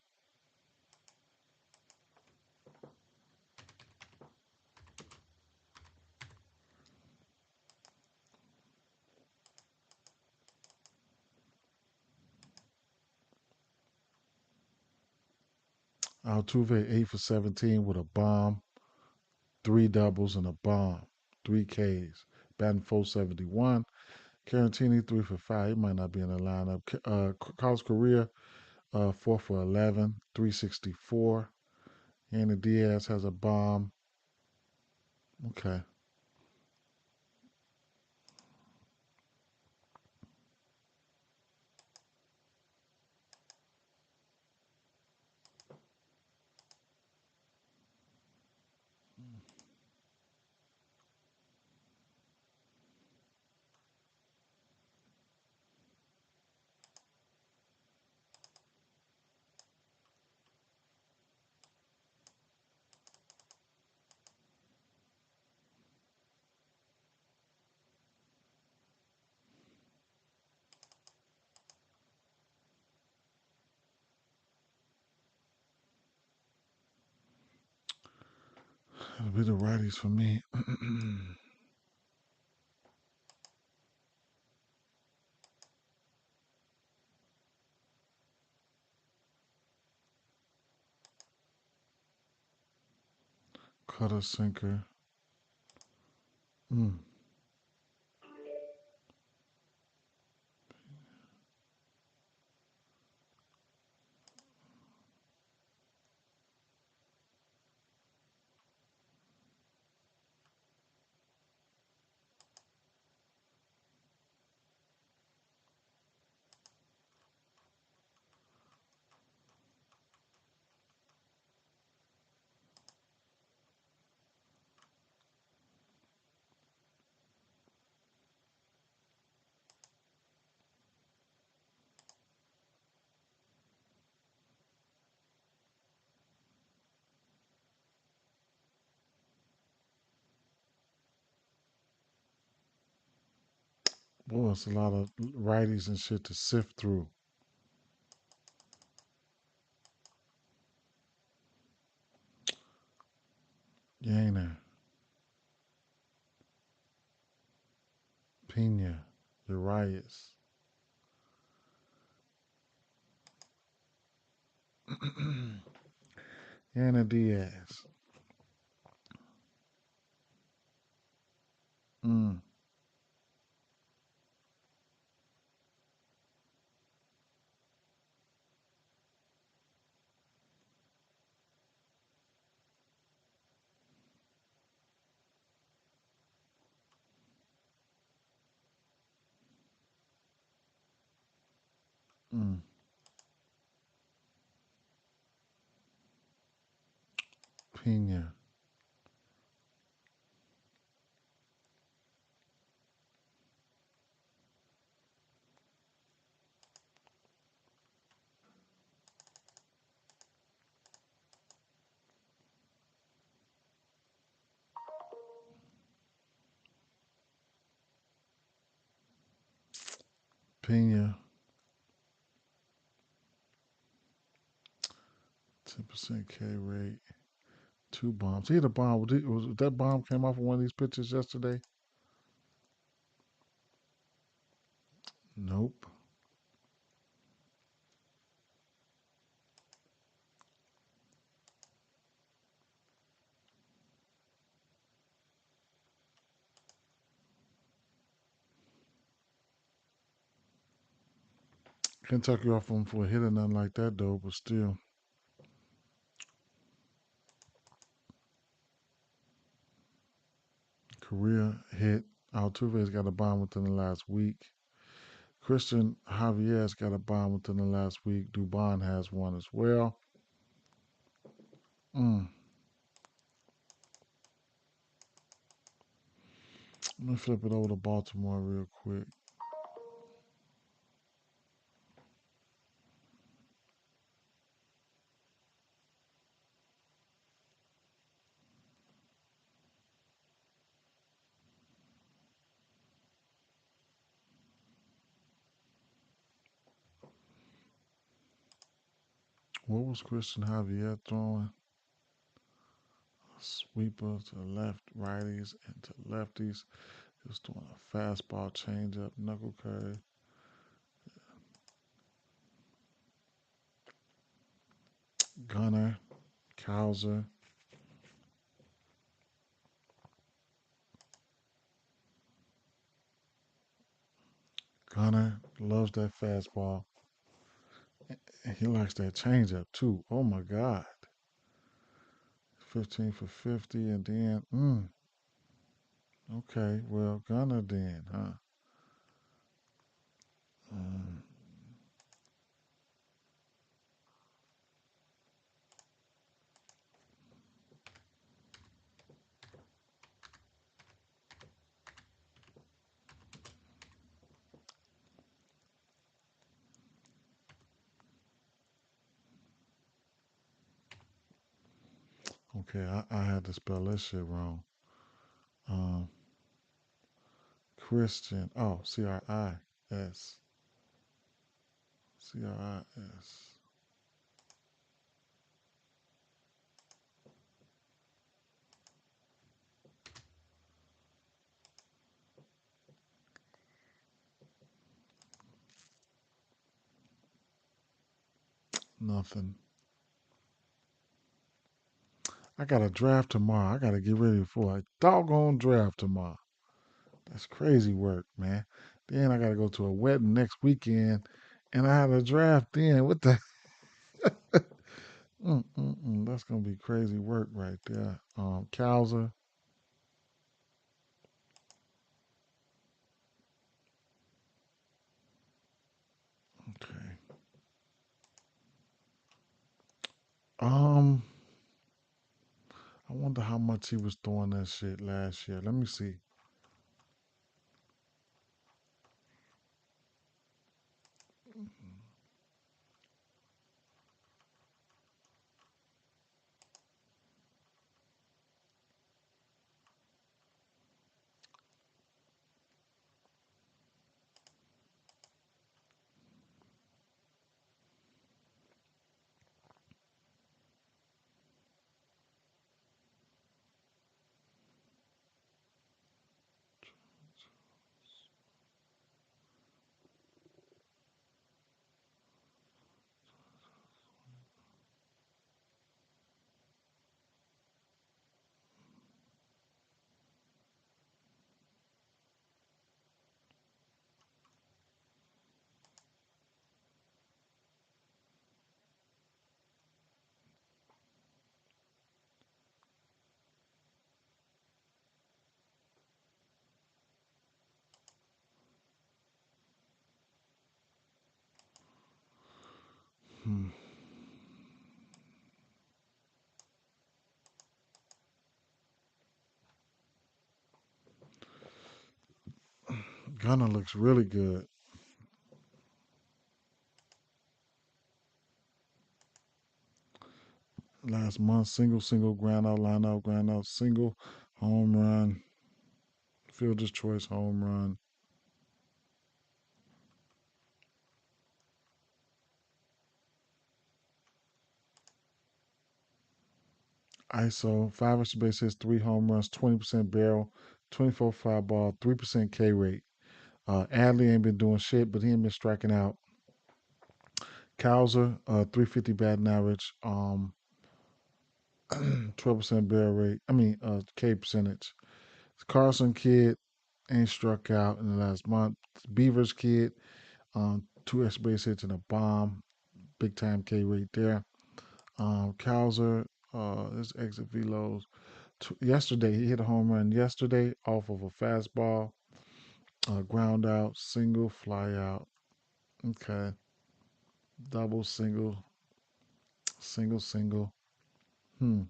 Altuve 8 for 17 with a bomb, three doubles and a bomb, three Ks, batting 471. Carantini 3 for 5. He might not be in the lineup. Carlos Correa 4 for 11, 364. Andy Diaz has a bomb. Okay. That'll be the righties for me. Cutter sinker. Mm. Boy, it's a lot of righties and shit to sift through. You ain't there. Pena, Urias. Anna Diaz. Mm, mm. Pena. Pena. 10% K rate. Two bombs. He had a bomb. Was that bomb came off of one of these pictures yesterday? Nope. Kentucky off him for a hit or nothing like that though, but still. Career hit. Altuve's got a bomb within the last week. Christian Javier's got a bomb within the last week. Dubon has one as well. Mm. Let me flip it over to Baltimore real quick. What was Christian Javier throwing? Sweeper to the left, righties, and to lefties. He was throwing a fastball, changeup, knuckle curve. Gunner, Cowser, Gunner loves that fastball. And he likes that changeup too. Oh my God. 15 for 50, and then, okay, well, Gunner then, huh? Mm, okay, I had to spell that shit wrong. Um, Christian, oh, Criss. Criss. Nothing. I got a draft tomorrow. I got to get ready for a doggone draft tomorrow. That's crazy work, man. Then I got to go to a wedding next weekend, and I had a draft then. What the? That's gonna be crazy work right there. Cowser. Okay. Um, I wonder how much he was throwing that shit last year. Let me see. Gunner looks really good. Last month, single, ground out, single, home run, fielder's choice, home run. ISO, 5 extra base hits, 3 home runs, 20% barrel, 24 fly ball, 3% K rate. Adley ain't been doing shit, but he ain't been striking out. Cowser, 350 batting average, 12% barrel rate. K percentage. Carson kid ain't struck out in the last month. Beavers kid, 2 extra base hits and a bomb. Big time K rate there. Cowser, his exit velos. Yesterday, he hit a home run yesterday off of a fastball, ground out, single, fly out. Okay. Double, single, single, single. Hmm.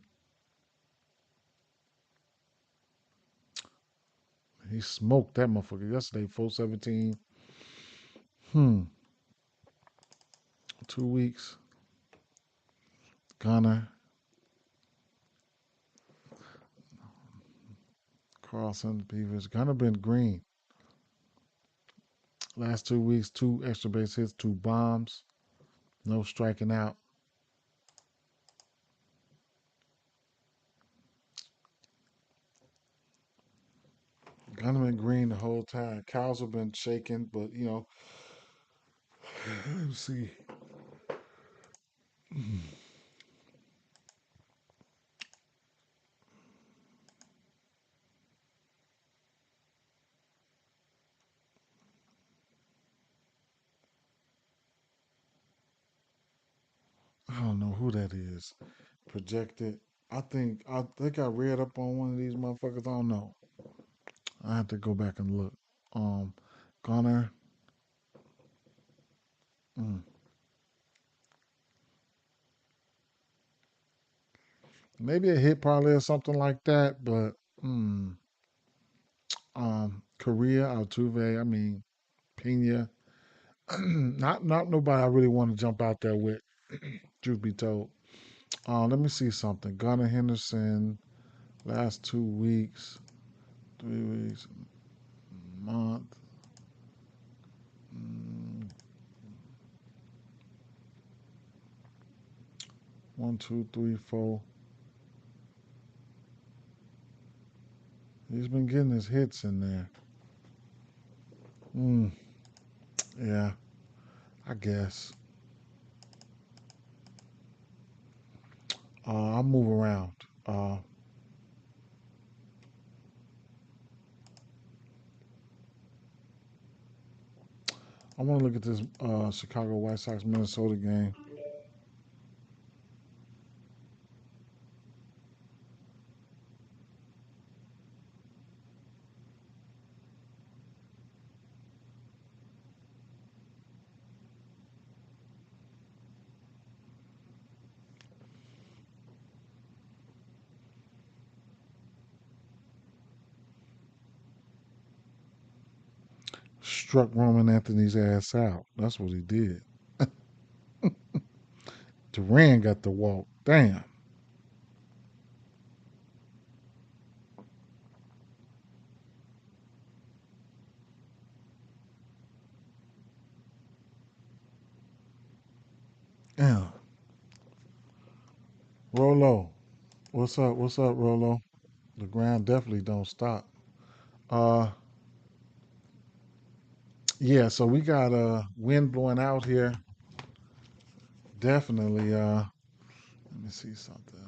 He smoked that motherfucker yesterday, 417. Hmm. 2 weeks. Gunner, Carlson, Beavers. Gunner been green. Last 2 weeks, 2 extra base hits, 2 bombs. No striking out. Gunner been green the whole time. Cows have been shaking, but let's see. I don't know who that is. Projected. I think I read up on one of these motherfuckers. I don't know. I have to go back and look. Um, Gunner. Mm, maybe a hit parlay or something like that, but Korea, Altuve. Pena. Not nobody I really want to jump out there with. Truth be told. Let me see something. Gunnar Henderson. Last 2 weeks, 3 weeks, month. Mm, 1, 2, 3, 4. He's been getting his hits in there. Mm, yeah, I guess. I'll move around. I want to look at this Chicago White Sox Minnesota game. Struck Roman Anthony's ass out. That's what he did. Duran got the walk. Damn. Damn. Rolo. What's up? What's up, Rolo? The ground definitely don't stop. Uh yeah, so we got wind blowing out here. Definitely let me see something.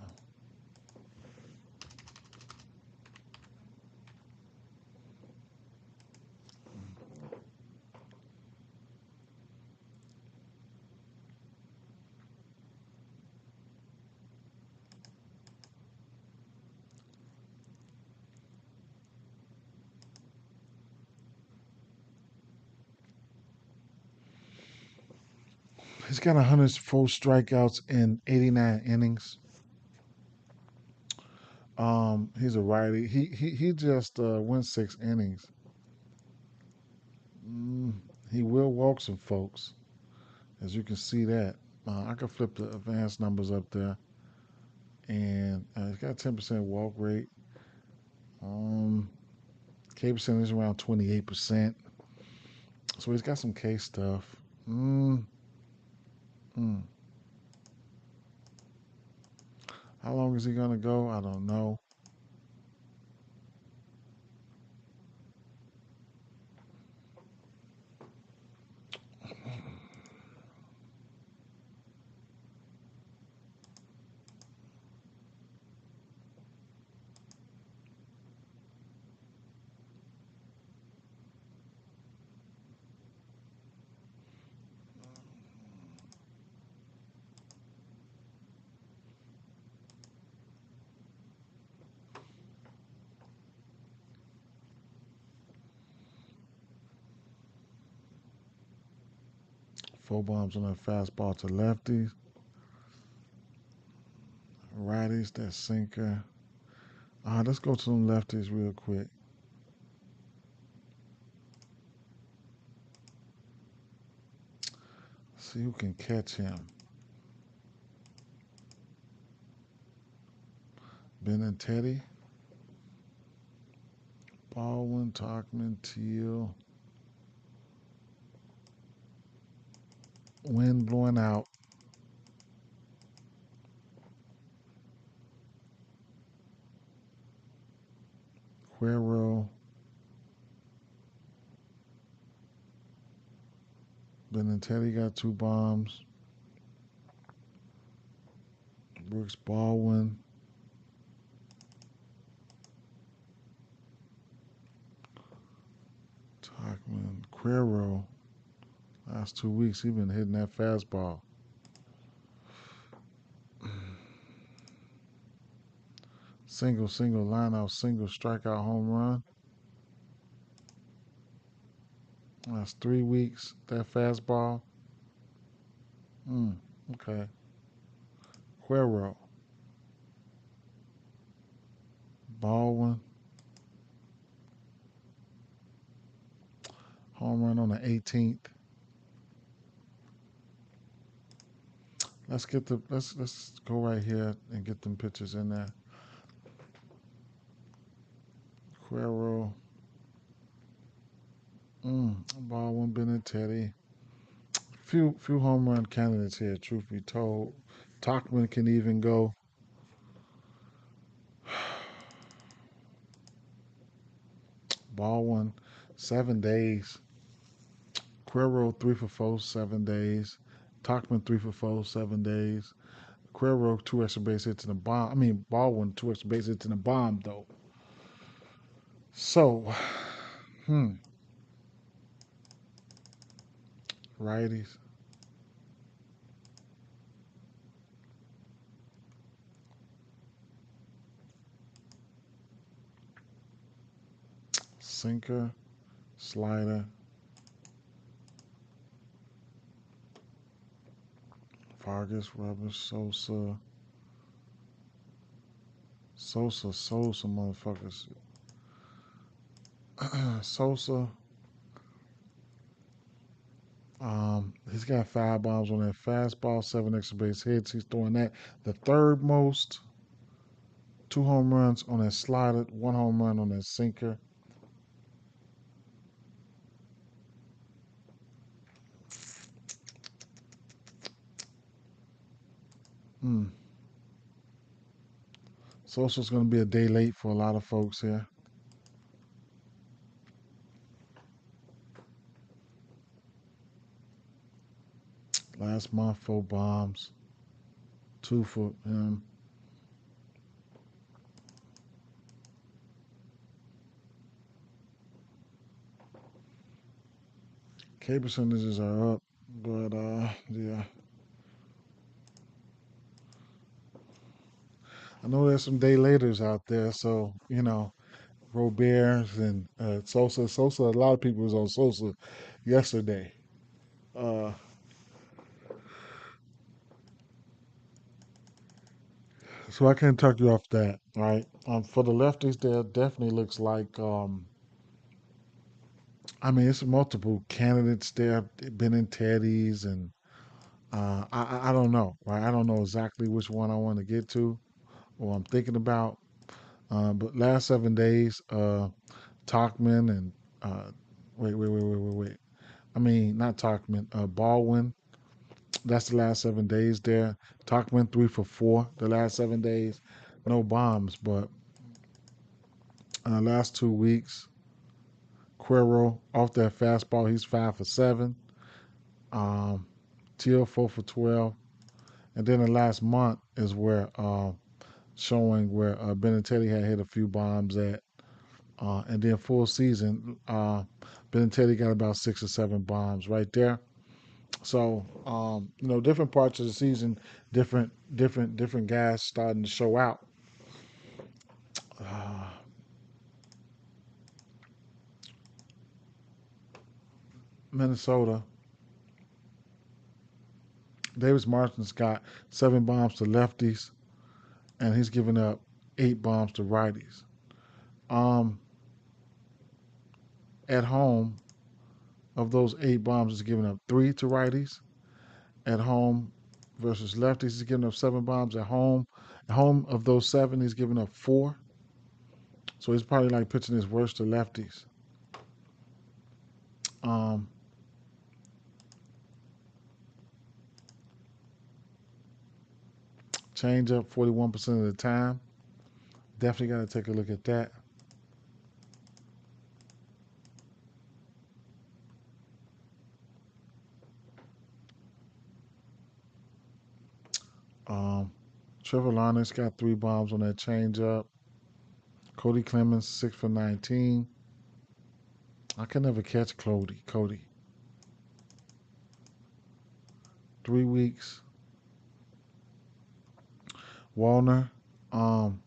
He's got 104 strikeouts in 89 innings. He's a righty. He just went 6 innings. Mm, he will walk some folks, as you can see that. I can flip the advanced numbers up there, and it's got 10% walk rate. Um, K percentage is around 28%. So he's got some K stuff. Mm, mm. How long is he gonna go? I don't know. Four bombs on that fastball to lefties. Righties, that sinker. Let's go to them lefties real quick. See who can catch him. Ben and Teddy. Baldwin, Talkman, Teal. Wind blowing out. Cuero. Ben and Teddy got two bombs. Brooks Baldwin. Talkman. Cuero. Last 2 weeks, he been hitting that fastball. Single, single, line out, single, strikeout, home run. That's 3 weeks. That fastball. Okay. Cuero. Baldwin. Home run on the 18th. Let's go right here and get them pictures in there. Cuero. Baldwin, Benintendi. Few home run candidates here, truth be told. Talkman can even go. Baldwin, 7 days. Cuero, 3 for 4, 7 days. Talkman, 3 for 4, 7 days. Cuero, 2 extra base hits in the bomb. Baldwin, 2 extra base hits in the bomb, though. So, righties. Sinker, slider, Vargas, Rubber, Sosa, motherfuckers. Sosa, he's got 5 bombs on that fastball, 7 extra base hits. He's throwing that the third most. 2 home runs on that slider, 1 home run on that sinker. Mm. Sosa's going to be a day late for a lot of folks here. Last month, 4 bombs, 2 for him. K percentages are up, but yeah. I know there's some day laters out there, so Robert and Sosa. Sosa, a lot of people was on Sosa yesterday. Uh, so I can't talk you off that, right? For the lefties, there definitely looks like I mean, it's multiple candidates there, been in Teddy's, and I don't know, right? I don't know exactly which one I want to get to or I'm thinking about. But last 7 days, Talkman and uh, wait. I mean, not Talkman, Baldwin. That's the last 7 days there. Talkman 3 for 4 the last 7 days. No bombs, but last 2 weeks, Cuero off that fastball, he's 5 for 7. Um, Teal 4 for 12, and then the last month is where showing where Benintendi had hit a few bombs at, and then full season, Benintendi got about 6 or 7 bombs right there. So different parts of the season, different guys starting to show out. Uh, Minnesota, Davis Martin's got 7 bombs to lefties, and he's giving up 8 bombs to righties. Um, at home, of those 8 bombs, he's giving up 3 to righties. At home versus lefties, he's giving up 7 bombs. At home of those 7, he's giving up 4. So he's probably like pitching his worst to lefties. Um, change up 41% of the time. Definitely got to take a look at that. Um, Trevor Lawrence got 3 bombs on that changeup. Cody Clemens 6 for 19. I can never catch Cody. 3 weeks. Walner. Um,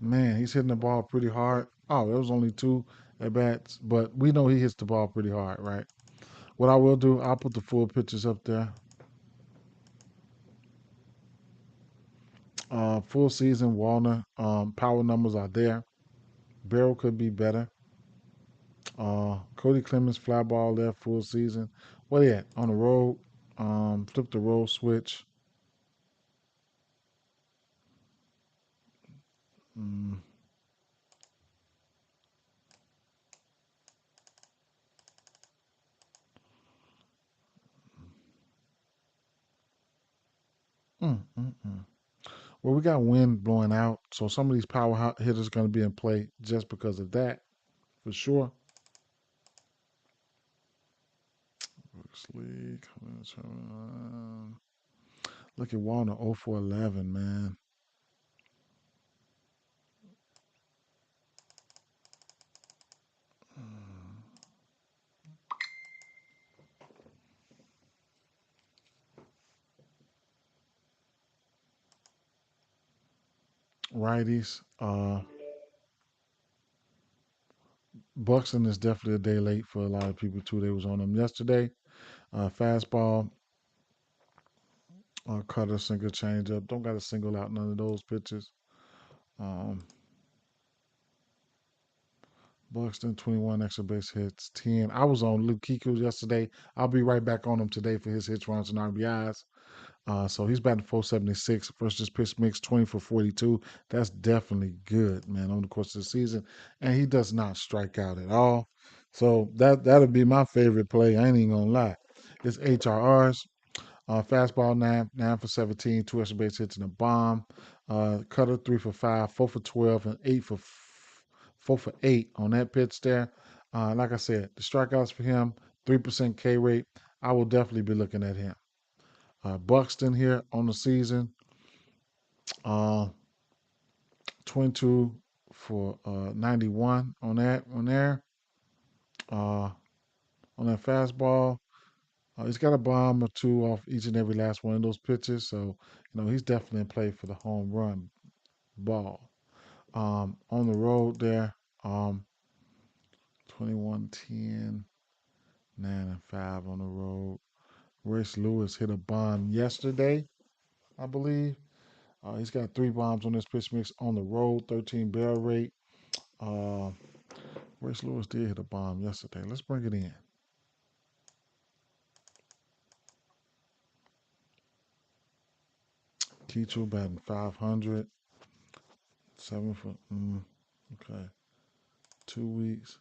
Man, he's hitting the ball pretty hard. Oh, there was only 2 at bats, but we know he hits the ball pretty hard, right? What I will do, I'll put the full pictures up there. Full season, Walner. Power numbers are there. Barrel could be better. Cody Clemens fly ball there full season. What he at? On the road. Flip the roll switch. Mm, mm. Well, we got wind blowing out, so some of these power hitters are going to be in play just because of that, for sure. Brooks League. Look at Warner 0 for 11, man. Righties. Buxton is definitely a day late for a lot of people too. They was on him yesterday. Fastball, cutter, single, changeup. Don't got to single out none of those pitches. Um, Buxton 21 extra base hits, 10. I was on Luke Kiku yesterday. I'll be right back on him today for his hits, runs, and RBIs. So he's batting 476 versus pitch mix 20 for 42. That's definitely good, man, on the course of the season. And he does not strike out at all. So that'll be my favorite play. I ain't even gonna lie. It's HRRs. Fastball 9 for 17, 2 extra base hits and a bomb. Cutter 3 for 5, 4 for 12, and 4 for 8 on that pitch there. Like I said, the strikeouts for him, 3% K rate. I will definitely be looking at him. Buxton here on the season, uh, 22 for 91 on that one there. Uh, on that fastball, he's got a bomb or two off each and every last one of those pitches. So, he's definitely in play for the home run ball. On the road there, 21, 10, 9, and 5 on the road. Royce Lewis hit a bomb yesterday, I believe. He's got 3 bombs on this pitch mix on the road, 13 barrel rate. Uh, Royce Lewis did hit a bomb yesterday. Let's bring it in. Keachel batting 500. 7 for, okay. 2 weeks.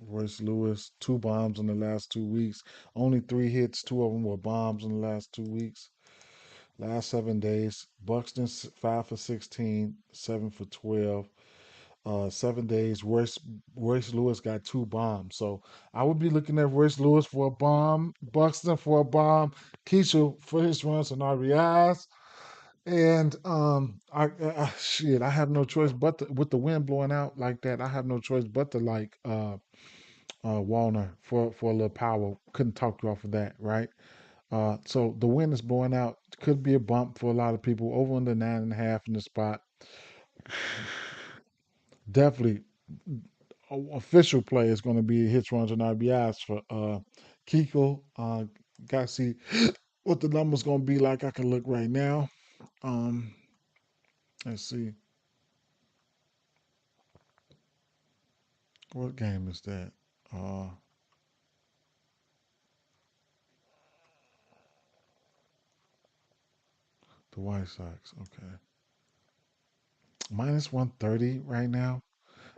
Royce Lewis, 2 bombs in the last 2 weeks. Only 3 hits. 2 of them were bombs in the last 2 weeks. Last 7 days, Buxton 5 for 16, 7 for 12. 7 days, Royce Lewis got 2 bombs. So I would be looking at Royce Lewis for a bomb, Buxton for a bomb, Keisha for his runs and RBIs. And shit, I have no choice but with the wind blowing out like that. I have no choice but to like Warner for a little power. Couldn't talk you off of that, right? So the wind is blowing out. Could be a bump for a lot of people. Over under 9.5 in the spot. Definitely, official play is going to be hits, runs, and RBIs for Kiko. Got to see what the number's going to be like. I can look right now. Um, let's see. What game is that? Uh, the White Sox. Okay. Minus 130 right now.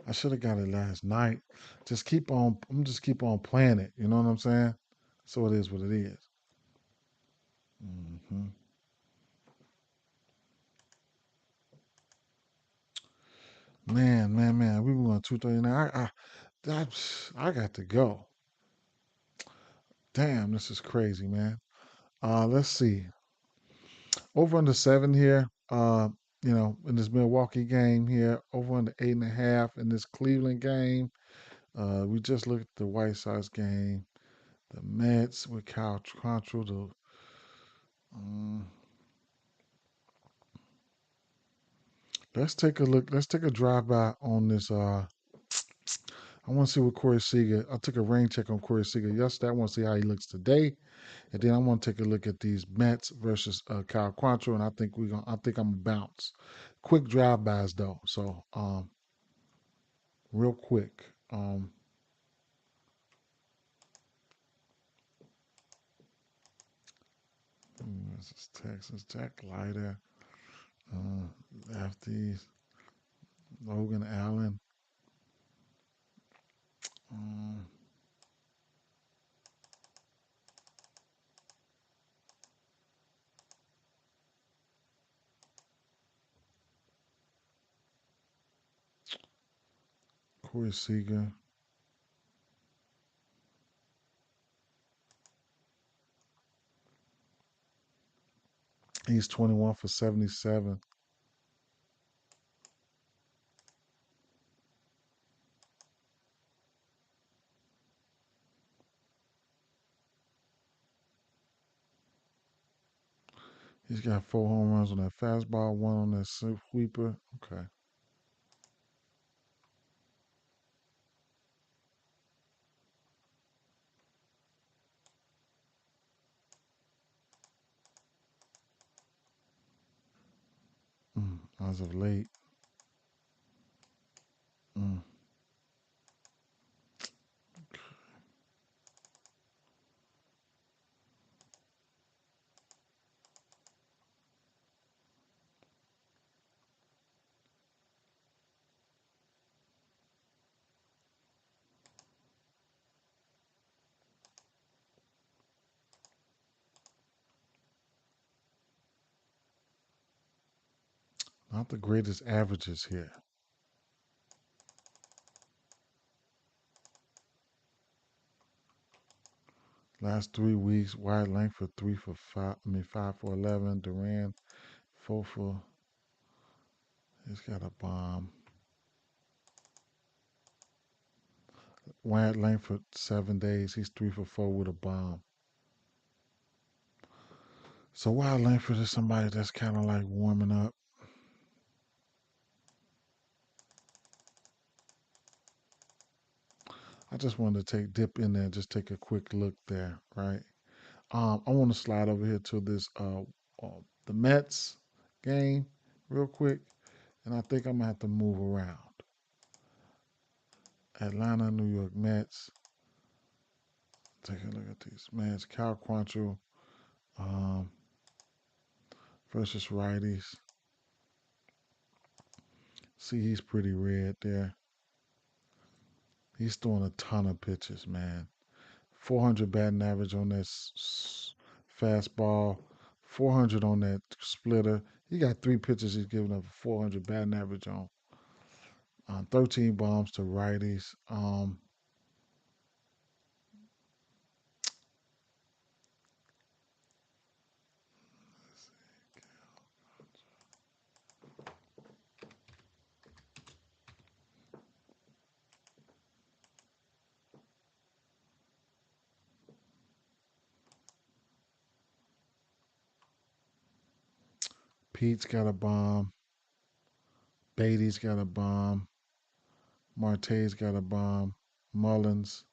I should have got it last night. Just keep on. I'm just keep on playing it. You know what I'm saying? So it is what it is. Mm-hmm. Man. We were going 239. I got to go. Damn, this is crazy, man. Let's see. Over under 7 here. In this Milwaukee game here. Over under 8.5 in this Cleveland game. We just looked at the White Sox game. The Mets with Cal Quantrill. Um, let's take a look. Let's take a drive by on this. I want to see what Corey Seager. I took a rain check on Corey Seager yesterday. I want to see how he looks today, and then I want to take a look at these Mets versus Kyle Quantrill, and I think we're gonna. I think I'm gonna bounce. Quick drive bys though, so real quick. This is Texas Jack Leiter, lefties, Logan Allen, um, Corey Seager. He's 21 for 77. He's got 4 home runs on that fastball, one on that sweeper. Okay. As of late. Mm. Not the greatest averages here. Last 3 weeks, wide length for 3 for 5. 5 for 11. Duran 4 for. He's got a bomb. Wide length for 7 days. He's 3 for 4 with a bomb. So Wild Langford is somebody that's kind of like warming up. I just wanted to dip in there and just take a quick look there, right? I want to slide over here to this the Mets game real quick, and I think I'm gonna have to move around. Atlanta, New York Mets. Take a look at these Mets. Cal Quantrill um, versus righties. See, he's pretty red there. He's throwing a ton of pitches, man. 400 batting average on that fastball. 400 on that splitter. He got 3 pitches he's giving up 400 batting average on. 13 bombs to righties. Pete's got a bomb. Beatty's got a bomb. Marte's got a bomb. Mullins.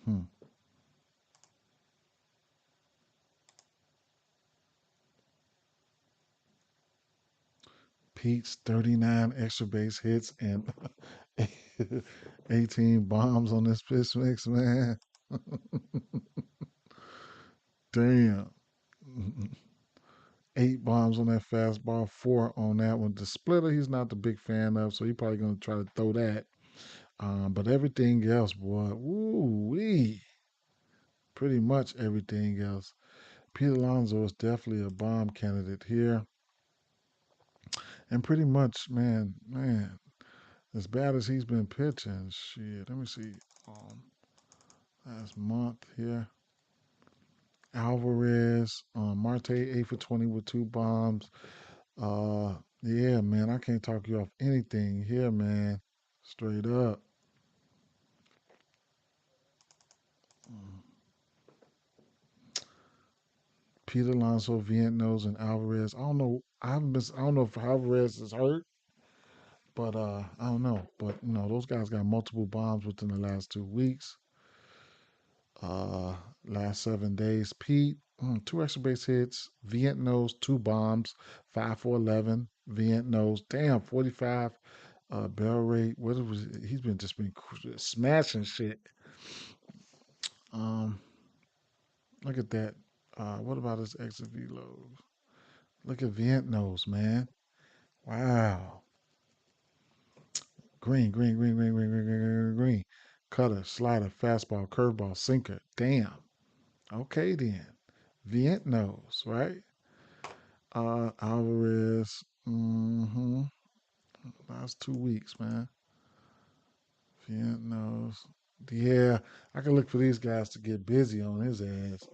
Hmm. Pete's 39 extra base hits and 18 bombs on this pitch mix, man. Damn. 8 bombs on that fastball, 4 on that one. The splitter, he's not the big fan of, so he's probably going to try to throw that. But everything else, boy, woo wee. Pretty much everything else. Pete Alonso is definitely a bomb candidate here. And pretty much, man, as bad as he's been pitching, shit. Let me see. Last month here. Alvarez, Marte 8 for 20 with 2 bombs. Yeah, man, I can't talk you off anything here, man. Straight up. Pete Alonso, Vientos, and Alvarez. I don't know. I don't know if Alvarez is hurt, but I don't know. But those guys got multiple bombs within the last 2 weeks. Uh, Last 7 days. Pete, 2 extra base hits. Vientos, 2 bombs. 5 for 11. Vientos, damn, 45 barrel rate. What was he's been just been smashing shit. Um, Look at that. What about his exit velo? Look at Vientos, man. Wow. Green, green, green, green, green, green, green, green, green. Cutter, slider, fastball, curveball, sinker. Damn. Okay then. Vientos, right? Alvarez. Last 2 weeks, man. Vientos. Yeah, I can look for these guys to get busy on his ass.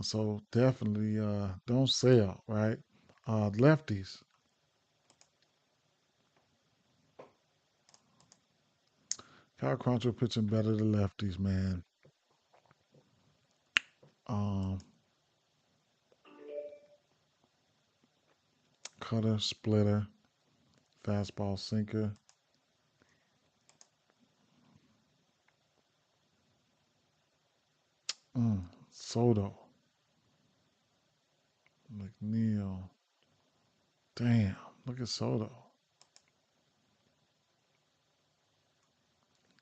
So definitely don't sell, right? Lefties. Kyle Quantrill pitching better than lefties, man. Um, Cutter, splitter, fastball, sinker. Soto, McNeil. Damn, look at Soto.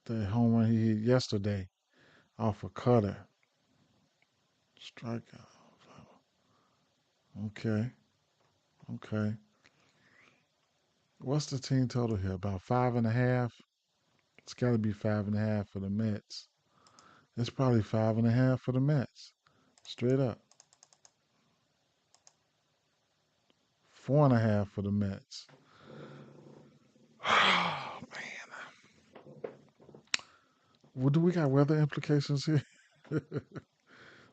The home run he hit yesterday off a cutter. Strikeout. Okay, okay. What's the team total here? About 5.5? It's got to be 5.5 for the Mets. It's probably 5.5 for the Mets. Straight up. 4.5 for the Mets. Oh, man. Well, do we got weather implications here?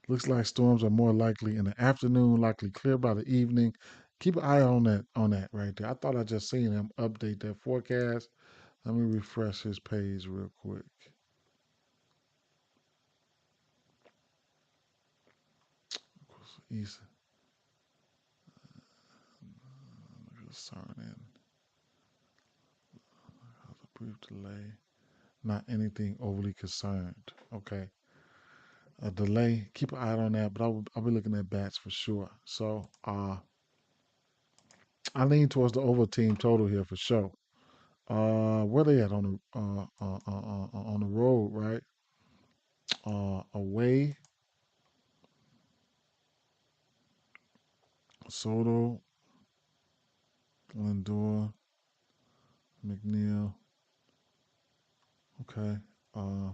Looks like storms are more likely in the afternoon, likely clear by the evening. Keep an eye on that right there. I thought I just seen him update that forecast. Let me refresh his page real quick. He's concerning a brief delay. Not anything overly concerned. Okay. a delay. Keep an eye on that, but I'll be looking at bats for sure. So I lean towards the over team total here for sure. Where they at on the road, right? Away, Soto, Lindor, McNeil. Okay. Uh,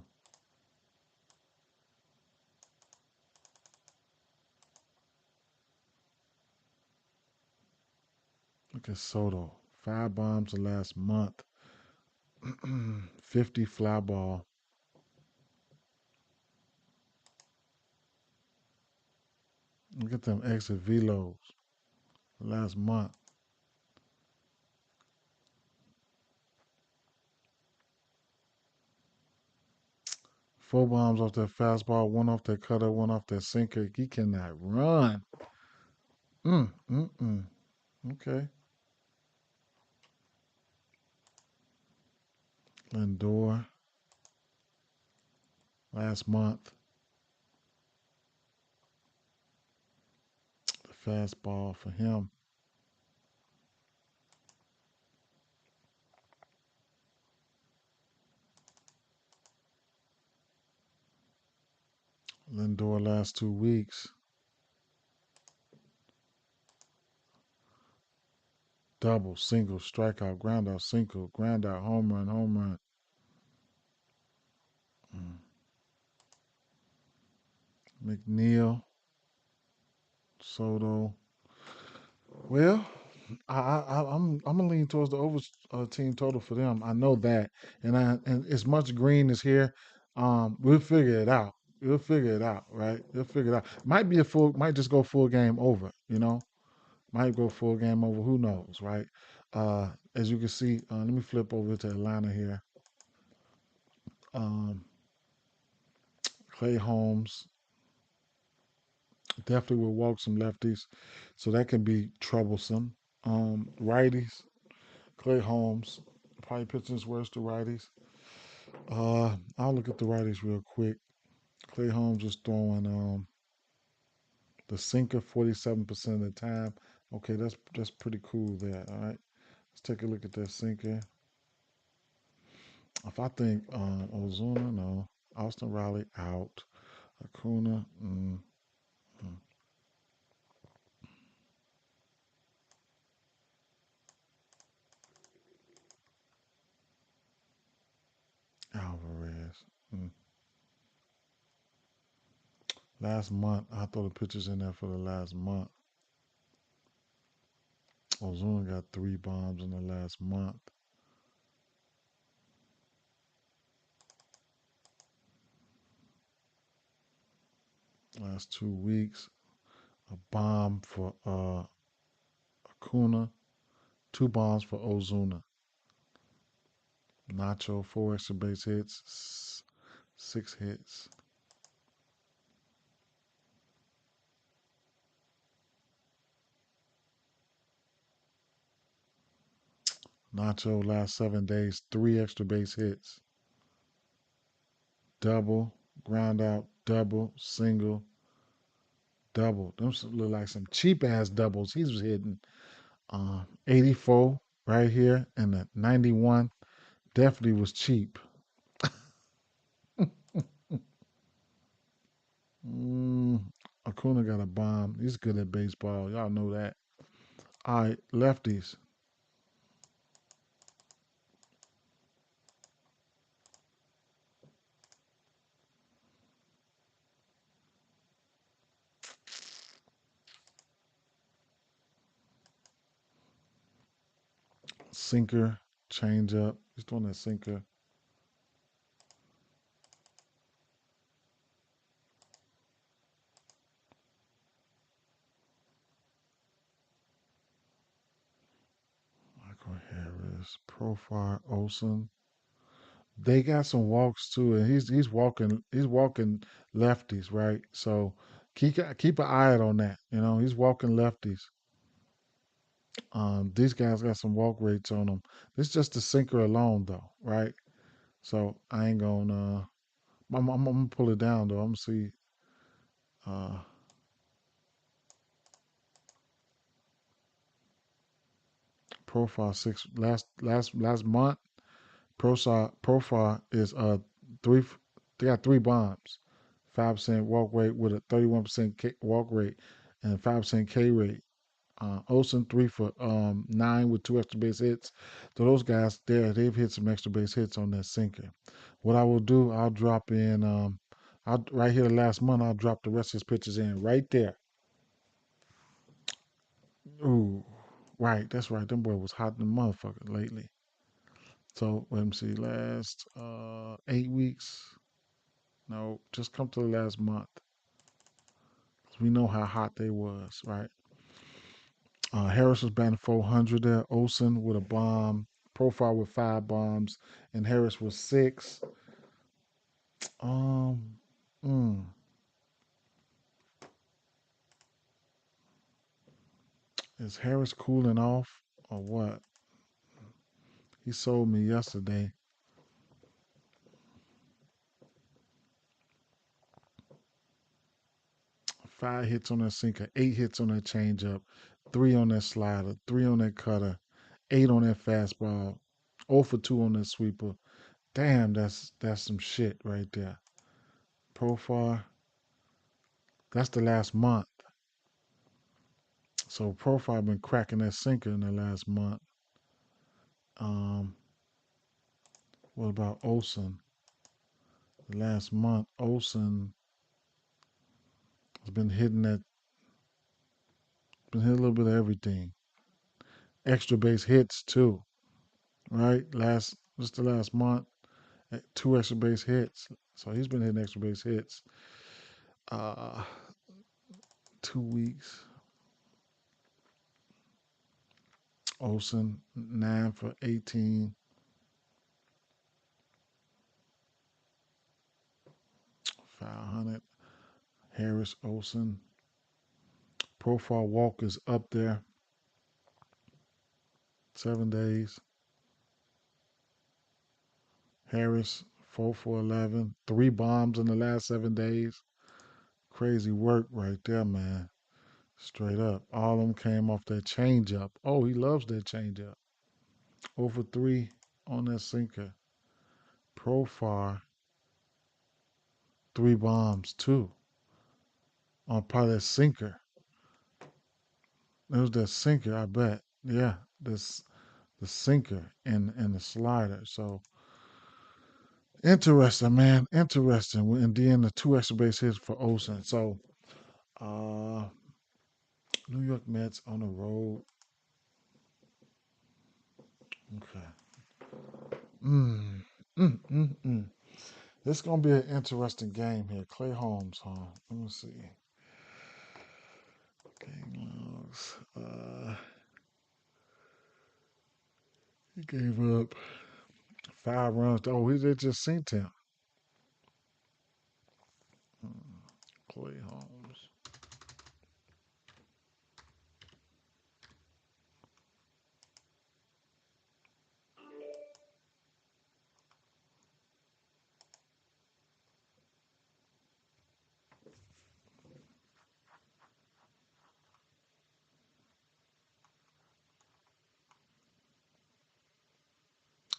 Look at Soto. 5 bombs the last month. 50 fly ball. Look at them exit velos last month. 4 bombs off that fastball, one off that cutter, one off that sinker. He cannot run. Mm, mm, mm. Okay. Lindor last month. The fastball for him. Lindor last 2 weeks. Double, single, strikeout, ground out, single, ground out, home run, home run. Mm. McNeil, Soto. Well, I'm gonna lean towards the over team total for them. I know that, and as much green is here, we'll figure it out. We'll figure it out, right? We'll figure it out. Might just go full game over. Might go full game over. Who knows, right? As you can see, let me flip over to Atlanta here. Um, Clay Holmes definitely will walk some lefties, so that can be troublesome. Righties, Clay Holmes probably pitching his worst to righties. I'll look at the righties real quick. Clay Holmes is throwing the sinker 47% of the time. Okay, that's pretty cool there. All right, let's take a look at that sinker. If I think Ozuna, no. Austin Riley out. Acuna, Alvarez. Mm. Last month, I throw the pictures in there for the last month. Ozuna got 3 bombs in the last month. Last 2 weeks, a bomb for Acuna, 2 bombs for Ozuna. Nacho, 4 extra base hits, 6 hits. Nacho, last 7 days, 3 extra base hits. Double, ground out, double, single, double. Them look like some cheap ass doubles he was hitting. 84 right here and the 91 definitely was cheap. Mm, Acuna got a bomb. He's good at baseball. Y'all know that. All right, lefties. Sinker, change up. He's doing that sinker. Michael Harris, Profar, Olson. They got some walks too, and he's walking lefties, right? So keep an eye out on that. He's walking lefties. These guys got some walk rates on them. This is just the sinker alone, though, right? So I ain't gonna. I'm gonna pull it down though. I'm gonna see. Uh, profile six last month. Profile is three. They got three bombs, 5% walk rate with a 31% walk rate and 5% K rate. Olsen 3 for 9 with 2 extra base hits. So those guys they've hit some extra base hits on that sinker. What I will do, I'll drop in I'll right here last month I'll drop the rest of his pitches in right there. Ooh, right, that's right. Them boy was hot in the motherfucker lately. So let me see, last 8 weeks. No, just come to the last month. We know how hot they was, right? Harris was batting 400 there. Olsen with a bomb. Profile with 5 bombs, and Harris was 6. Um, mm, is Harris cooling off or what? He sold me yesterday. 5 hits on that sinker, 8 hits on that changeup, 3 on that slider, 3 on that cutter, 8 on that fastball, 0 for 2 on that sweeper. Damn, that's some shit right there. Profile. That's the last month. So Profile been cracking that sinker in the last month. Um, what about Olsen? The last month, Olsen has been hitting a little bit of everything. Extra base hits too, right? Just the last month, 2 extra base hits. So he's been hitting extra base hits. Uh, 2 weeks. Olsen 9 for 18. 500. Harris, Olsen. Profile walk is up there. 7 days. Harris 4 for 11. 3 bombs in the last 7 days. Crazy work right there, man. Straight up. All of them came off that changeup. Oh, he loves that changeup. 0 for 3 on that sinker. Profile 3 bombs too. On probably that sinker. It was that sinker, I bet. Yeah, this the sinker and the slider. So interesting, man. Interesting. And then the 2 extra base hits for Olsen. So uh New York Mets on the road. Okay. Mm, mm. This is gonna be an interesting game here. Clay Holmes, huh? Let me see. Game logs. He gave up 5 runs. Oh, they just sent him. Clay Holmes.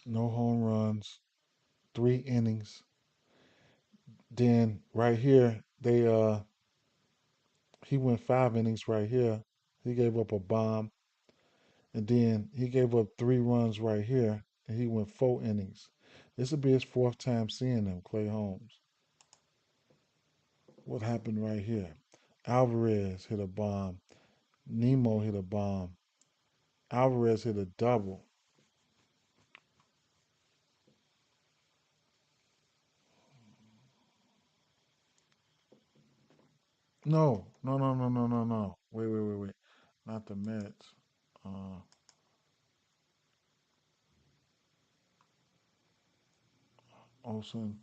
No home runs. 3 innings. Then right here, he went 5 innings right here. He gave up a bomb. And then he gave up 3 runs right here. And he went 4 innings. This will be his 4th time seeing him, Clay Holmes. What happened right here? Alvarez hit a bomb. Nemo hit a bomb. Alvarez hit a double. No. Wait. Not the Mets. Uh, Olsen.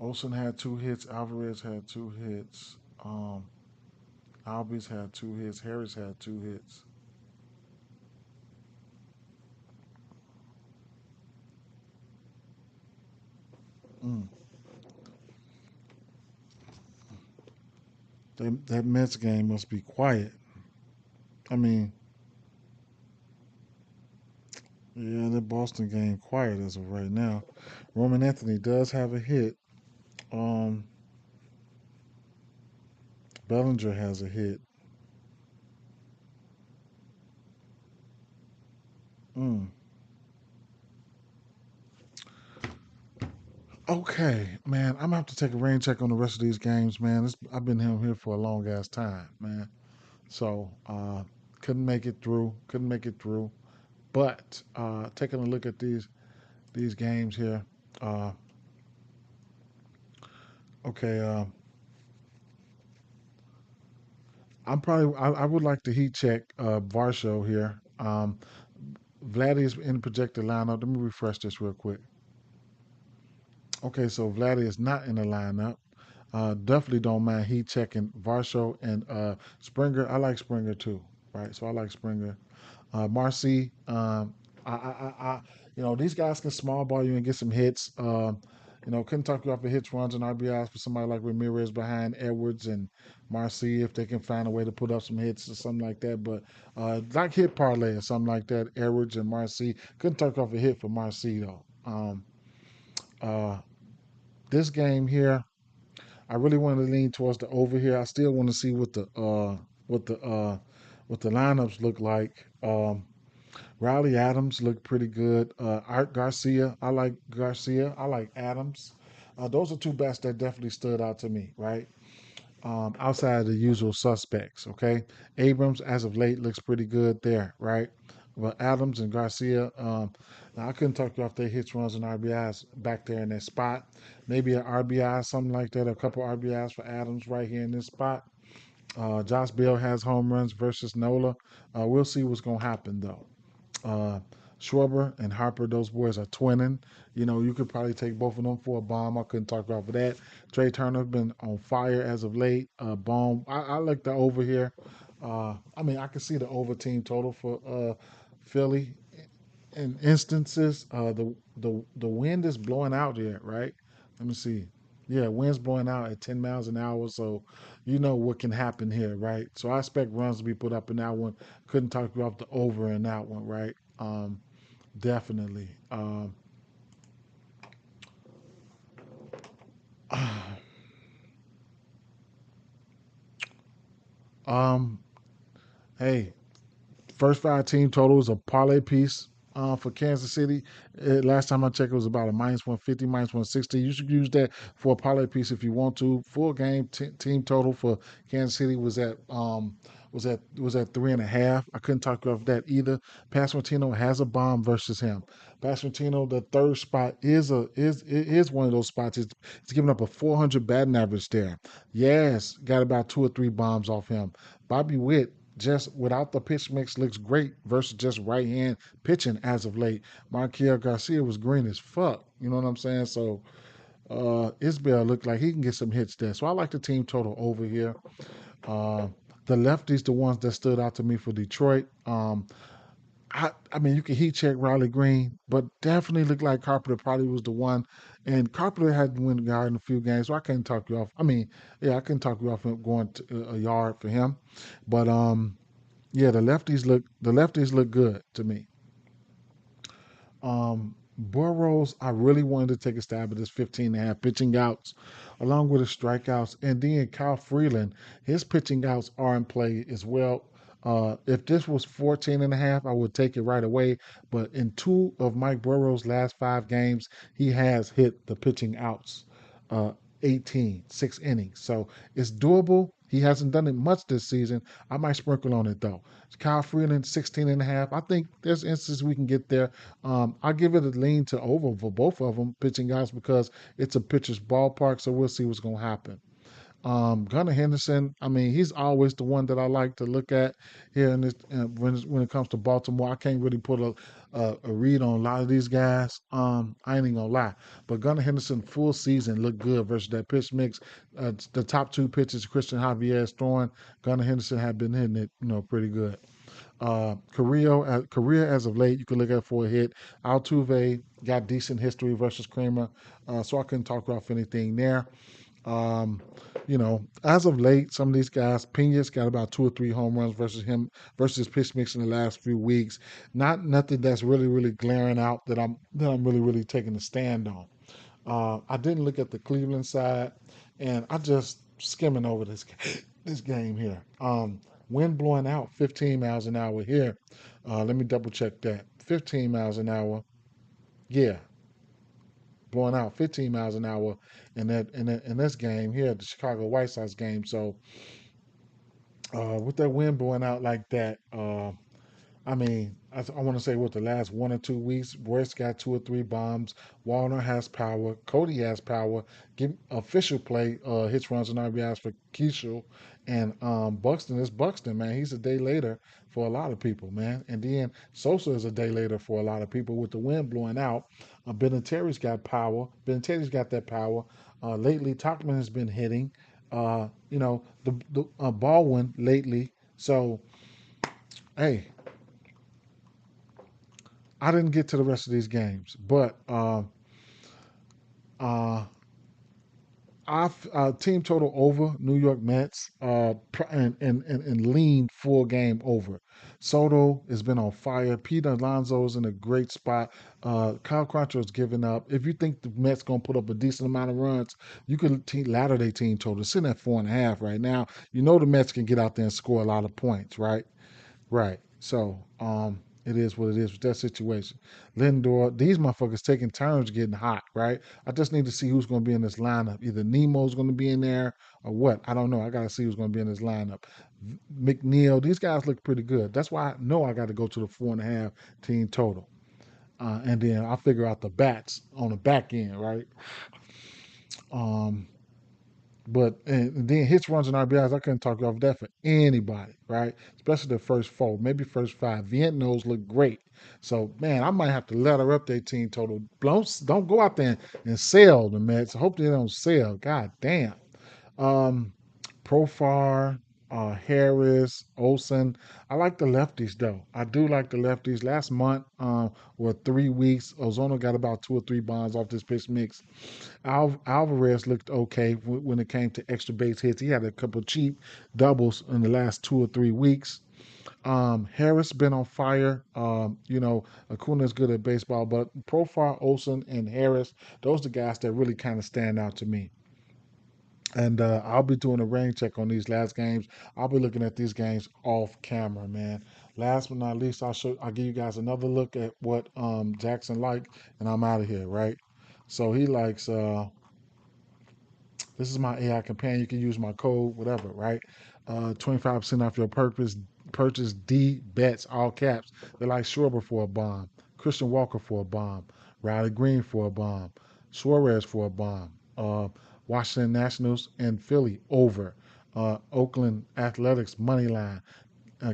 Olsen had 2 hits. Alvarez had 2 hits. Albies had 2 hits. Harris had 2 hits. Mm. That Mets game must be quiet. I mean, yeah, the Boston game quiet as of right now. Roman Anthony does have a hit. Um, Bellinger has a hit. Mm. Okay, man, I'm gonna have to take a rain check on the rest of these games, man. I've been here for a long ass time, man. So couldn't make it through. Couldn't make it through. But taking a look at these games here. Uh, okay, I would like to heat check Varsho here. Vladdy is in the projected lineup. Let me refresh this real quick. Okay, so Vladdy is not in the lineup. Definitely don't mind heat checking Varsho and Springer. I like Springer too, right? So I like Springer. Marcy, these guys can small ball you and get some hits. Couldn't talk you off of hits, runs, and RBIs for somebody like Ramirez behind Edwards and Marcy if they can find a way to put up some hits or something like that. But like hit parlay or something like that, Edwards and Marcy couldn't talk off a hit for Marcy though. Uh, this game here, I really want to lean towards the over here. I still want to see what the what the lineups look like. Riley Adams looked pretty good. Art Garcia, I like Garcia. I like Adams. Those are two bets that definitely stood out to me, right? Outside of the usual suspects, okay? Abrams, as of late, looks pretty good there, right? But Adams and Garcia, now I couldn't talk you off their hits, runs, and RBIs back there in that spot. Maybe an RBI, something like that, a couple RBIs for Adams right here in this spot. Josh Bell has home runs versus Nola. We'll see what's going to happen, though. Uh, Schwarber and Harper, those boys are twinning. You could probably take both of them for a bomb. I couldn't talk about for that. Trey Turner's been on fire as of late. Bomb. I like the over here. I can see the over team total for Philly. In instances, the wind is blowing out here, right? Let me see. Yeah, wind's blowing out at 10 miles an hour, so you know what can happen here, right? So I expect runs to be put up in that one. Couldn't talk you off the over in that one, right? Definitely. Um, hey, first five team total is a parlay piece for Kansas City. Last time I checked, it was about a minus 150, minus 160. You should use that for a parlay piece if you want to. Full game team total for Kansas City was at 3.5. I couldn't talk off that either. Pasquantino has a bomb versus him. Pasquantino, the third spot is one of those spots. It's giving up a 400 batting average there. Yes, got about two or three bombs off him. Bobby Witt just without the pitch mix looks great versus just right hand pitching as of late. Marquiel Garcia was green as fuck. You know what I'm saying? So Isbell looked like he can get some hits there. So I like the team total over here. Uh, the lefties, the ones that stood out to me for Detroit. I mean, you can heat check Riley Green, but definitely looked like Carpenter probably was the one. And Carpenter had to win the yard in a few games, so I couldn't talk you off. I mean, yeah, I couldn't talk you off him going to a yard for him. But yeah, the lefties look good to me. Burrows, I really wanted to take a stab at this 15 and a half pitching outs, along with his strikeouts. And then Kyle Freeland, his pitching outs are in play as well. If this was 14 and a half, I would take it right away. But in two of Mike Burrow's last five games, he has hit the pitching outs. Uh, 18, 6 innings. So it's doable. He hasn't done it much this season. I might sprinkle on it though. Kyle Freeland, 16 and a half. I think there's instances we can get there. I'll give it a lean to over for both of them pitching guys because it's a pitcher's ballpark. So we'll see what's going to happen. Gunnar Henderson, I mean, he's always the one that I like to look at here in this when it comes to Baltimore. I can't really put a read on a lot of these guys. I ain't even gonna lie, but Gunnar Henderson full season looked good versus that pitch mix. The top two pitches Christian Javier is throwing, Gunnar Henderson had been hitting it, pretty good. Career as of late, you can look at for a hit. Altuve got decent history versus Kramer, so I couldn't talk off anything there. Um, as of late, some of these guys, Pena's got about 2 or 3 home runs versus pitch mix in the last few weeks. Not nothing that's really, really glaring out that I'm really, really taking a stand on. I didn't look at the Cleveland side, and I just skimming over this game here. Wind blowing out 15 miles an hour here. Let me double check that. 15 miles an hour. Yeah, blowing out 15 miles an hour in this game here, the Chicago White Sox game. So with that wind blowing out like that, I mean, I want to say what the last 1 or 2 weeks, Royce got 2 or 3 bombs. Warner has power. Cody has power. Give official play hits, runs, and RBIs for Keishel, and Buxton is Buxton, man. He's a day later for a lot of people, man. And then Sosa is a day later for a lot of people with the wind blowing out. Beninteri's got power. Beninteri's got that power. Lately, Tachman has been hitting. The Baldwin lately. So hey, I didn't get to the rest of these games, but uh, team total over New York Mets and lean full game over. Soto has been on fire. Pete Alonso is in a great spot. Kyle Quantrill is giving up. If you think the Mets gonna put up a decent amount of runs, you could latter day team total sitting at 4.5 right now. You know the Mets can get out there and score a lot of points, right? Right. So, it is what it is with that situation. Lindor, these motherfuckers taking turns getting hot, right? I just need to see who's going to be in this lineup. Either Nemo's going to be in there or what. I don't know. I got to see who's going to be in this lineup. McNeil, these guys look pretty good. That's why I know I got to go to the 4.5 team total. And then I'll figure out the bats on the back end, right? Um, But and then hits, runs, and RBIs, I couldn't talk you off that for anybody, right? Especially the first 4, maybe first 5. Vientos look great. So, man, I might have to let her up their team total. Don't go out there and sell the Mets. I hope they don't sell. God damn. Um, Profar, Harris, Olson. I like the lefties though. I do like the lefties. Last month, or 3 weeks, Ozona got about 2 or 3 bombs off this pitch mix. Alvarez looked okay when it came to extra base hits. He had a couple cheap doubles in the last 2 or 3 weeks. Harris been on fire. Acuna's good at baseball, but Profar, Olson, and Harris, those are the guys that really kind of stand out to me. And I'll be doing a rain check on these last games. I'll be looking at these games off camera, man. Last but not least, I'll give you guys another look at what Jackson like, and I'm out of here, right? So he likes this is my AI companion. You can use my code, whatever, right? 25% off your purchase Dee Bets, all caps. They like Schwarber for a bomb, Christian Walker for a bomb, Riley Green for a bomb, Suarez for a bomb, Washington Nationals and Philly over, Oakland Athletics money line,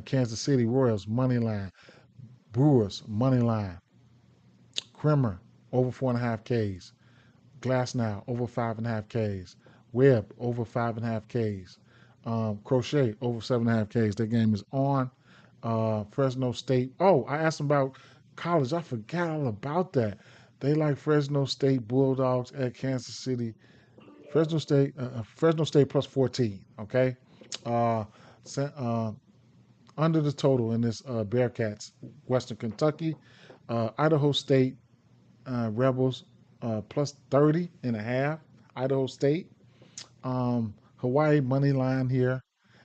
Kansas City Royals money line, Brewers money line, Krimmer over 4.5 Ks, Glass now over 5.5 Ks. Webb over 5.5 Ks. Crochet over 7.5 Ks. That game is on. Fresno State. Oh, I asked them about college. I forgot all about that. They like Fresno State Bulldogs at Kansas City. Fresno State plus 14. Okay. Uh, uh, Under the total in this Bearcats, Western Kentucky, Idaho State Rebels plus 30.5. Idaho State. Hawaii money line here.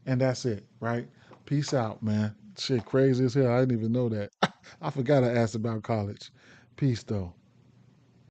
And that's it, right? Peace out, man. Shit crazy as hell. I didn't even know that. I forgot I asked about college. Peace though.